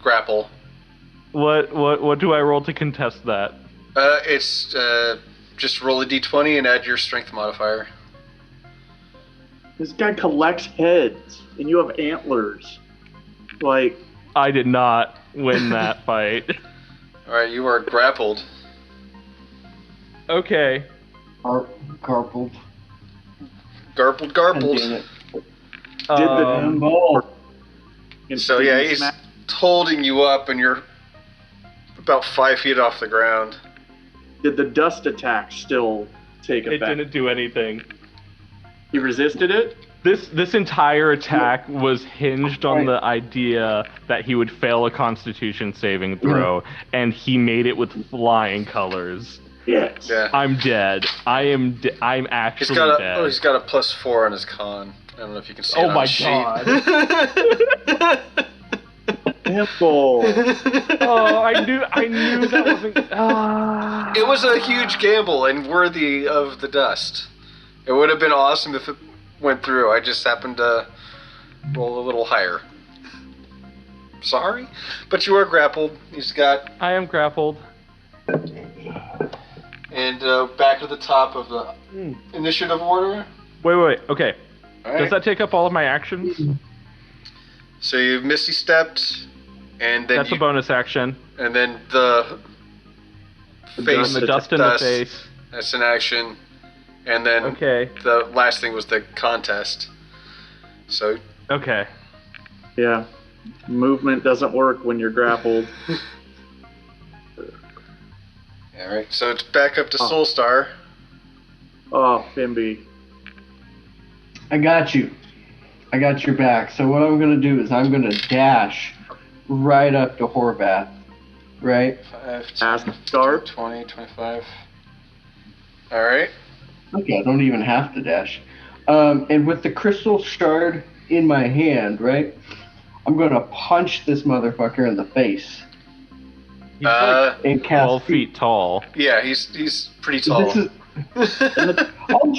Grapple. What do I roll to contest that? It's just roll a d20 and add your strength modifier. This guy collects heads, and you have antlers. Like, I did not win that fight. Alright, you are grappled. Okay. Garbled. Garbled. Damn it. did the Ball. So yeah, he's holding you up and you're about 5 feet off the ground. Did the dust attack still take It effect? didn't do anything. He resisted it? This entire attack was hinged on the idea that he would fail a Constitution saving throw, and he made it with flying colors. Yes. Yeah. I'm dead. I'm actually He's got dead. he's got a +4 on his con. I don't know if you can see it Oh on my the sheet. god. Gamble. Oh, I knew that wasn't. It was a huge gamble and worthy of the dust. It would have been awesome if it went through. I just happened to roll a little higher. Sorry, but you are grappled. He's got I am grappled. and back to the top of the initiative order. Wait. Okay. All right. Does that take up all of my actions? So you misty stepped, and then That's a bonus action. and then the face And the dust in the face. That's an action, and then Okay. the last thing was the contest. So Okay. Yeah. Movement doesn't work when you're grappled. all right, so it's back up to Soulstar. Oh, Bimby. I got you. I got your back. So what I'm gonna do is I'm gonna dash right up to Horvath. Right? 5, Ask 10, start. 20, 25. All right. Okay, I don't even have to dash. And with the crystal shard in my hand, right? I'm gonna punch this motherfucker in the face He's like and cast 12 feet tall. Yeah, he's pretty tall. This is. I'll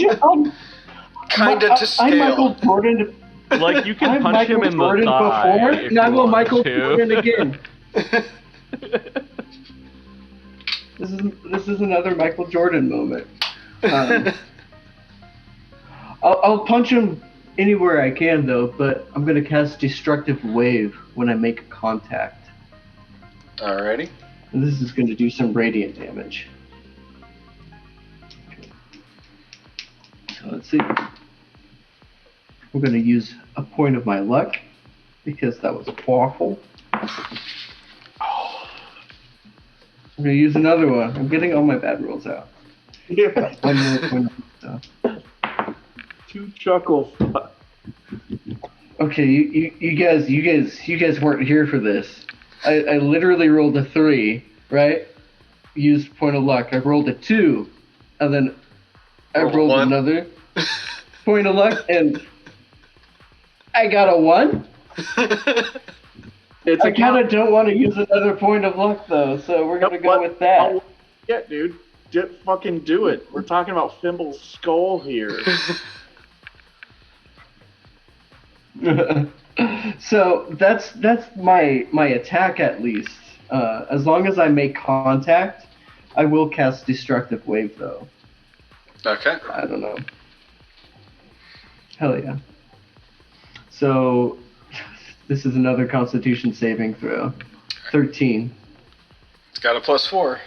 Kinda to I'm Michael scale. Jordan. Like, you can I'm punch Michael him in Jordan the thigh. before, if and I you will want Michael to. Jordan again. This is another Michael Jordan moment. I'll punch him anywhere I can though, but I'm gonna cast Destructive Wave when I make contact. Alrighty. And this is gonna do some radiant damage. Let's see. We're going to use a point of my luck because that was awful. I'm going to use another one. I'm getting all my bad rolls out. Yeah. One more point of luck. 2 chuckles. Okay, you guys weren't here for this. I literally rolled a 3, right? Used point of luck. I rolled a 2, and then I rolled another point of luck, and I got a 1. I kind of don't want to use another point of luck though, so we're gonna go with that. Yeah, dude. Just fucking do it. We're talking about Fimble's skull here. So that's my attack at least. As long as I make contact, I will cast Destructive Wave though. Okay. I don't know. Hell yeah. So this is another Constitution saving throw. 13. It's got a +4.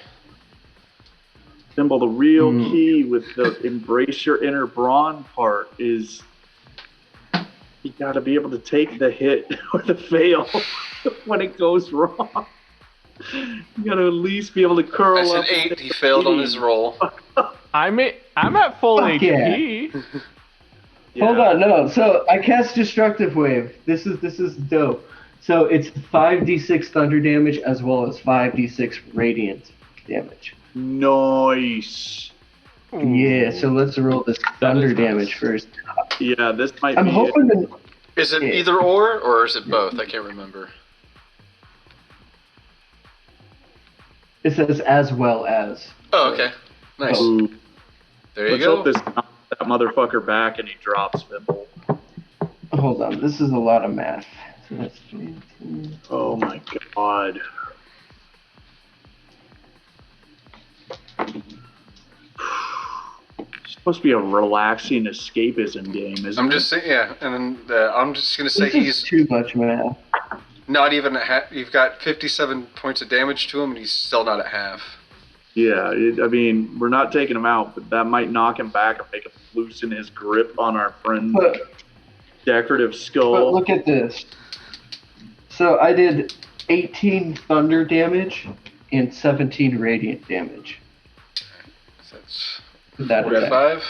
Fimble, the real key with the embrace your inner brawn part is you gotta be able to take the hit or the fail when it goes wrong. You gotta at least be able to curl That's up. an 8. He failed on his roll. I'm at full Fuck HP. Yeah. Hold on, no. So I cast Destructive Wave. This is dope. So it's 5d6 thunder damage as well as 5d6 radiant damage. Nice. Yeah, so let's roll this thunder is nice. damage first. Yeah, this might I'm be hoping it. to... Is it Yeah. either or is it both? I can't remember. It says as well as. Oh, okay. Nice. Ooh. There you Let's go. hope this knocks that motherfucker back and he drops Fimble. Hold on, this is a lot of math. So that's 18. Oh my god. It's supposed to be a relaxing escapism game, isn't I'm it? just saying, yeah, and then I'm just gonna say This is he's too much math. not even at half. You've got 57 points of damage to him, and he's still not at half. Yeah, I mean, we're not taking him out, but that might knock him back and make him loosen his grip on our friend's But decorative skull. But look at this. So I did 18 thunder damage and 17 radiant damage. So that's With that attack. 45.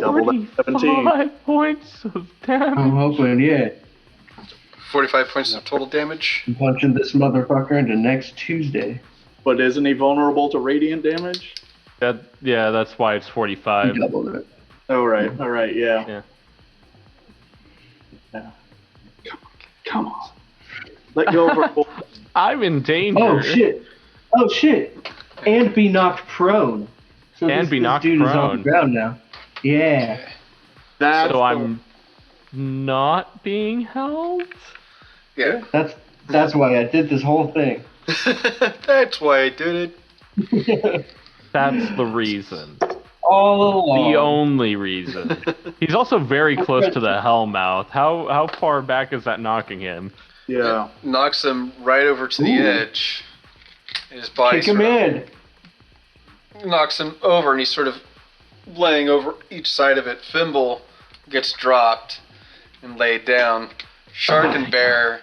Double that 17. 45 points of damage. I'm hoping, yeah. 45 points of total damage. I'm punching this motherfucker into next Tuesday. But isn't he vulnerable to radiant damage? Yeah, that's why it's 45. He doubled it. All right, yeah. Yeah. Come on. Let go of our bull. I'm in danger. Oh shit! And be knocked prone. So And this, be this knocked dude is on prone. the ground now. Yeah. That's So I'm not being held? Yeah. That's why I did this whole thing. That's why I did it. That's the reason. All along. The only reason. He's also very close to the Hellmouth. How far back is that knocking him? Yeah. It knocks him right over to the Ooh. edge. His body Kick him sort of in. knocks him over, and he's sort of laying over each side of it. Fimble gets dropped and laid down. Shark and Bear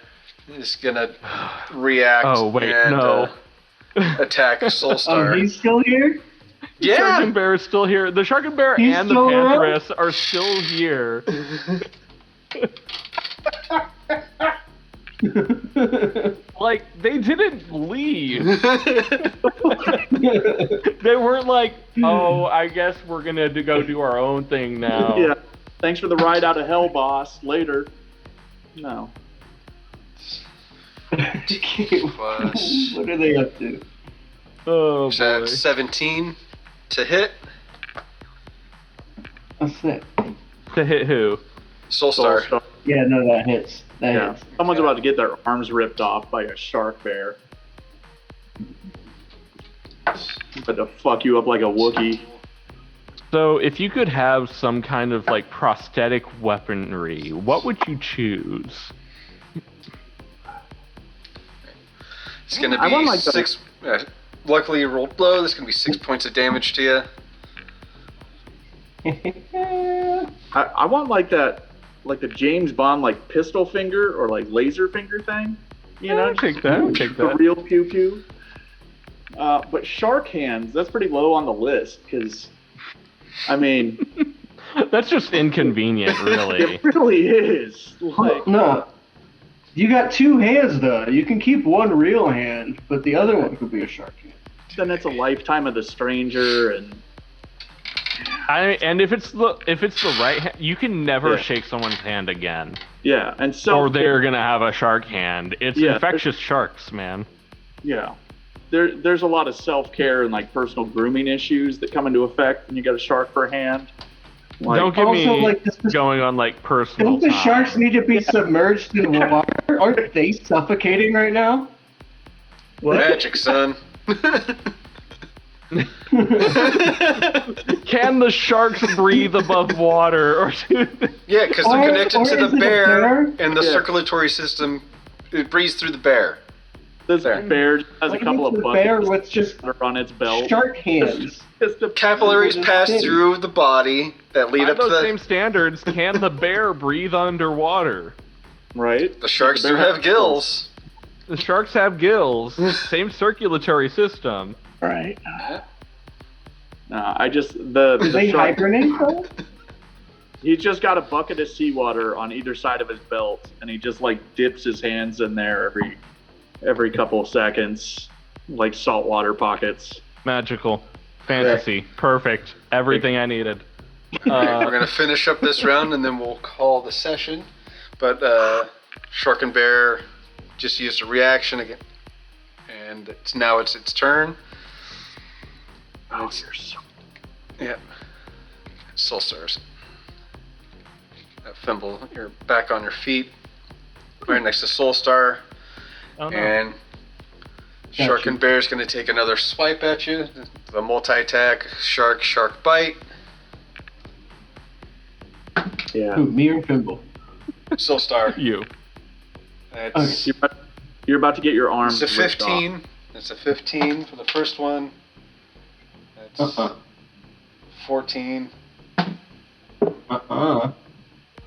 is gonna react Oh, wait, and no. attack Soulstar. Oh, he's still here? Shark Yeah. and Bear is still here. The Shark and Bear He's and the still around? Pantheress are still here. Like, they didn't leave. They weren't like, oh, I guess we're gonna go do our own thing now. Yeah. Thanks for the ride out of hell, boss. Later. No. Plus- What are they up to? Oh, Is that boy. 17 to hit? What's that? To hit who? Soulstar. Soulstar. Yeah, no, that hits. That Yeah. hits. Someone's about to get their arms ripped off by a shark bear. But to fuck you up like a Wookiee. So, if you could have some kind of, like, prosthetic weaponry, what would you choose? It's gonna I be want like the- 6. Luckily, you rolled low. There's gonna be 6 points of damage to you. I want like that, like the James Bond like pistol finger or like laser finger thing. You know, I'll take that. I'll take the that. real pew pew. But shark hands, that's pretty low on the list because, I mean, That's just inconvenient, really. it really is. Like, No. You got 2 hands though. You can keep one real hand, but the other one could be a shark hand. then it's a lifetime of the stranger, and And if it's the right hand, you can never Yeah. shake someone's hand again, yeah, and or they're gonna have a shark hand. It's Yeah. infectious sharks, man. yeah. There's a lot of self-care and like personal grooming issues that come into effect when you get a shark per hand. Like, Don't get Also, me like, this- going on like personal. Don't the time. sharks need to be submerged in water? Aren't they suffocating right now? what? Magic, son. Can the sharks breathe above water, or do they- Yeah, because Or- they're connected or to is the it a bear, bear? and the Yeah. circulatory system, it breathes through the bear. This There. bear has a What couple makes of a bear buckets with just that are on its belt. shark hands? Just to- Capillaries What is pass it? through the body that lead by up to those the... same standards, can the bear breathe underwater? right? The sharks The do bear have gills. The sharks have gills, same circulatory system. Right. I just the Do they shark, hibernate though? he's just got a bucket of seawater on either side of his belt, and he just like dips his hands in there every couple of seconds, like saltwater pockets. Magical, fantasy, perfect, everything I needed. We're going to finish up this round, and then we'll call the session. But Shark and Bear just used a reaction again. And now it's its turn. Oh, you're so. Yeah. Soul Stars. Thimble, you're back on your feet. Right next to Soul Star. Oh, no. And Shark Gotcha. and Bear's going to take another swipe at you. The multi-attack, shark bite. Yeah. Who, me or Fimble? Soul Star. You. That's, You're about to get your arms. it's a ripped off. 15. It's a 15 for the first one. That's 14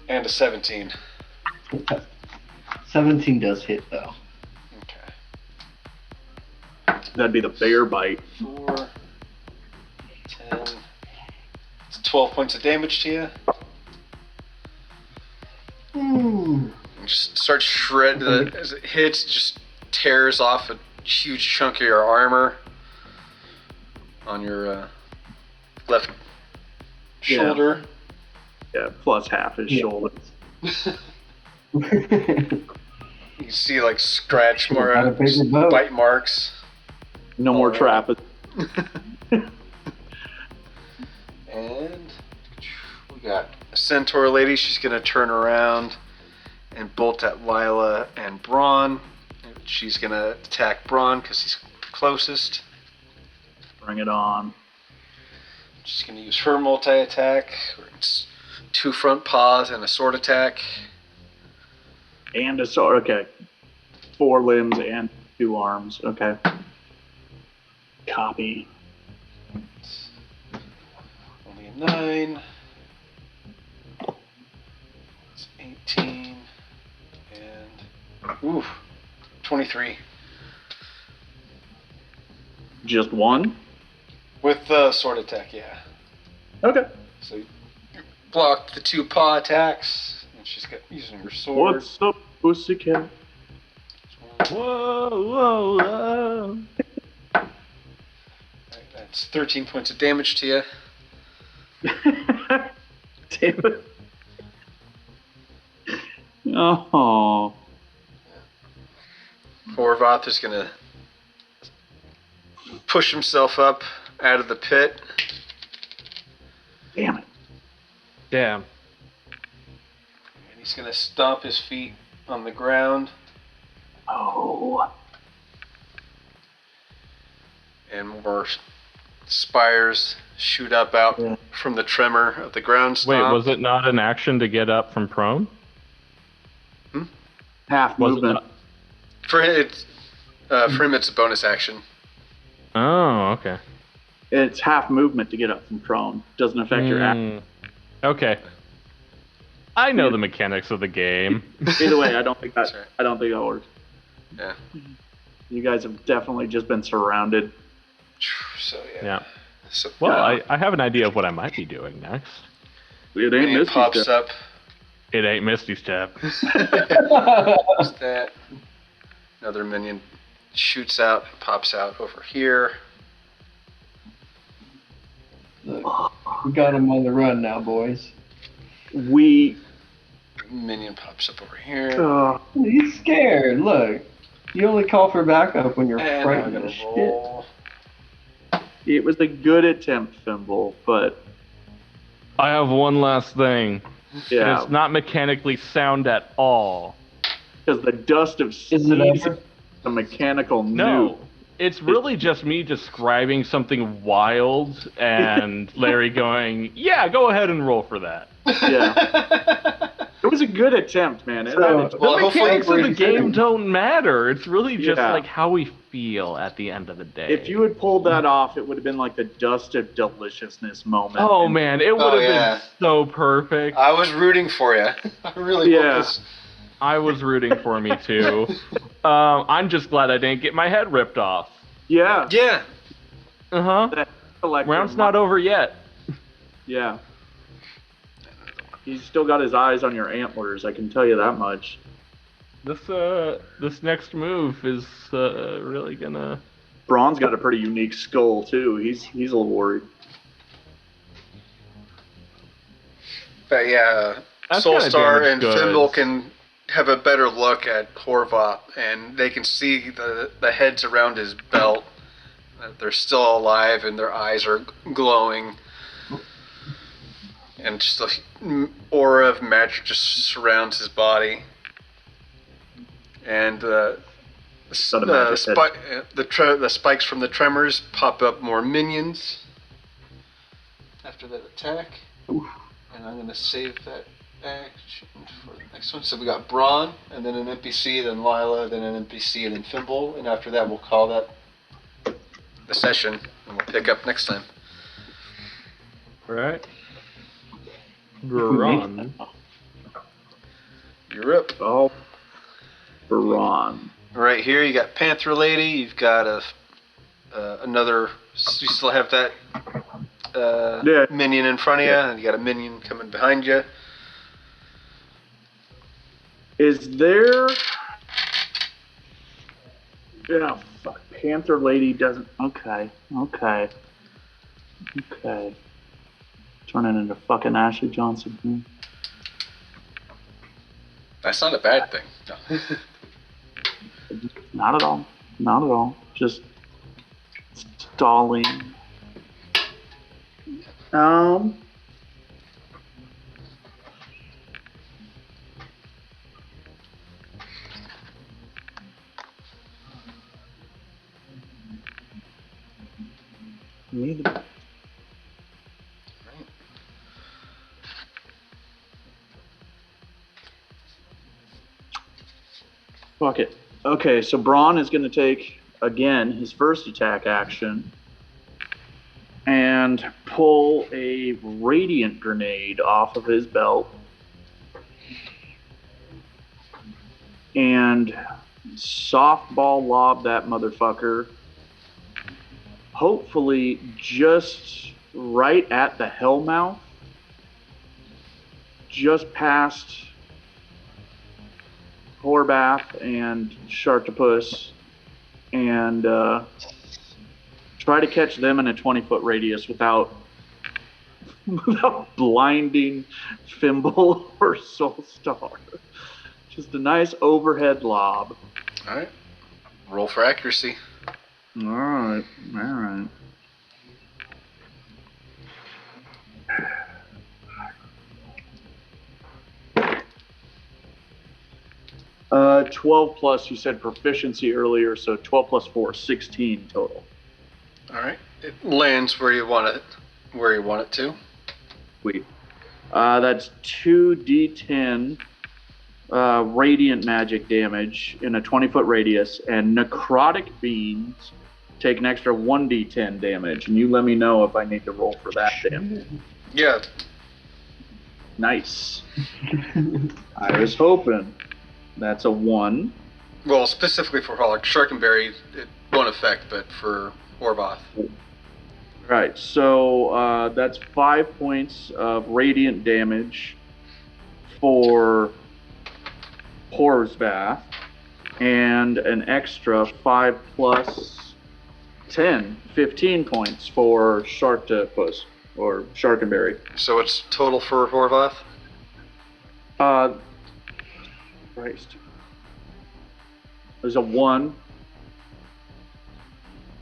and a 17. 17 does hit though. Okay. That'd be the bear bite. 4, 10. It's 12 points of damage to you. Ooh. And just starts shredding as it hits. Just tears off a huge chunk of your armor on your left shoulder. Yeah, plus half his Yeah. shoulder. You can see like scratch Got a marks, bigger boat. bite marks. No more Alright. trap. And we got a centaur lady. She's gonna turn around and bolt at Lila and Braun. She's gonna attack Braun because he's closest. Bring it on. She's gonna use her multi-attack. It's 2 front paws and a sword attack. And a sword. Okay. 4 limbs and 2 arms. Okay. Copy. Only a 9. It's 18. And 23. Just 1? With the sword attack, yeah. Okay. So you blocked the 2 paw attacks, and she's got using her sword. What's up, pussycat? Whoa, whoa, whoa. Right, that's 13 points of damage to you. Damn it. Oh. Horvath is gonna push himself up out of the pit. Damn it. Damn. And he's gonna stomp his feet on the ground. Oh. And more spires shoot up out Yeah. from the tremor of the ground Wait, stomp. was it not an action to get up from prone? Half Was it movement. not? For him, it's a bonus action. Oh, okay. It's half movement to get up from prone. Doesn't affect your action. Okay. I know the mechanics of the game. Either way, I don't think that. Sorry. I don't think that works. Yeah. You guys have definitely just been surrounded. So Yeah. So, Well, Yeah. I have an idea of what I might be doing next. It ain't Minion Misty pops Step. up. It ain't Misty Step. There's that. Another minion shoots out, pops out over here. Look, we got him on the run now, boys. Minion pops up over here. He's scared. Look, you only call for backup when you're And I'm frightened gonna as shit. roll. It was a good attempt, Thimble, but I have one last thing. yeah, It's not mechanically sound at all. because the dust of Is it seed ever? is a mechanical No. It's really just me describing something wild and Larry going, yeah, go ahead and roll for that. Yeah, it was a good attempt, man. It So- had its- The Well, hopefully mechanics of the we're- game don't matter. It's really just Yeah. like how we feel at the end of the day. if you had pulled that off, it would have been like the dust of deliciousness moment. Oh And man, it would have yeah. been so perfect. I was rooting for you. I really Yeah. want this. I was rooting for me too. I'm just glad I didn't get my head ripped off. Yeah, Yeah. Uh-huh. Electro- Round's not over yet. Yeah, he's still got his eyes on your antlers. I can tell you that much. This next move is really gonna. Braun's got a pretty unique skull too. He's a little worried. But yeah, That's kinda Soulstar and damaged Thimble goods. can have a better look at Horvath, and they can see the heads around his belt. That they're still alive, and their eyes are glowing. And just the aura of magic just surrounds his body. And the spikes from the tremors pop up more minions after that attack. And I'm going to save that action for the next one. So we got Braun, and then an NPC, then Lila, then an NPC, and then Thimble. And after that, we'll call that the session, and we'll pick up next time. Right. If we make Run. that. You're up. Oh, Braun. Right here, you got Panther Lady. You've got another. You still have that Yeah. minion in front of you, and you got a minion coming behind you. Is there? Yeah, fuck. Panther Lady doesn't. Okay. Turning into fucking Ashley Johnson. That's not a bad thing. No. Not at all. Not at all. Just stalling. Need to- Fuck it. Okay, so Braun is going to take, again, his first attack action and pull a radiant grenade off of his belt and softball lob that motherfucker, hopefully just right at the hellmouth, just past Horvath and Shurtock, and try to catch them in a 20-foot radius without blinding Thimble or Soulstar. Just a nice overhead lob. Alright. Roll for accuracy. Alright. 12 plus, you said proficiency earlier, so 12 plus 4, 16 total. Alright. It lands where you want it to. Sweet. That's 2d10 radiant magic damage in a 20-foot radius, and necrotic beams take an extra 1d10 damage, and you let me know if I need to roll for that damage. Yeah. Nice. I was hoping. That's a 1. Well, specifically for Harlock, Sharkenberry, it won't affect, but for Horvath. Right, so that's 5 points of radiant damage for Horvath, and an extra 5 plus 10, 15 points for Sharktopus, or Sharkenberry. So it's total for Horvath? Christ. There's a 1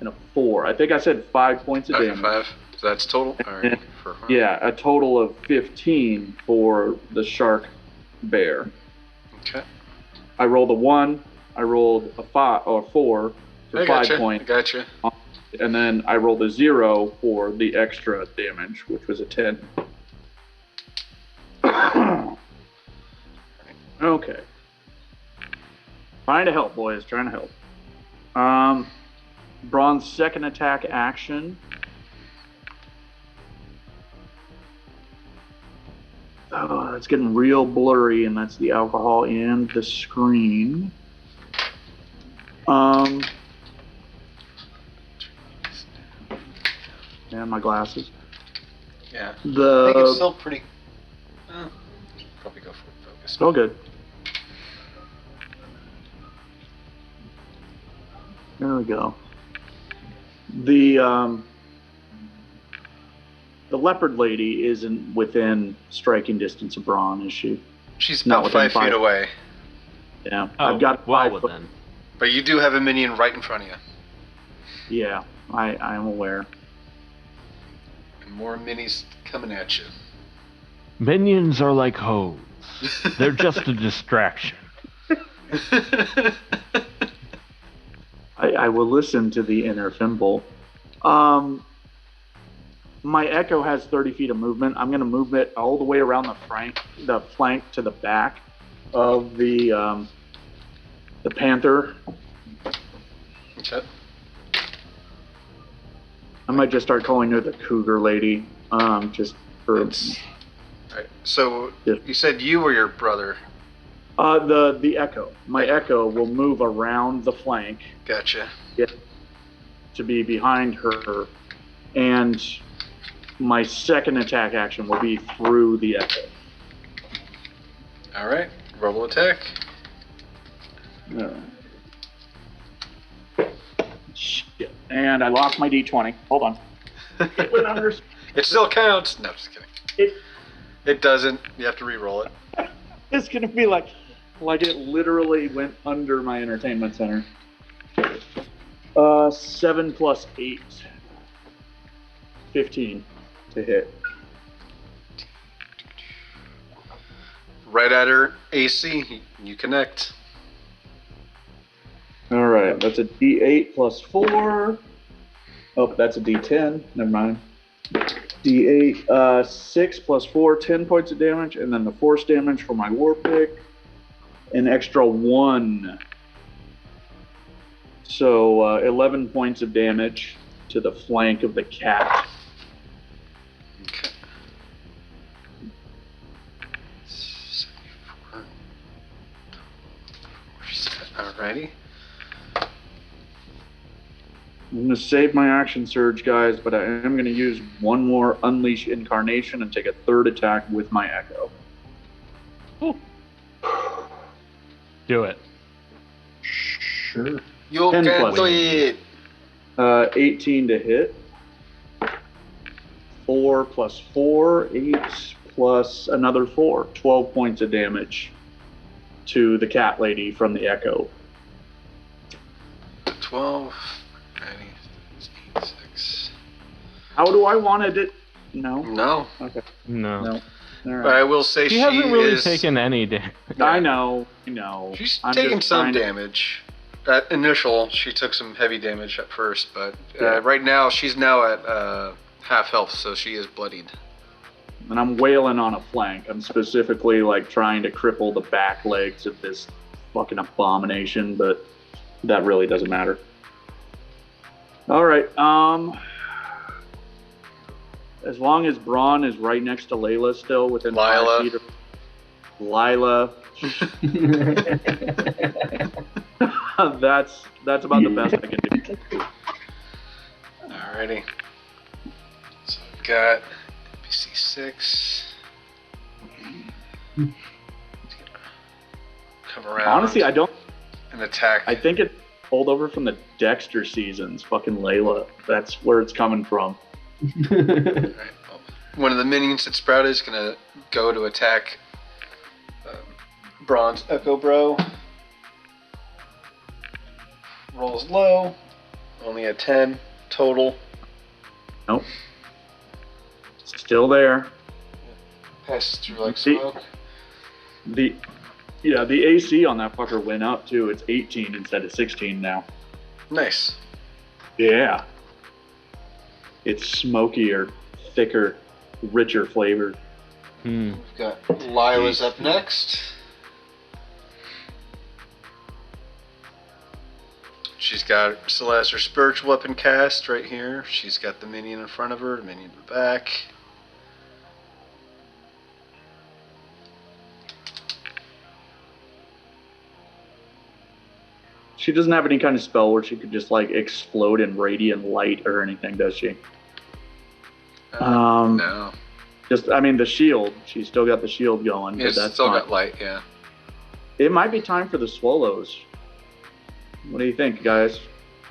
and a 4. I think I said 5 points of Okay, damage. 5. So that's total? Alright. Yeah, a total of 15 for the Shark Bear. Okay. I rolled a 1, I rolled a 5 or 4 for 5 points. I gotcha. And then I rolled a 0 for the extra damage, which was a 10. Okay. Trying to help, boys. Trying to help. Braun's second attack action. Oh, it's getting real blurry, and that's the alcohol and the screen. And my glasses. Yeah. I think it's still pretty... probably go for focus. Still good. There we go. The leopard lady isn't within striking distance of Braun, is she? She's Not about within 5 feet away. Yeah, Oh, I've got well 5 foot. then. But you do have a minion right in front of you. Yeah, I'm aware. And more minis coming at you. Minions are like hoes. They're just a distraction. I will listen to the inner thimble. My echo has 30 feet of movement. I'm going to move it all the way around the flank to the back of the panther. Okay. I might just start calling her the cougar lady, just for Right. So Yeah. you said you or your brother? the echo. My echo will move around the flank Gotcha. to be behind her, and my second attack action will be through the echo. All right. Roll attack. Alright. Shit. And I lost my d20. Hold on. It went under. It still counts. No, just kidding. It, It doesn't. You have to re-roll it. it's gonna be like it literally went under my entertainment center. 7 plus 8. 15 to hit. Right at her AC. You connect. Alright, that's a d8 plus 4. Oh, that's a d10. Never mind. D8, 6 plus 4, 10 points of damage, and then the force damage for my war pick, an extra 1. So 11 points of damage to the flank of the cat. Okay. 74. Alrighty. I'm going to save my action surge, guys, but I am going to use one more Unleash Incarnation and take a third attack with my Echo. Do it. Sure. You 10 can plus. do it. 18 to hit. 4 plus 4, 8 plus another 4. 12 points of damage to the cat lady from the Echo. 12. 8, 6. How do I want it? No. No. Okay. No. No. All But right. I will say She hasn't really is, taken any damage. I know. I know. She's I'm taken just some trying to- damage. At initial, she took some heavy damage at first, but Yeah. right now she's now at half health, so she is bloodied. And I'm wailing on a flank. I'm specifically like trying to cripple the back legs of this fucking abomination, but that really doesn't matter. All right. As long as Braun is right next to Layla, still within Lila. 5 feet of Lila. That's about the best I can do. Alrighty. So I've got NPC 6. Come around. Honestly, I don't. And attack. I think it's pulled over from the Dexter seasons. Fucking Layla. That's where it's coming from. Alright, well, one of the minions that sprouted is going to go to attack Bronze Echo Bro. Rolls low. Only a 10 total. Nope. Still there. Passes through like See? smoke. The AC on that fucker went up too. It's 18 instead of 16 now. Nice. Yeah. It's smokier, thicker, richer flavored. We've got Lila's up next. She's got still has her spiritual weapon cast right here. She's got the minion in front of her, the minion in the back. She doesn't have any kind of spell where she could just like explode in radiant light or anything, does she? No. Just, I mean, the shield. She's still got the shield going. It's but that's still fine. got light, yeah. It might be time for the swallows. What do you think, guys?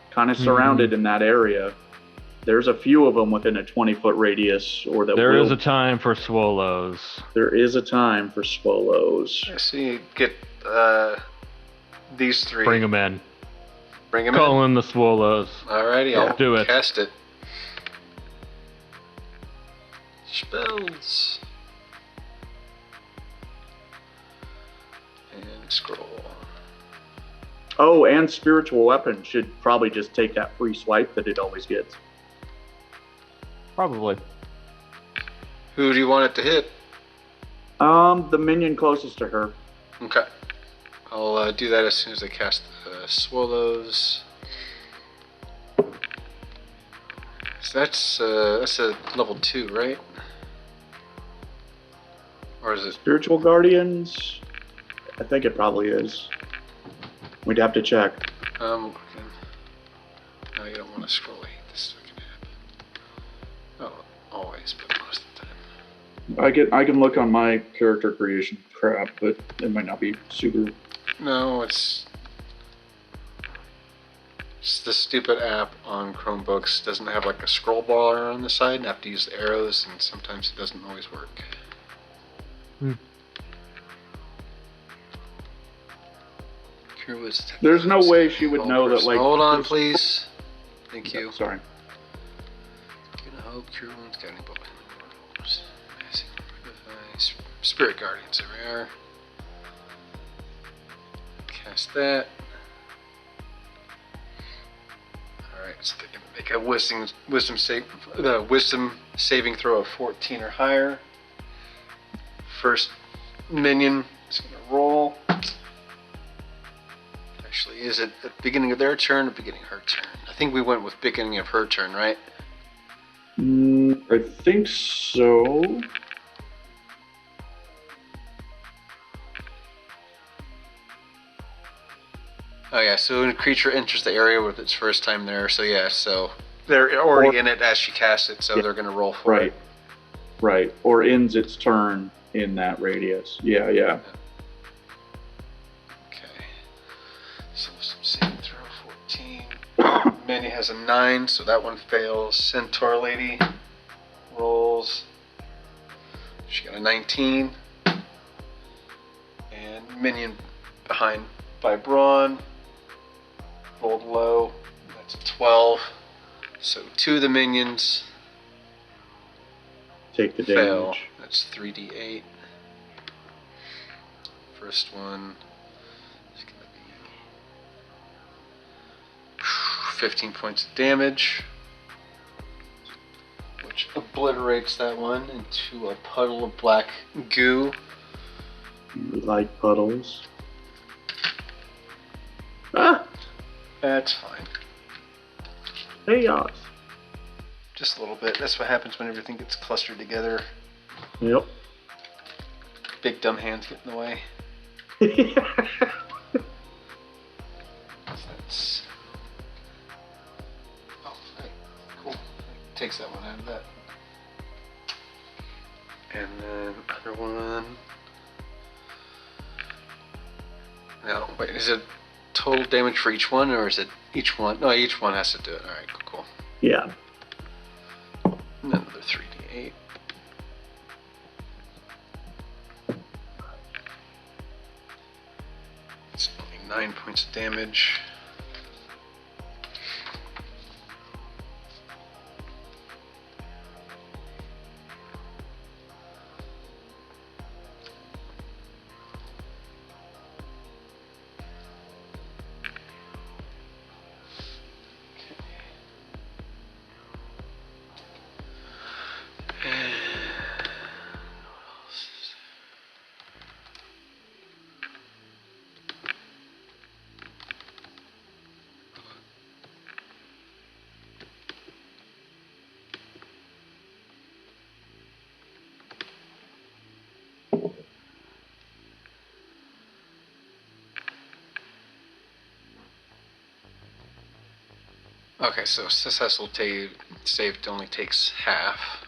Kind of surrounded in that area. There's a few of them within a 20-foot radius, or that There is a time for swallows. There is a time for swallows. I see. Get these 3. Bring them in. Bring them Call in the swallows. Alrighty, I'll do it. cast it. Spells. And scroll. Oh, and spiritual weapon should probably just take that free swipe that it always gets. Probably. Who do you want it to hit? The minion closest to her. Okay. I'll do that as soon as I cast the swallows. So that's a level 2, right? Or is it? Spiritual guardians? I think it probably is. We'd have to check. No, you don't want to scroll. I hate this fucking app. Oh, always, but most of the time. I can look on my character creation crap, but it might not be super. No, it's the stupid app on Chromebooks doesn't have like a scroll bar on the side, and I have to use the arrows, and sometimes it doesn't always work. There's no way she would know that, like. Hold on, please. Thank you. Sorry. Gonna hope cure wounds, guiding bolt. Spirit guardians, there we are. Cast that. Alright, so they can make a wisdom saving throw of 14 or higher. First minion is gonna roll. Actually, is it at the beginning of their turn or beginning of her turn? I think we went with beginning of her turn, right? I think so. Oh yeah, so when a creature enters the area with its first time there, so yeah, so they're already in it as she casts it, so they're going to roll for it. Right. Or ends its turn in that radius. Yeah. Okay. So some saving throw 14. Manny has a 9, so that one fails. Centaur Lady rolls. She got a 19. And Minion behind by Braun. Rolled low. That's a 12. So 2 of the minions Take the fail. damage. That's 3d8. First one is going to be 15 points of damage, which obliterates that one into a puddle of black goo. We like puddles. Ah! That's fine. Chaos. Just a little bit. That's what happens when everything gets clustered together. Yep. Big dumb hands get in the way. That's... Oh, right. Cool. Takes that one out of that. And then other one. Now, wait, is it total damage for each one, or is it each one? No, each one has to do it. Alright, cool. Yeah. And then another 3d8. It's only 9 points of damage. Okay, so successful save only takes half.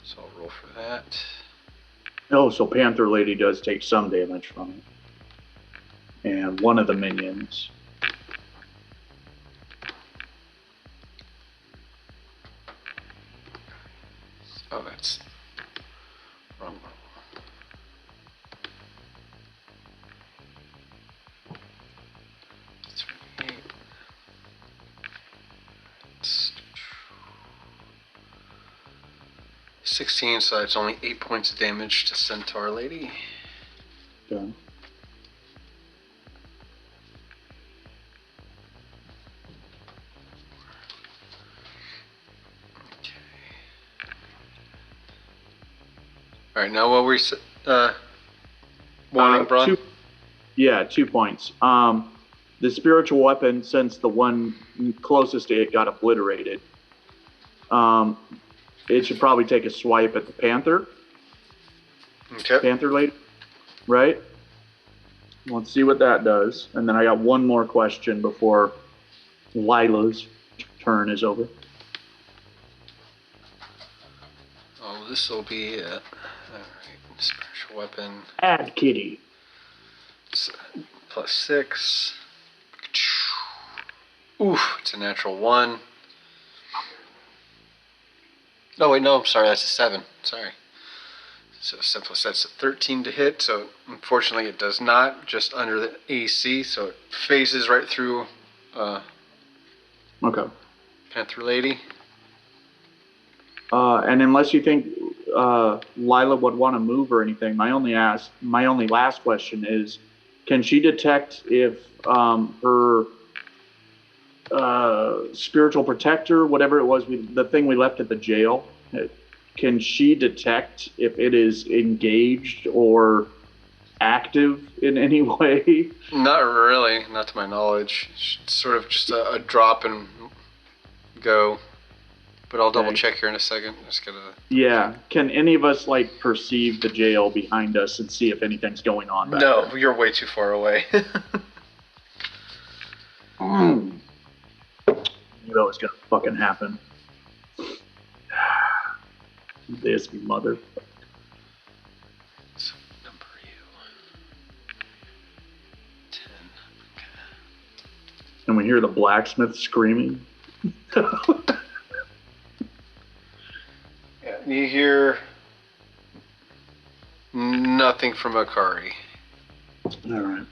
So I'll roll for that. Oh, so Panther Lady does take some damage from it. And one of the minions. Oh, that's wrong. It's 16, so that's only 8 points of damage to Centaur Lady. Done. Alright, now what were you wanting, Braun? 2 points. The spiritual weapon, since the one closest to it got obliterated, it should probably take a swipe at the Panther. Okay. Panther Lady, right? Let's see what that does. And then I got one more question before Lila's turn is over. Oh, this will be it. Alright, spiritual weapon. Add Kitty. Plus 6. Oof, it's a natural 1. Oh, wait, no, I'm sorry, that's a 7. Sorry. So 7 plus that's a 13 to hit, so unfortunately it does not, just under the AC, so it phases right through Okay. Panther Lady. And unless you think Lila would want to move or anything, my only last question is, can she detect if her spiritual protector, whatever it was, the thing we left at the jail, can she detect if it is engaged or active in any way? Not really, not to my knowledge. It's sort of just a drop and go. But I'll double check here in a second. Just gotta... Yeah. Can any of us perceive the jail behind us and see if anything's going on back No, there? you're way too far away. You know it's gonna fucking happen. This mother. So, number you. 10. Okay. And we hear the blacksmith screaming. Yeah, you hear nothing from Akari. Alright.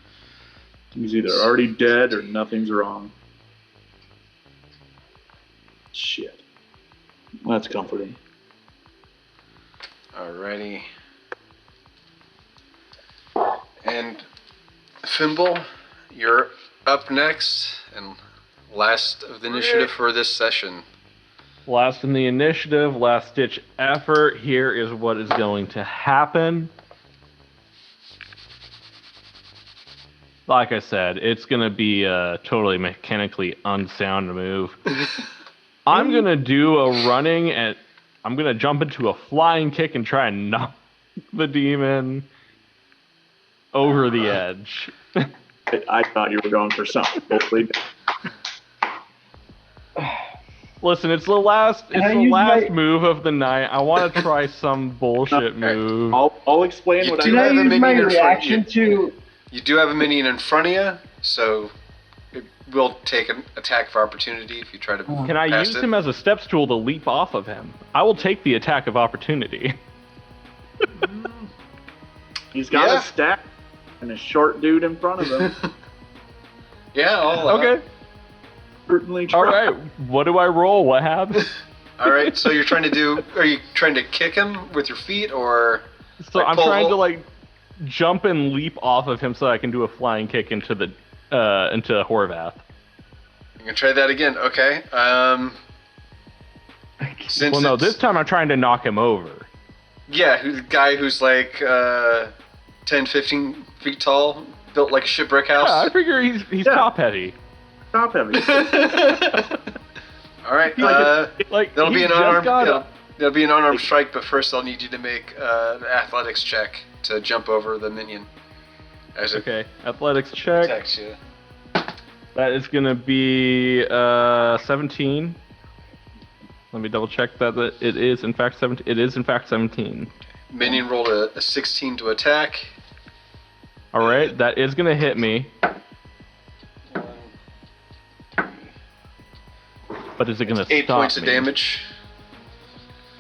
He's either already dead or nothing's wrong. Shit. That's comforting. Alrighty. And Fimble, you're up next and last of the initiative for this session. Last in the initiative, last ditch effort. Here is what is going to happen. Like I said, it's gonna be a totally mechanically unsound move. I'm gonna do a running and I'm gonna jump into a flying kick and try and knock the demon over the edge. I thought you were going for something totally different. Listen, it's the last move of the night. I want to try some bullshit move. I'll explain what I Can I use my reaction to? You do have a minion in front of you, so it will take an attack of opportunity if you try to. Can I use him as a steps tool to leap off of him? I will take the attack of opportunity. He's got a stack and a short dude in front of him. Yeah, I'll allow. Okay. Certainly try. All right. What do I roll? What happened? All right. So you're trying to do? Are you trying to kick him with your feet, or? So like I'm trying to jump and leap off of him so I can do a flying kick into the into Horvath. You can try that again. Okay. Well, no. This time I'm trying to knock him over. Yeah, the guy who's like 10, 15 feet tall, built like a shipwreck house. Yeah, I figure he's top heavy. Top heavy. All right. That'll be an unarmed. That'll be an unarmed strike, but first I'll need you to make an athletics check to jump over the minion. Okay, athletics check. Attacks you. That is gonna be 17. Let me double check that it is in fact 17. It is in fact 17. Minion rolled a 16 to attack. All right, that is gonna hit me. But is it gonna stop 8 points me? of damage.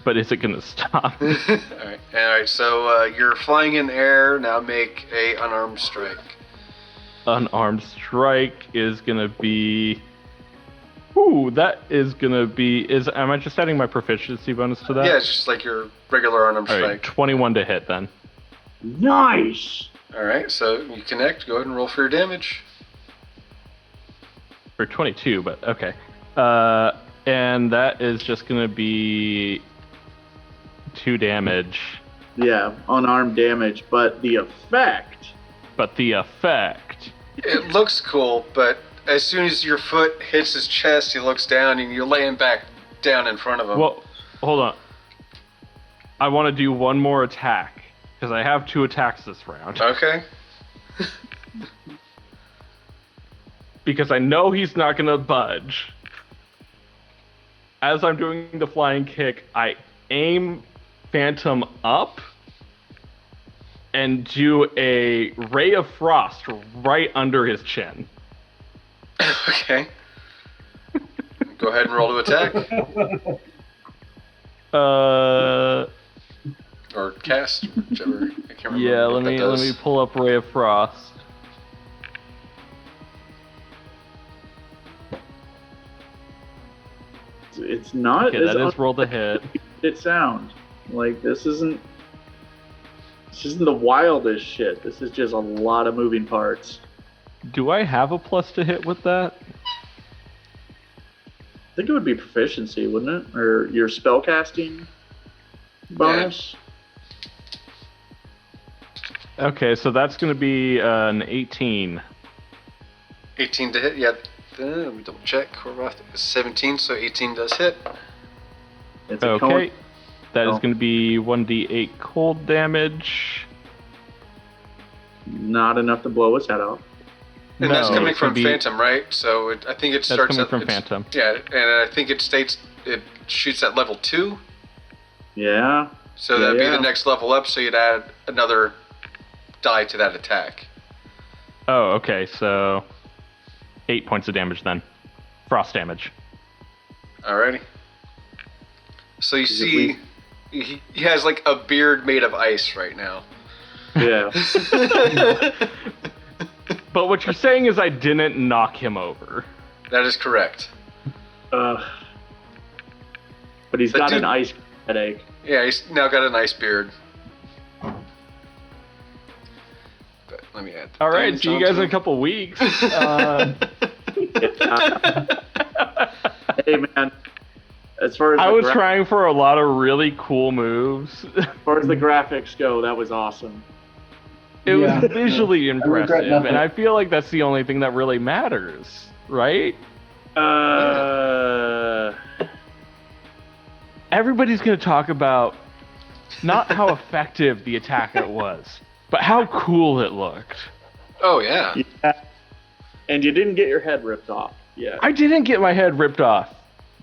But is it gonna stop? All right. So you're flying in the air. Now make a unarmed strike. Unarmed strike is gonna be. Ooh, that is gonna be. Am I just adding my proficiency bonus to that? Yeah, it's just like your regular unarmed All strike. right, 21 to hit then. Nice. All right. So you connect. Go ahead and roll for your damage. For 22, but okay. And that is just gonna be 2 damage. Yeah, unarmed damage, but the effect. It looks cool, but as soon as your foot hits his chest, he looks down and you're laying back down in front of him. Well, hold on. I want to do one more attack because I have 2 attacks this round. Okay. Because I know he's not gonna budge. As I'm doing the flying kick, I aim Phantom up and do a ray of frost right under his chin. Okay. Go ahead and roll to attack. Or cast, whichever. I can't remember. Yeah, what that let does. me pull up Ray of Frost. It's not. Okay, that is roll to hit. It sounds like this isn't the wildest shit. This is just a lot of moving parts. Do I have a plus to hit with that? I think it would be proficiency, wouldn't it? Or your spellcasting bonus. Okay, so that's going to be an 18. 18 to hit, yeah. Let me double check. Horvath is 17, so 18 does hit. It's a Okay, that is Oh. going to be 1d8 cold damage. Not enough to blow his head off. And that's coming it's gonna from be- Phantom, right? So I think it That's starts coming at from it's- Phantom. Yeah, and I think it states it shoots at level 2. Yeah. So that'd be Yeah. the next level up, so you'd add another die to that attack. Oh, okay, so 8 points of damage then. Frost damage. Alrighty. So you Is it see, he has like a beard made of ice right now. Yeah. But what you're saying is I didn't knock him over. That is correct. But he's But got dude- an ice headache. Yeah, he's now got a nice beard. But let me add. All right, damage see you guys onto in a him. couple weeks. Hey man, as far as I the was trying for a lot of really cool moves. as far as the graphics go, that was awesome. It Yeah. was visually I regret impressive, nothing. and I feel like that's the only thing that really matters, right? Everybody's going to talk about not how effective the attack it was, but how cool it looked. Oh, yeah. Yeah. And you didn't get your head ripped off. Yeah. I didn't get my head ripped off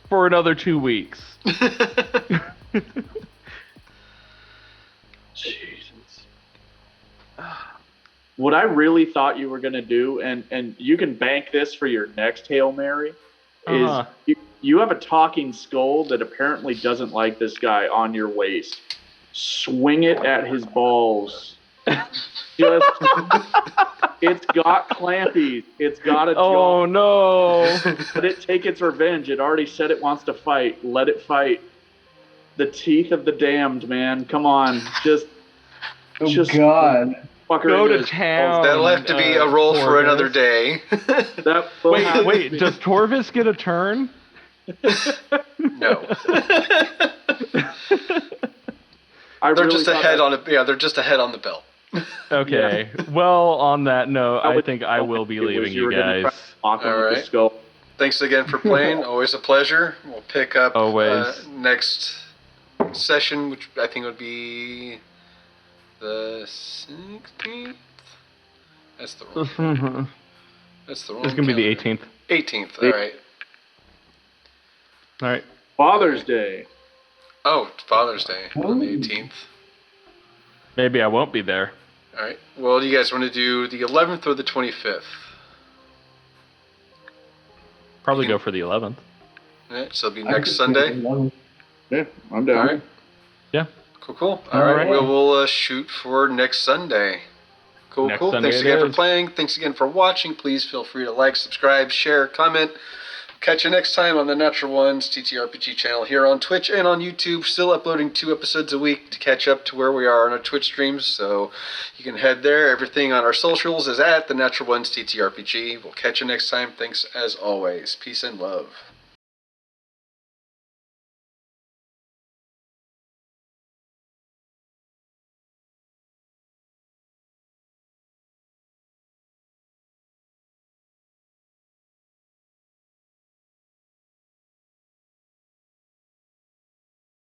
for another 2 weeks. Jesus. What I really thought you were going to do, and you can bank this for your next Hail Mary, is Uh-huh. you have a talking skull that apparently doesn't like this guy on your waist. Swing it at his balls. Just, it's got clampies. It's got a jaw. Oh no! Let it take its revenge. It already said it wants to fight. Let it fight. The teeth of the damned, man. Come on. Just God. fucker Go it to is. town. That'll have to be a roll for Torvis. another day. That will happen. Wait, does Torvis get a turn? No. I They're really just thought ahead that- on it. Yeah, they're just ahead on the bell. Okay. Well, on that note, I I would- think I will be it was leaving you were gonna try guys. to mock him All with the right. skull. Thanks again for playing. Always a pleasure. We'll pick up Always. next session, which I think would be the 16th. That's the wrong. That's the wrong. It's gonna be the calendar. 18th. 18th. All right. All right. Father's Day. Oh, Father's Day on the Ooh. 18th. Maybe I won't be there. All right. Well, do you guys want to do the 11th or the 25th? Probably go for the 11th. All right. So it'll be I next could Sunday. take it. Yeah, I'm down. All right. Yeah. Cool. All All right. right. We'll shoot for next Sunday. Cool. Next Cool. Sunday Thanks it again for is. playing. Thanks again for watching. Please feel free to like, subscribe, share, comment. Catch you next time on the Natural 1's TTRPG channel here on Twitch and on YouTube. Still uploading 2 episodes a week to catch up to where we are on our Twitch streams. So you can head there. Everything on our socials is at the Natural 1's TTRPG. We'll catch you next time. Thanks as always. Peace and love.